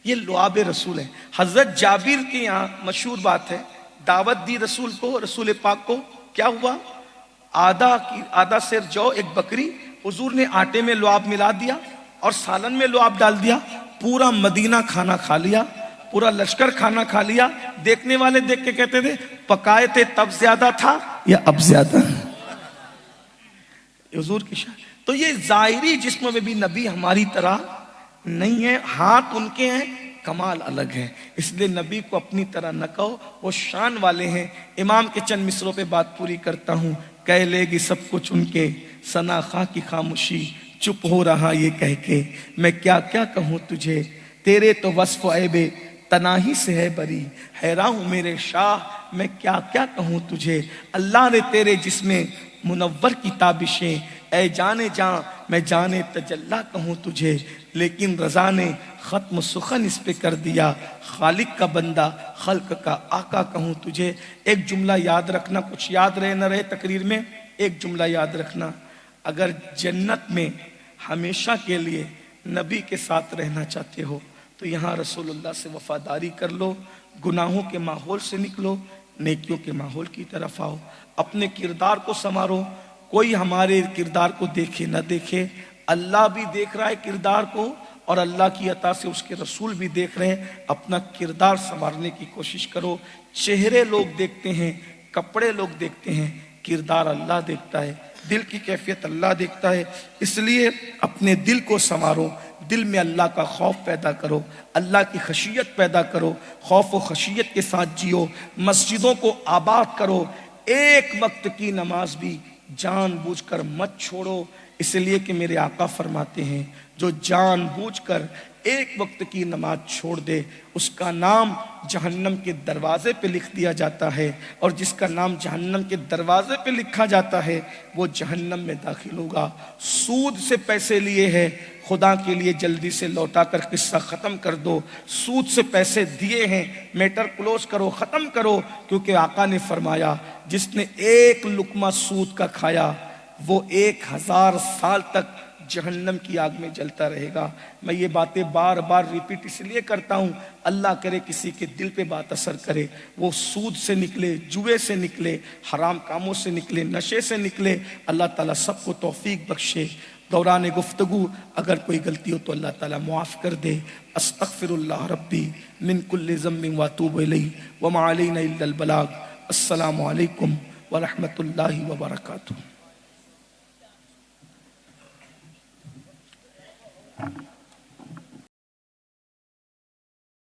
یہ لعاب رسول ہے۔ حضرت جابر کے یہاں مشہور بات ہے، دعوت دی رسول کو، رسول پاک کو، کیا ہوا؟ آدھا سیر جو، ایک بکری، حضور نے آٹے میں لعاب ملا دیا اور سالن میں لعاب ڈال دیا، پورا مدینہ کھانا کھا لیا، پورا لشکر کھانا کھا لیا۔ دیکھنے والے دیکھ کے کہتے تھے پکائے تھے تب زیادہ تھا یا اب زیادہ؟ حضور کی شان۔ تو یہ ظاہری جسم میں بھی نبی ہماری طرح نہیں ہے، ہاتھ ان کے ہیں، کمال الگ ہے، اس لیے نبی کو اپنی طرح نہ کہو، وہ شان والے ہیں۔ امام کے چند مصروں پہ بات پوری کرتا ہوں۔ کہہ لے گی سب کچھ ان کے، ثنا خواہ کی خاموشی، چپ ہو رہا یہ کہہ کے میں کیا کیا کہوں تجھے، تیرے تو وصف عیب تناہی سے ہے بری، حیران ہوں میرے شاہ میں کیا کیا کہوں تجھے۔ اللہ نے تیرے جسم منور کی تابشیں، اے جانے جاں میں جانے تجلا کہوں تجھے، لیکن رضا نے ختم سخن اس پہ کر دیا، خالق کا بندہ خلق کا آقا کہوں تجھے۔ ایک جملہ یاد رکھنا، کچھ یاد رہے نہ رہے تقریر میں، ایک جملہ یاد رکھنا، اگر جنت میں ہمیشہ کے لیے نبی کے ساتھ رہنا چاہتے ہو تو یہاں رسول اللہ سے وفاداری کر لو، گناہوں کے ماحول سے نکلو، نیکیوں کے ماحول کی طرف آؤ، اپنے کردار کو سنوارو۔ کوئی ہمارے کردار کو دیکھے نہ دیکھے، اللہ بھی دیکھ رہا ہے کردار کو، اور اللہ کی عطا سے اس کے رسول بھی دیکھ رہے ہیں۔ اپنا کردار سنوارنے کی کوشش کرو۔ چہرے لوگ دیکھتے ہیں، کپڑے لوگ دیکھتے ہیں، کردار اللہ دیکھتا ہے، دل کی کیفیت اللہ دیکھتا ہے۔ اس لیے اپنے دل کو سنوارو، دل میں اللہ کا خوف پیدا کرو، اللہ کی خشیت پیدا کرو، خوف و خشیت کے ساتھ جیو، مسجدوں کو آباد کرو، ایک وقت کی نماز بھی جان بوجھ کر مت چھوڑو، اس لیے کہ میرے آقا فرماتے ہیں جو جان بوجھ کر ایک وقت کی نماز چھوڑ دے اس کا نام جہنم کے دروازے پہ لکھ دیا جاتا ہے، اور جس کا نام جہنم کے دروازے پہ لکھا جاتا ہے وہ جہنم میں داخل ہوگا۔ سود سے پیسے لیے ہیں، خدا کے لیے جلدی سے لوٹا کر قصہ ختم کر دو۔ سود سے پیسے دیے ہیں، میٹر کلوز کرو، ختم کرو، کیونکہ آقا نے فرمایا جس نے ایک لقمہ سود کا کھایا وہ 1000 سال تک جہنم کی آگ میں جلتا رہے گا۔ میں یہ باتیں بار بار ریپیٹ اس لیے کرتا ہوں، اللہ کرے کسی کے دل پہ بات اثر کرے، وہ سود سے نکلے، جوئے سے نکلے، حرام کاموں سے نکلے، نشے سے نکلے۔ اللہ تعالیٰ سب کو توفیق بخشے۔ دوران گفتگو اگر کوئی غلطی ہو تو اللہ تعالیٰ معاف کر دے۔ استغفر اللہ ربی من کل ذنب واتوب الیہ وما علینا الا البلاغ۔ السلام علیکم ورحمۃ اللہ وبرکاتہ۔